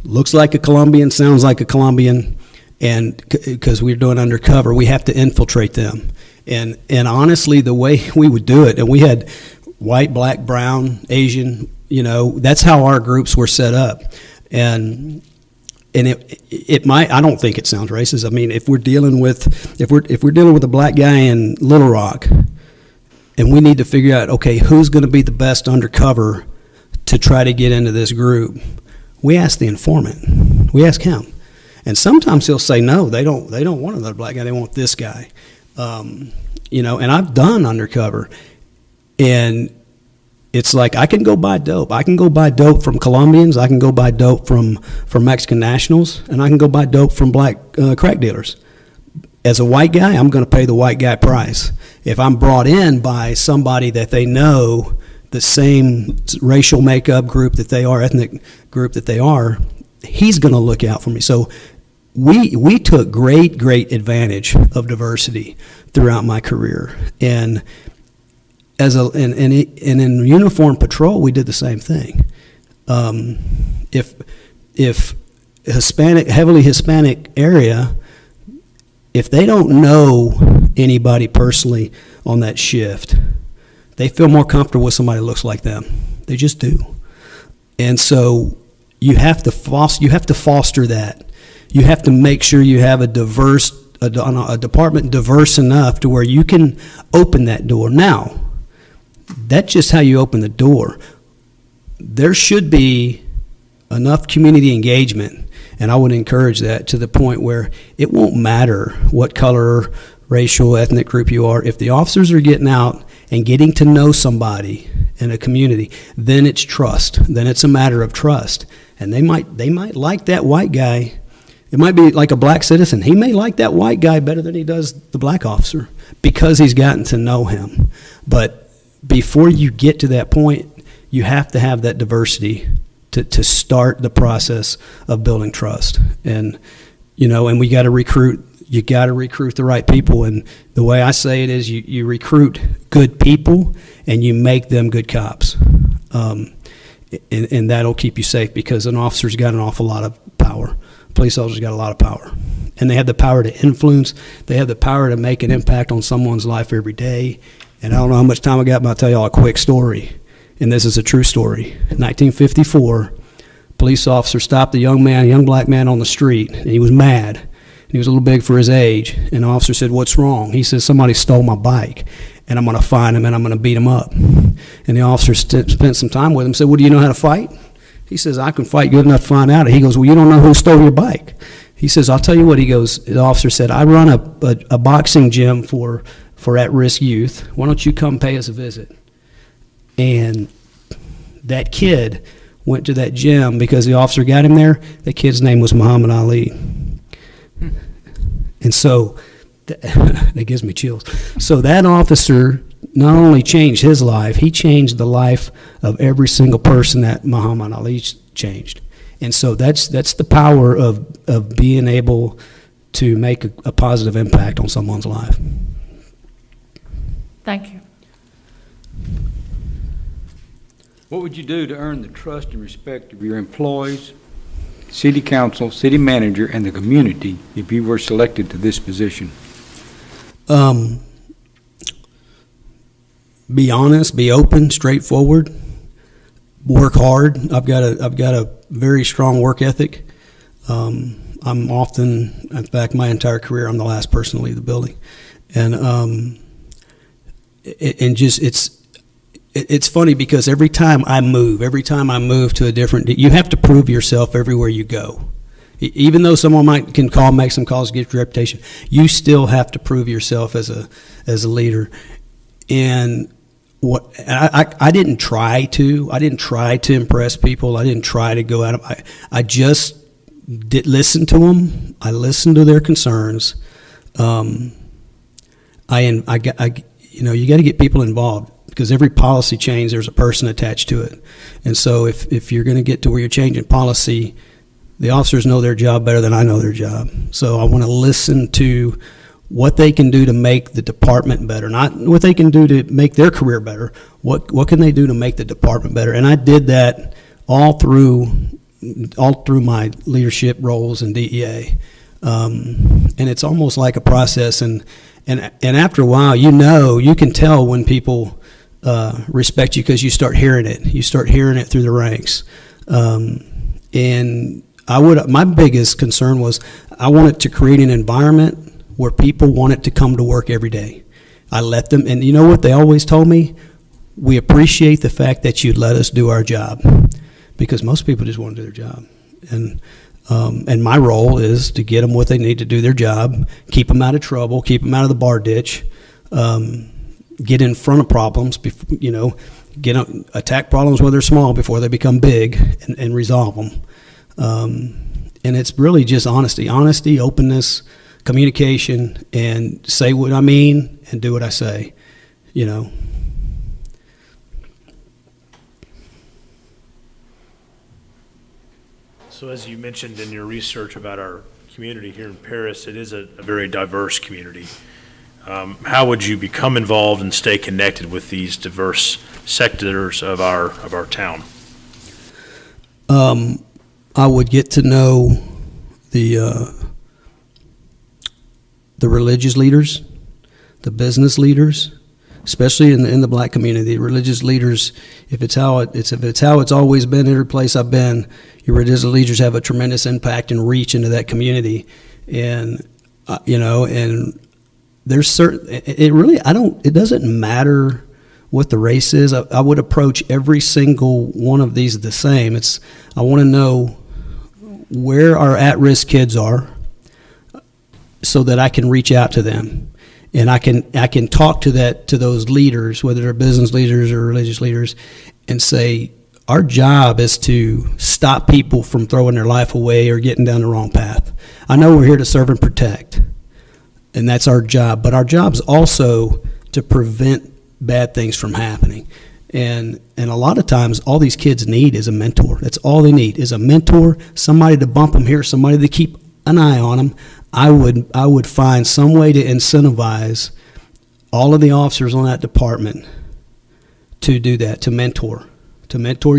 looks like a Colombian, sounds like a Colombian, and because we're doing undercover, we have to infiltrate them. And honestly, the way we would do it, and we had white, black, brown, Asian, that's how our groups were set up. And it might, I don't think it sounds racist. I mean, if we're dealing with a black guy in Little Rock, and we need to figure out, okay, who's going to be the best undercover to try to get into this group, we ask the informant. We ask him. And sometimes he'll say, no, they don't want another black guy, they want this guy. You know, and I've done undercover, and it's like I can go buy dope. I can go buy dope from Colombians, I can go buy dope from Mexican nationals, and I can go buy dope from black crack dealers. As a white guy, I'm going to pay the white guy price. If I'm brought in by somebody that they know the same racial makeup group that they are, ethnic group that they are, he's going to look out for me. So we took great advantage of diversity throughout my career, and in uniform patrol we did the same thing. If heavily Hispanic area, if they don't know anybody personally on that shift, they feel more comfortable with somebody that looks like them. They just do. And so you have to foster that. You have to make sure you have a department diverse enough to where you can open that door. Now, that's just how you open the door. There should be enough community engagement, and I would encourage that to the point where it won't matter what color, racial, ethnic group you are. If the officers are getting out and getting to know somebody in a community, then it's trust. Then it's a matter of trust. And they might like that white guy. It might be like a black citizen. He may like that white guy better than he does the black officer because he's gotten to know him. But before you get to that point, you have to have that diversity to start the process of building trust. And, you know, and we got to recruit. You got to recruit the right people. And the way I say it is you recruit good people and you make them good cops. And that'll keep you safe, because an officer's got an awful lot of power. Police officers got a lot of power. And they have the power to influence. They have the power to make an impact on someone's life every day. And I don't know how much time I got, but I'll tell y'all a quick story. And this is a true story. In 1954, a police officer stopped a young black man on the street, and he was mad. And he was a little big for his age. And the officer said, "What's wrong?" He said, "Somebody stole my bike, and I'm going to find him, and I'm going to beat him up." And the officer spent some time with him, said, "Well, do you know how to fight?" He says, "I can fight good enough to find out." He goes, "Well, you don't know who stole your bike." He says, "I'll tell you what." He goes, the officer said, "I run a boxing gym for at-risk youth. Why don't you come pay us a visit?" And that kid went to that gym because the officer got him there. That kid's name was Muhammad Ali. And so, that gives me chills. So that officer not only changed his life, he changed the life of every single person that Muhammad Ali changed. And so that's the power of being able to make a positive impact on someone's life. Thank you. What would you do to earn the trust and respect of your employees, city council, city manager, and the community if you were selected to this position? Be honest, be open, straightforward, work hard. I've got a very strong work ethic. I'm often, in fact, my entire career, I'm the last person to leave the building, and it's funny because every time I move to a different, you have to prove yourself everywhere you go. Even though someone make some calls, get your reputation, you still have to prove yourself as a leader. And I didn't try to impress people. I didn't try to go out of. I just did listen to them. I listened to their concerns. You got to get people involved, because every policy change, there's a person attached to it. And so if you're going to get to where you're changing policy, the officers know their job better than I know their job. So I want to listen to what they can do to make the department better, not what they can do to make their career better. What can they do to make the department better? And I did that all through my leadership roles in DEA. And it's almost like a process. And after a while, you can tell when people respect you, because you start hearing it. You start hearing it through the ranks. And my biggest concern was I wanted to create an environment where people wanted to come to work every day. I let them, and you know what they always told me? We appreciate the fact that you let us do our job, because most people just want to do their job. And And my role is to get them what they need to do their job, keep them out of trouble, keep them out of the bar ditch, get in front of problems, attack problems when they're small before they become big, and resolve them. And it's really just honesty, openness, communication, and say what I mean and do what I say, So as you mentioned in your research about our community here in Paris, it is a very diverse community. How would you become involved and stay connected with these diverse sectors of our town? I would get to know the religious leaders, the business leaders, especially in the black community. Religious leaders, if it's how it's always been every place I've been, your religious leaders have a tremendous impact and reach into that community, and and there's certain. It doesn't matter what the race is. I would approach every single one of these the same. I want to know where our at-risk kids are, so that I can reach out to them. And I can talk to those leaders, whether they're business leaders or religious leaders, and say, our job is to stop people from throwing their life away or getting down the wrong path. I know we're here to serve and protect, and that's our job, but our job is also to prevent bad things from happening. And a lot of times, all these kids need is a mentor. That's all they need is a mentor, somebody to bump them here, somebody to keep an eye on them. I would find some way to incentivize all of the officers on that department to do that, to mentor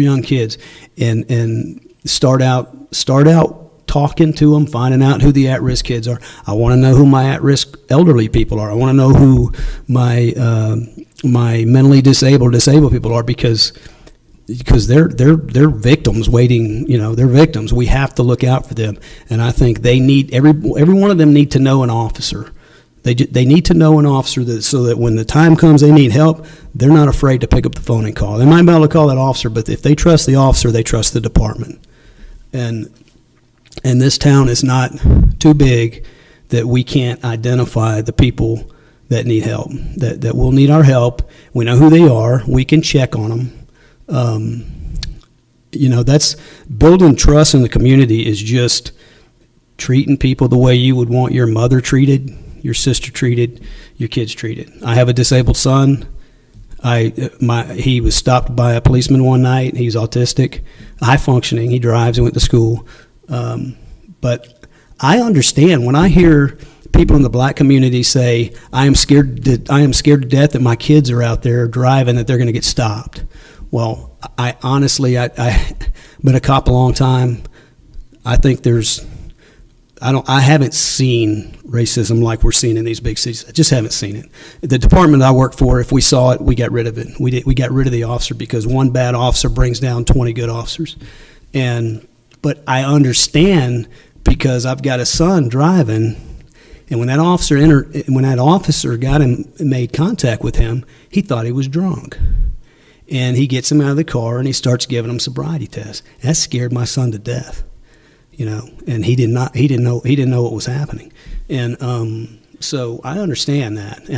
young kids, and start out talking to them, finding out who the at-risk kids are. I want to know who my at-risk elderly people are. I want to know who my mentally disabled people are, because they're victims waiting. They're victims. We have to look out for them, and I think they need every one of them need to know an officer. They need to know an officer so that when the time comes they need help, they're not afraid to pick up the phone and call. They might be able to call that officer, but if they trust the officer, they trust the department. And this town is not too big that we can't identify the people that need help, that will need our help. We know who they are. We can check on them. That's building trust in the community is just treating people the way you would want your mother treated, your sister treated, your kids treated. I have a disabled son. He was stopped by a policeman one night. He's autistic, high functioning. He drives and went to school. But I understand when I hear people in the black community say, I am scared to death that my kids are out there driving, that they're going to get stopped. Well, I honestly, I've been a cop a long time. I think I haven't seen racism like we're seeing in these big cities. I just haven't seen it. The department I work for, if we saw it, we got rid of it. We got rid of the officer because one bad officer brings down 20 good officers. But I understand, because I've got a son driving, and when that officer got him, made contact with him, he thought he was drunk. And he gets him out of the car and he starts giving him sobriety tests. That scared my son to death. And he didn't know what was happening. And so I understand that.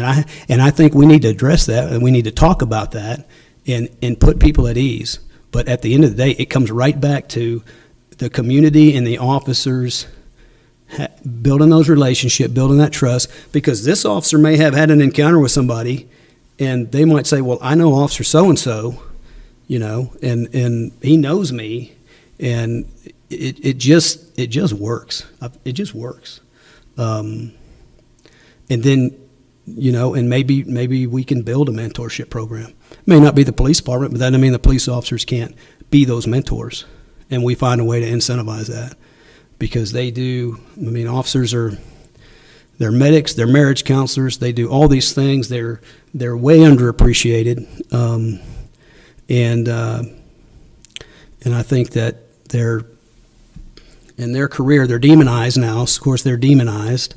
And I think we need to address that, and we need to talk about that and put people at ease. But at the end of the day, it comes right back to the community and the officers building those relationships, building that trust, because this officer may have had an encounter with somebody, and they might say, well, I know Officer so-and-so, and he knows me, and it just works. It just works. And then, and maybe we can build a mentorship program. It may not be the police department, but that doesn't mean the police officers can't be those mentors. And we find a way to incentivize that, because they do. Officers they're medics, they're marriage counselors, they do all these things. They're way underappreciated, and I think that in their career they're demonized now. Of course, they're demonized,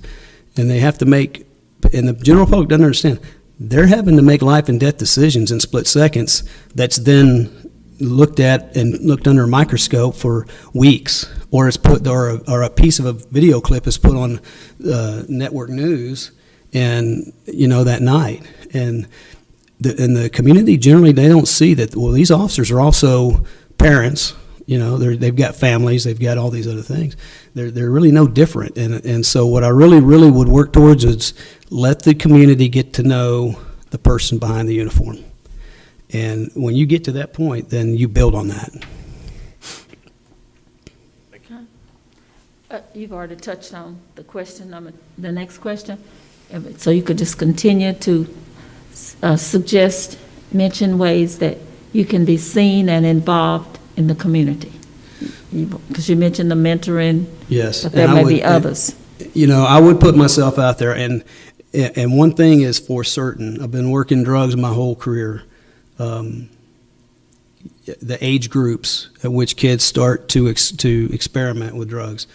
and they have to make. And the general public doesn't understand. They're having to make life and death decisions in split seconds. That's then looked at and looked under a microscope for weeks, or it's put, or a piece of a video clip is put on network news, and that night, and the community generally, they don't see that. Well, these officers are also parents. They've got families, they've got all these other things. They're really no different, and so what I really would work towards is let the community get to know the person behind the uniform. And when you get to that point, then you build on that. You've already touched on the next question, so you could just continue to mention ways that you can be seen and involved in the community. Because you mentioned the mentoring, Yes. but there and I may be would- others. I would put myself out there, and one thing is for certain, I've been working drugs my whole career. The age groups at which kids start to experiment with drugs,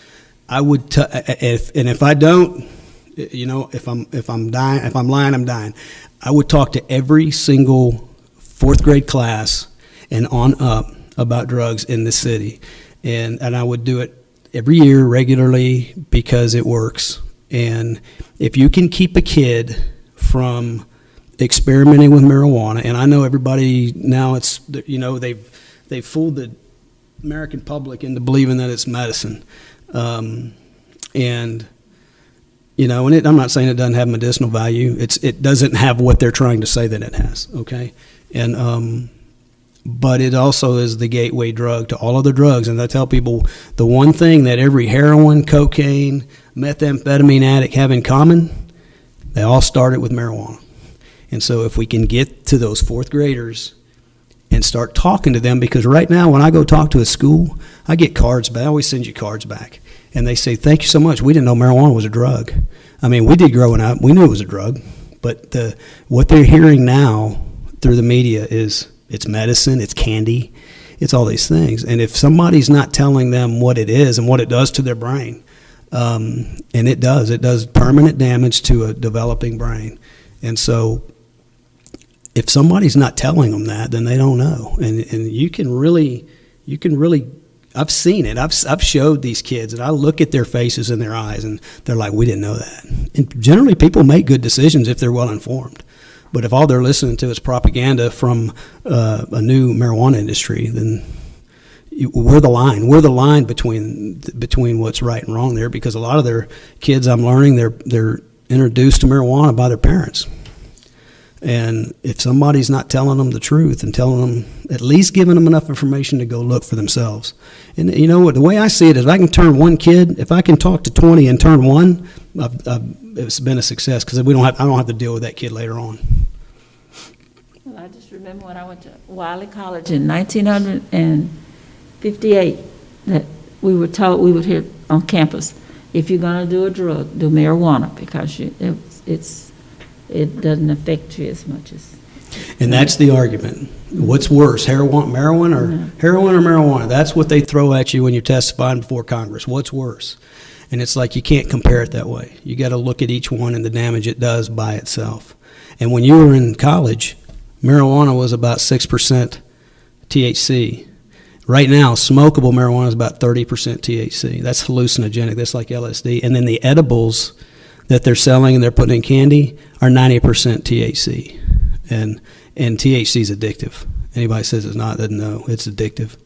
I would if I don't, if I'm lying, I'm dying. I would talk to every single fourth grade class and on up about drugs in the city, and I would do it every year regularly because it works. And if you can keep a kid from experimenting with marijuana, and I know everybody now, they've fooled the American public into believing that it's medicine, and I'm not saying it doesn't have medicinal value. It doesn't have what they're trying to say that it has. Okay, and but it also is the gateway drug to all other drugs. And I tell people the one thing that every heroin, cocaine, methamphetamine addict have in common, they all started with marijuana. And so if we can get to those fourth graders and start talking to them, because right now when I go talk to a school, I get cards back. I always send you cards back. And they say, thank you so much. We didn't know marijuana was a drug. I mean, we did growing up. We knew it was a drug. But what they're hearing now through the media is it's medicine, it's candy, it's all these things. And if somebody's not telling them what it is and what it does to their brain, and it does permanent damage to a developing brain. And so if somebody's not telling them that, then they don't know. And you can really, I've seen it. I've showed these kids, and I look at their faces and their eyes, and they're like, we didn't know that. And generally people make good decisions if they're well informed. But if all they're listening to is propaganda from a new marijuana industry, then we're the line. We're the line between what's right and wrong there, because a lot of their kids, I'm learning, they're introduced to marijuana by their parents. And if somebody's not telling them the truth and telling them, at least giving them enough information to go look for themselves. And you know what, the way I see it is, if I can turn one kid, if I can talk to 20 and turn one, it's been a success, because I don't have to deal with that kid later on. Well, I just remember when I went to Wiley College in 1958, that we were told, we would hear on campus, if you're going to do a drug, do marijuana, because it doesn't affect you as much as. And that's the argument. What's worse, heroin or marijuana? That's what they throw at you when you're testifying before Congress. What's worse? And it's like, you can't compare it that way. You got to look at each one and the damage it does by itself. And when you were in college, marijuana was about 6% THC. Right now, smokable marijuana is about 30% THC. That's hallucinogenic. That's like LSD. And then the edibles that they're selling and they're putting in candy are 90% THC. And THC is addictive. Anybody says it's not, doesn't know. It's addictive.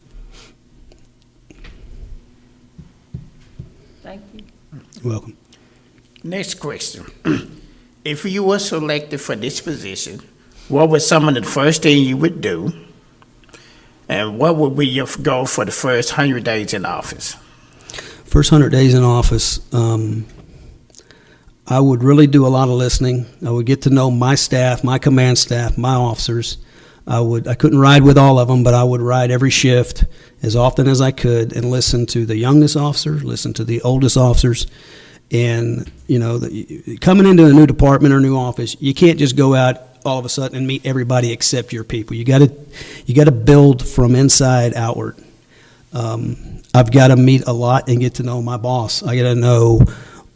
Thank you. You're welcome. Next question. If you were selected for this position, what was some of the first thing you would do? And what would be your goal for the first 100 days in office? First 100 days in office, I would really do a lot of listening. I would get to know my staff, my command staff, my officers. I couldn't ride with all of them, but I would ride every shift as often as I could and listen to the youngest officers, listen to the oldest officers. And, coming into a new department or new office, you can't just go out all of a sudden and meet everybody except your people. You got to build from inside outward. I've got to meet a lot and get to know my boss. I got to know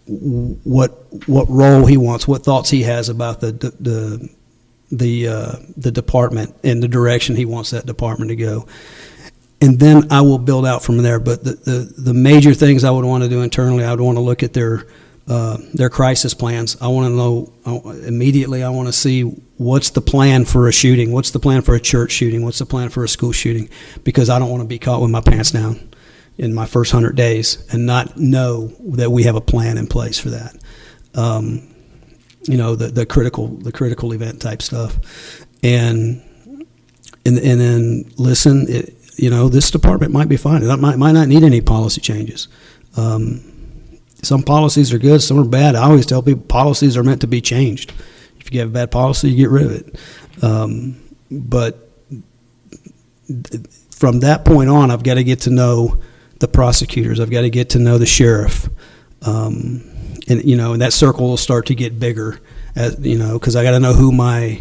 what role he wants, what thoughts he has about the the department in the direction he wants that department to go. And then I will build out from there. But the major things I would want to do internally, I would want to look at their crisis plans. I want to know immediately. I want to see what's the plan for a shooting, what's the plan for a church shooting, what's the plan for a school shooting, because I don't want to be caught with my pants down in my first 100 days and not know that we have a plan in place for that. The critical event type stuff, and then listen. This department might be fine. It might not need any policy changes. Some policies are good, some are bad. I always tell people policies are meant to be changed. If you have a bad policy, you get rid of it. But from that point on, I've got to get to know the prosecutors. I've got to get to know the sheriff. And that circle will start to get bigger, because I got to know who are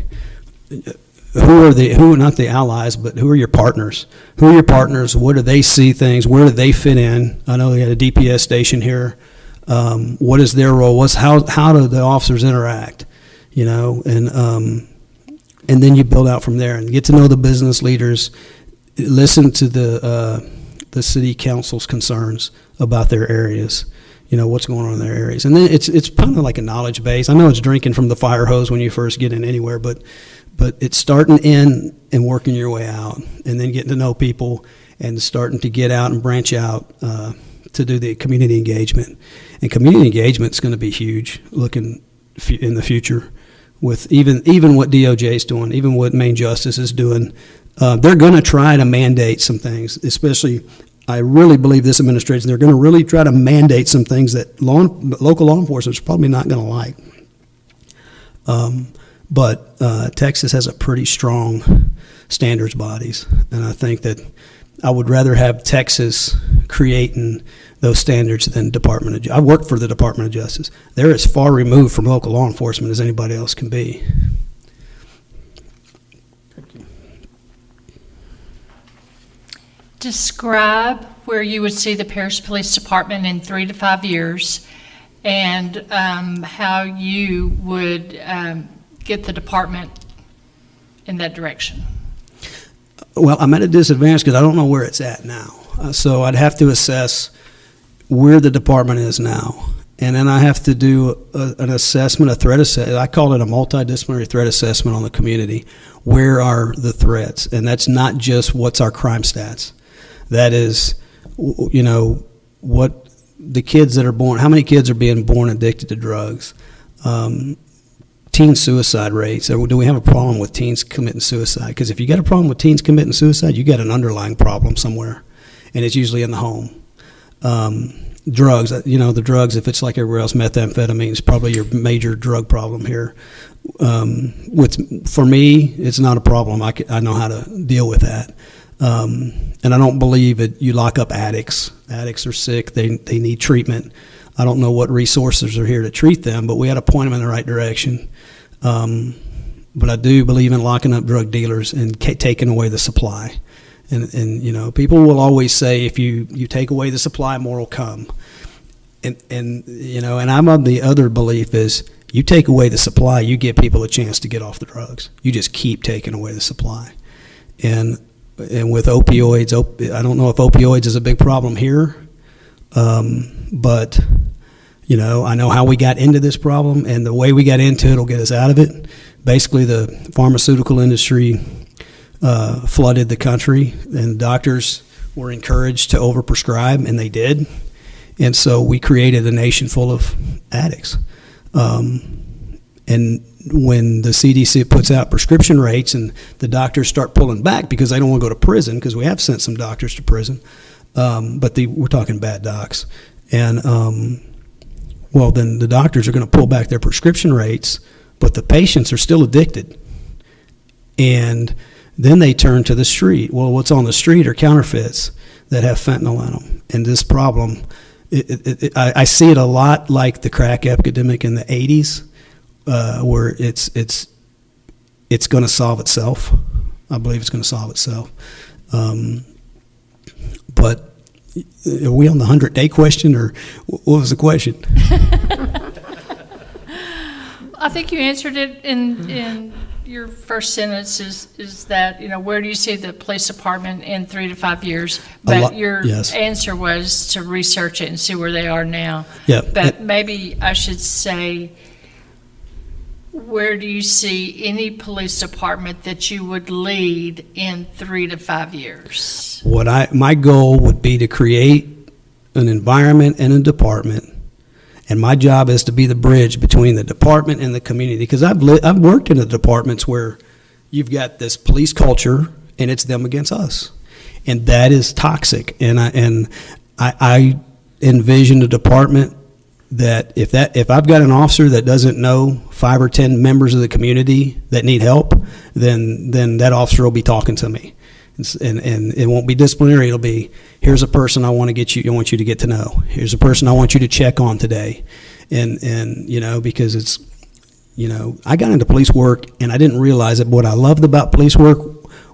not the allies, but who are your partners? Who are your partners? Where do they see things? Where do they fit in? I know they had a DPS station here. What is their role? How do the officers interact? And then you build out from there and get to know the business leaders. Listen to the city council's concerns about their areas. What's going on in their areas, and then it's kind of like a knowledge base. I know it's drinking from the fire hose when you first get in anywhere, but it's starting in and working your way out, and then getting to know people and starting to get out and branch out to do the community engagement. And community engagement is going to be huge looking in the future with even what DOJ is doing, even what Main Justice is doing. They're going to try to mandate some things, especially I really believe this administration, they're going to really try to mandate some things that local law enforcement is probably not going to like. But Texas has a pretty strong standards bodies, and I think that I would rather have Texas creating those standards than Department of Justice. I worked for the Department of Justice. They're as far removed from local law enforcement as anybody else can be. Describe where you would see the Paris Police Department in 3 to 5 years, and how you would get the department in that direction. Well, I'm at a disadvantage because I don't know where it's at now. So I'd have to assess where the department is now. And then I have to do an assessment, a threat assessment. I call it a multidisciplinary threat assessment on the community. Where are the threats? And that's not just what's our crime stats. That is, what the kids that are born, how many kids are being born addicted to drugs? Teen suicide rates. Do we have a problem with teens committing suicide? Because if you got a problem with teens committing suicide, you got an underlying problem somewhere, and it's usually in the home. Drugs, the drugs, if it's like everywhere else, methamphetamine is probably your major drug problem here. For me, it's not a problem. I know how to deal with that. And I don't believe that you lock up addicts. Addicts are sick. They need treatment. I don't know what resources are here to treat them, but we got to point them in the right direction. But I do believe in locking up drug dealers and taking away the supply. And people will always say, if you take away the supply, more will come. And I'm of the other belief is, you take away the supply, you give people a chance to get off the drugs. You just keep taking away the supply. And with opioids, I don't know if opioids is a big problem here, but I know how we got into this problem, and the way we got into it will get us out of it. Basically, the pharmaceutical industry flooded the country, and doctors were encouraged to overprescribe, and they did. And so we created a nation full of addicts. And when the CDC puts out prescription rates and the doctors start pulling back because they don't want to go to prison, because we have sent some doctors to prison, but we're talking bad docs. And, then the doctors are going to pull back their prescription rates, but the patients are still addicted. And then they turn to the street. Well, what's on the street are counterfeits that have fentanyl in them. And this problem, I see it a lot like the crack epidemic in the 80s. Where it's going to solve itself. I believe it's going to solve itself. But are we on the 100-day question, or what was the question? I think you answered it in your first sentence is that, where do you see the police department in 3 to 5 years? But your yes. answer was to research it and see where they are now. Yeah. But maybe I should say, where do you see any police department that you would lead in 3 to 5 years? My goal would be to create an environment and a department, and my job is to be the bridge between the department and the community. Because I've worked in the departments where you've got this police culture and it's them against us, and that is toxic. And I envision a department that if I've got an officer that doesn't know 5 or 10 members of the community that need help, then that officer will be talking to me. And it won't be disciplinary. It'll be, here's a person I want you to get to know. Here's a person I want you to check on today. And because it's, I got into police work and I didn't realize that what I loved about police work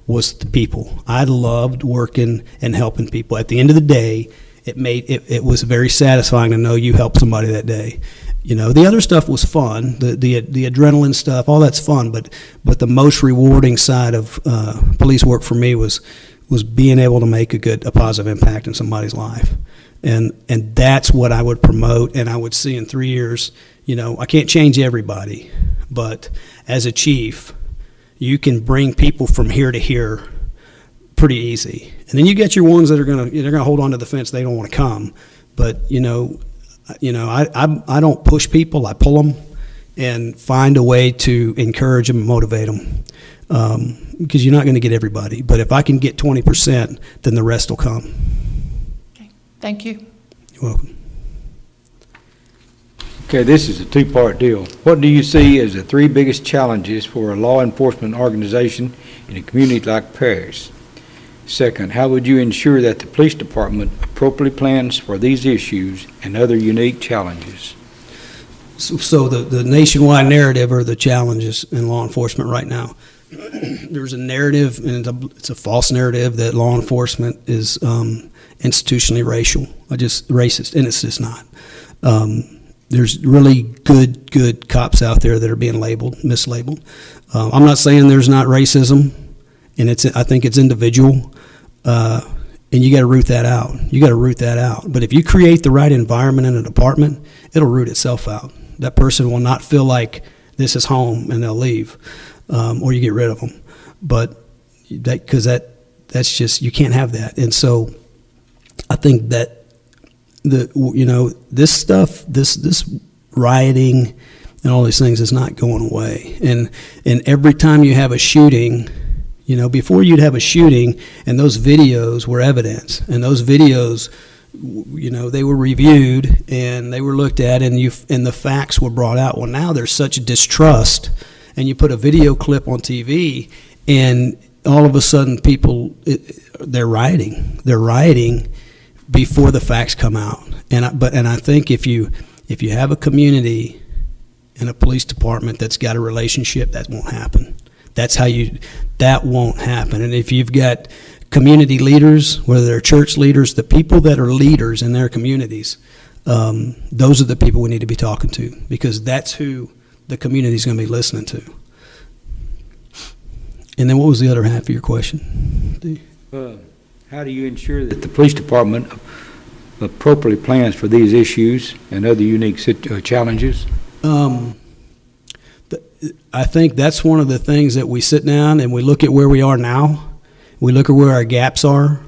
was the people. I loved working and helping people. At the end of the day, it was very satisfying to know you helped somebody that day. The other stuff was fun, the adrenaline stuff, all that's fun, but the most rewarding side of police work for me was being able to make a positive impact in somebody's life. And that's what I would promote, and I would see in 3 years, I can't change everybody, but as a chief, you can bring people from here to here pretty easy. And then you get your ones that are gonna hold on to the fence, they don't want to come. But I don't push people, I pull them and find a way to encourage them and motivate them. Because you're not going to get everybody. But if I can get 20%, then the rest will come. Okay. Thank you. You're welcome. Okay, this is a two-part deal. What do you see as the 3 biggest challenges for a law enforcement organization in a community like Paris? Second, how would you ensure that the police department appropriately plans for these issues and other unique challenges? So the nationwide narrative are the challenges in law enforcement right now. There's a narrative, and it's a false narrative, that law enforcement is institutionally racist, and it's just not. There's really good cops out there that are being mislabeled. I'm not saying there's not racism, and I think it's individual, and you got to root that out. But if you create the right environment in a department, it'll root itself out. That person will not feel like this is home, and they'll leave, or you get rid of them. But that's just, you can't have that. And so I think that this stuff, this rioting and all these things is not going away. And every time you have a shooting, before you'd have a shooting, and those videos were evidence, and those videos, they were reviewed and they were looked at, and the facts were brought out. Well, now there's such distrust, and you put a video clip on TV, and all of a sudden they're rioting before the facts come out. And I think if you have a community and a police department that's got a relationship, that won't happen. That won't happen. And if you've got community leaders, whether they're church leaders, the people that are leaders in their communities, those are the people we need to be talking to, because that's who the community is going to be listening to. And then what was the other half of your question? How do you ensure that the police department appropriately plans for these issues and other unique challenges? I think that's one of the things that we sit down and we look at where we are now. We look at where our gaps are,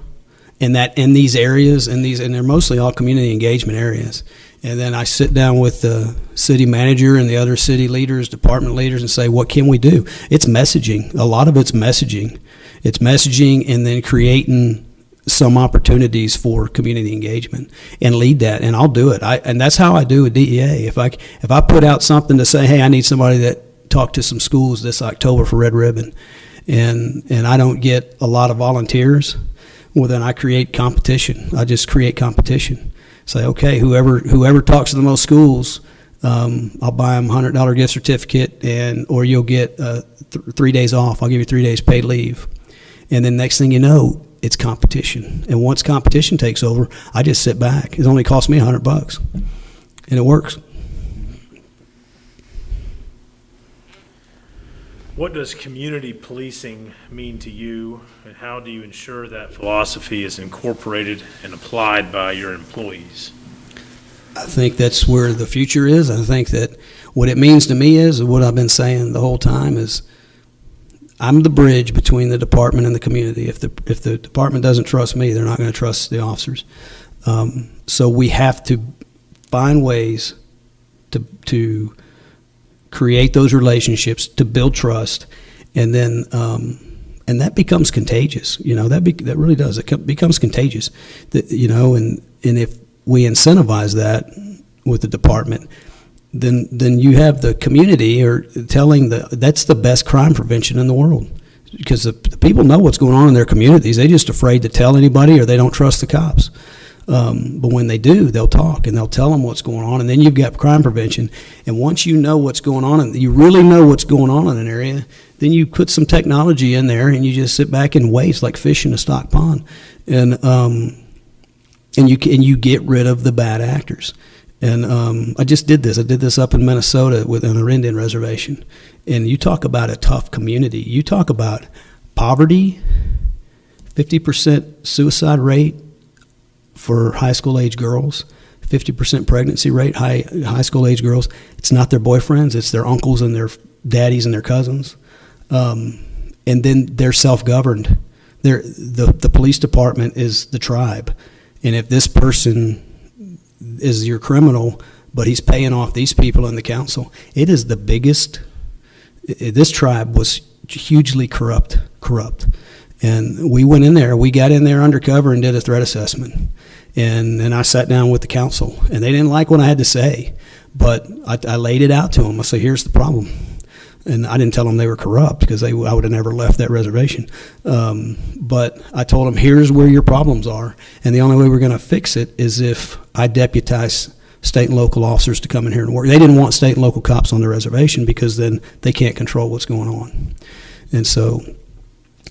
in these areas, and they're mostly all community engagement areas. And then I sit down with the city manager and the other city leaders, department leaders, and say, what can we do? It's messaging. A lot of it's messaging. It's messaging, and then creating some opportunities for community engagement, and lead that. And I'll do it. And that's how I do a DEA. If I put out something to say, hey, I need somebody that talk to some schools this October for Red Ribbon, and I don't get a lot of volunteers, well, then I create competition. I just create competition. Say, okay, whoever talks to the most schools, I'll buy them a $100 gift certificate, or you'll get 3 days off. I'll give you 3 days paid leave. And then next thing you know, it's competition. And once competition takes over, I just sit back. It only costs me $100, and it works. What does community policing mean to you, and how do you ensure that philosophy is incorporated and applied by your employees? I think that's where the future is. I think that what it means to me is, what I've been saying the whole time is, I'm the bridge between the department and the community. If the department doesn't trust me, they're not going to trust the officers. So we have to find ways to create those relationships, to build trust, and then and that becomes contagious. You know, that really does. It becomes contagious. You know, and if we incentivize that with the department, then you have the community or telling that's the best crime prevention in the world, because the people know what's going on in their communities. They're just afraid to tell anybody, or they don't trust the cops. But when they do, they'll talk and they'll tell them what's going on, and then you've got crime prevention. And once you know what's going on, and you really know what's going on in an area, then you put some technology in there, and you just sit back and wait. It's like fish in a stocked pond, and you get rid of the bad actors. And I just did this. I did this up in Minnesota on a Indian reservation. And you talk about a tough community. You talk about poverty, 50% suicide rate for high school age girls, 50% pregnancy rate, high school age girls. It's not their boyfriends, it's their uncles and their daddies and their cousins. And then they're self-governed. The police department is the tribe. And if this person is your criminal, but he's paying off these people in the council, it is the biggest. This tribe was hugely corrupt. And we went in there, we got in there undercover and did a threat assessment. And then I sat down with the council, and they didn't like what I had to say, but I laid it out to them. I said, here's the problem. And I didn't tell them they were corrupt, because I would have never left that reservation. But I told them, here's where your problems are. And the only way we're going to fix it is if I deputize state and local officers to come in here and work. They didn't want state and local cops on the reservation, because then they can't control what's going on. And so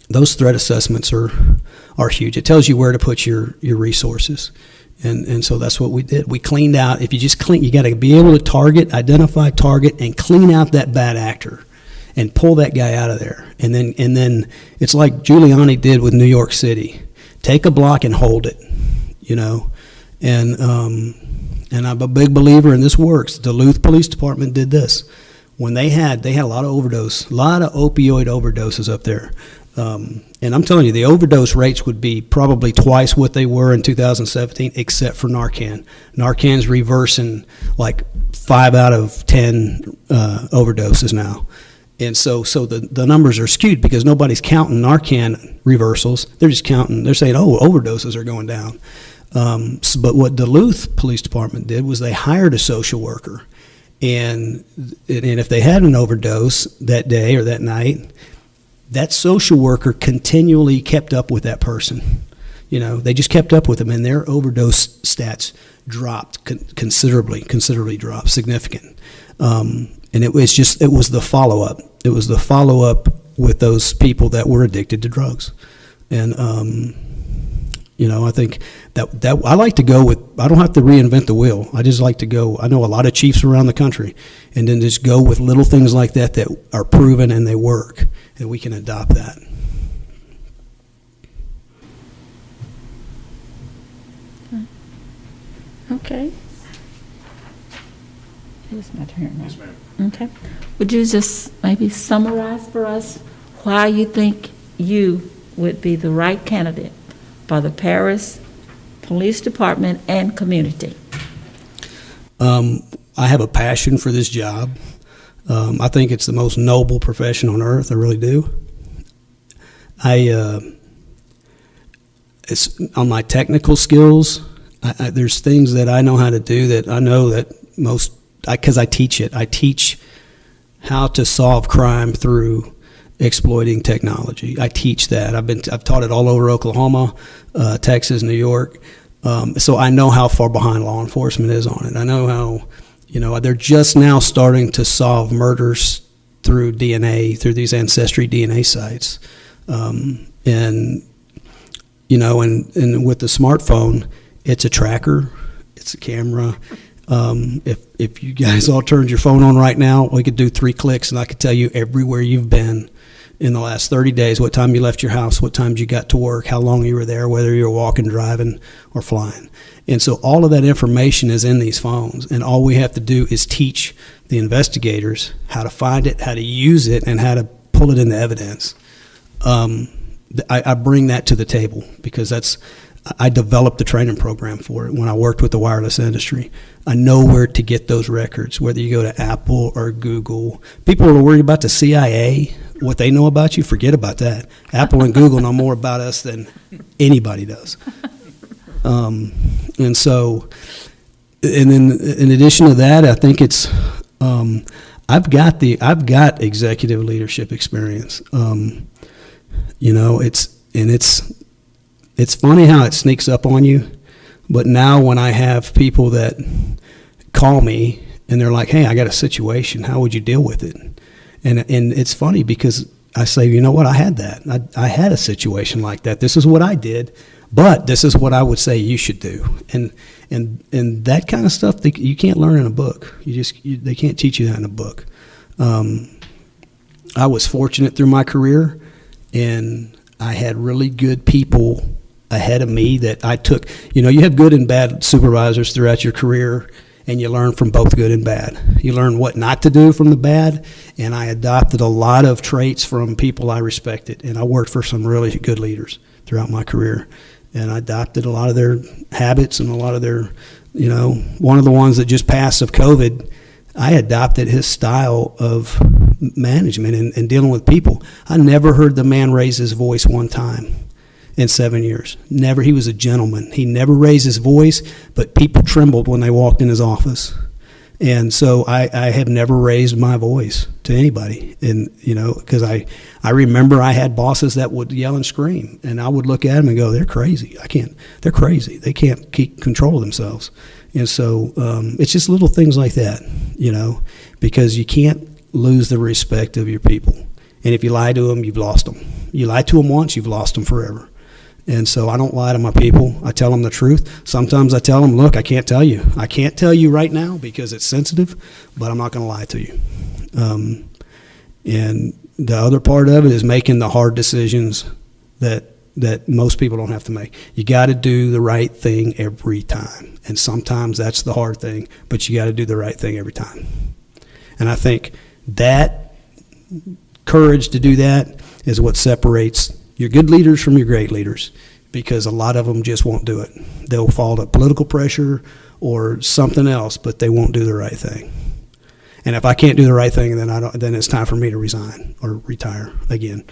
those threat assessments are huge. It tells you where to put your resources. And so that's what we did. We cleaned out. If you just clean, you got to be able to identify, target, and clean out that bad actor and pull that guy out of there. And then it's like Giuliani did with New York City. Take a block and hold it, you know. And I'm a big believer in this works. Duluth Police Department did this. When they had a lot of opioid overdoses up there. And I'm telling you, the overdose rates would be probably twice what they were in 2017, except for Narcan. Narcan's reversing like 5 out of 10 overdoses now. And so the numbers are skewed, because nobody's counting Narcan reversals. They're just counting, they're saying, oh, overdoses are going down. But what Duluth Police Department did was they hired a social worker. And if they had an overdose that day or that night, that social worker continually kept up with that person. You know, they just kept up with them, and their overdose stats dropped considerably dropped, significant. And it was the follow-up. It was the follow-up with those people that were addicted to drugs. And, you know, I think that I like to go with, I don't have to reinvent the wheel. I just like to go, I know a lot of chiefs around the country, and then just go with little things like that are proven and they work, and we can adopt that. Okay. It's my turn now. Yes, ma'am. Okay. Would you just maybe summarize for us why you think you would be the right candidate for the Paris Police Department and community? I have a passion for this job. I think it's the most noble profession on earth. I really do. It's on my technical skills. There's things that I know how to do that I know that because I teach it. I teach how to solve crime through exploiting technology. I teach that. I've taught it all over Oklahoma, Texas, New York. So I know how far behind law enforcement is on it. I know how, you know, they're just now starting to solve murders through DNA, through these ancestry DNA sites. And, you know, and with the smartphone, it's a tracker, it's a camera. If you guys all turned your phone on right now, we could do 3 clicks and I could tell you everywhere you've been in the last 30 days, what time you left your house, what time you got to work, how long you were there, whether you were walking, driving, or flying. And so all of that information is in these phones, and all we have to do is teach the investigators how to find it, how to use it, and how to pull it into evidence. I bring that to the table because I developed the training program for it when I worked with the wireless industry. I know where to get those records, whether you go to Apple or Google. People are worried about the CIA, what they know about you, forget about that. Apple and Google know more about us than anybody does. And so, and then in addition to that, I think it's, I've got executive leadership experience. You know, it's funny how it sneaks up on you, but now when I have people that call me and they're like, hey, I got a situation, how would you deal with it? And it's funny because I say, you know what, I had that. I had a situation like that. This is what I did, but this is what I would say you should do. And that kind of stuff you can't learn in a book. They can't teach you that in a book. I was fortunate through my career, and I had really good people ahead of me that I took. You know, you have good and bad supervisors throughout your career, and you learn from both good and bad. You learn what not to do from the bad, and I adopted a lot of traits from people I respected, and I worked for some really good leaders throughout my career, and I adopted a lot of their habits and a lot of their, you know, one of the ones that just passed of COVID, I adopted his style of management and dealing with people. I never heard the man raise his voice one time in 7 years. Never. He was a gentleman. He never raised his voice, but people trembled when they walked in his office. And so I have never raised my voice to anybody. And, you know, because I remember I had bosses that would yell and scream, and I would look at them and go, they're crazy. They're crazy. They can't keep control of themselves. And so it's just little things like that, you know, because you can't lose the respect of your people. And if you lie to them, you've lost them. You lie to them once, you've lost them forever. And so I don't lie to my people. I tell them the truth. Sometimes I tell them, look, I can't tell you. I can't tell you right now because it's sensitive, but I'm not going to lie to you. And the other part of it is making the hard decisions that most people don't have to make. You got to do the right thing every time. And sometimes that's the hard thing, but you got to do the right thing every time. And I think that courage to do that is what separates your good leaders from your great leaders, because a lot of them just won't do it. They'll fall to political pressure or something else, but they won't do the right thing. And if I can't do the right thing, then it's time for me to resign or retire again.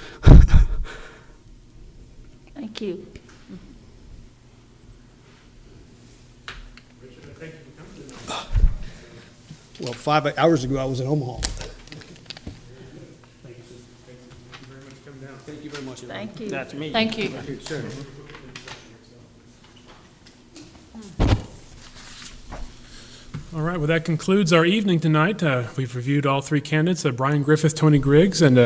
Thank you. Well, 5 hours ago, I was in Omaha. Thank you very much. Thank you. That's me. Thank you. All right, well, that concludes our evening tonight. We've reviewed all 3 candidates, Brian Griffith, Tony Griggs, and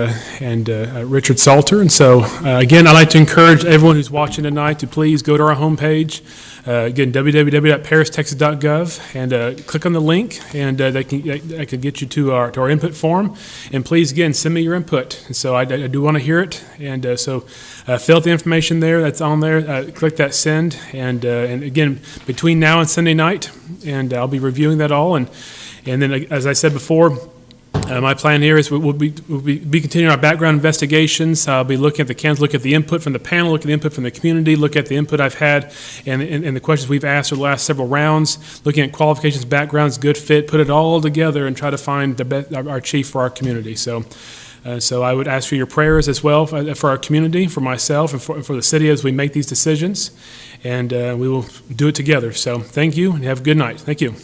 Richard Salter. And so, again, I'd like to encourage everyone who's watching tonight to please go to our homepage, again, www.paristexas.gov, and click on the link, and that can get you to our input form. And please, again, send me your input. And so I do want to hear it. And so fill out the information there that's on there. Click that send. And again, between now and Sunday night, and I'll be reviewing that all. And then, as I said before, my plan here is we'll be continuing our background investigations. I'll be looking at the cans, look at the input from the panel, look at the input from the community, look at the input I've had and the questions we've asked over the last several rounds, looking at qualifications, backgrounds, good fit, put it all together and try to find our chief for our community. So I would ask for your prayers as well for our community, for myself, and for the city as we make these decisions. And we will do it together. So thank you, and have a good night. Thank you.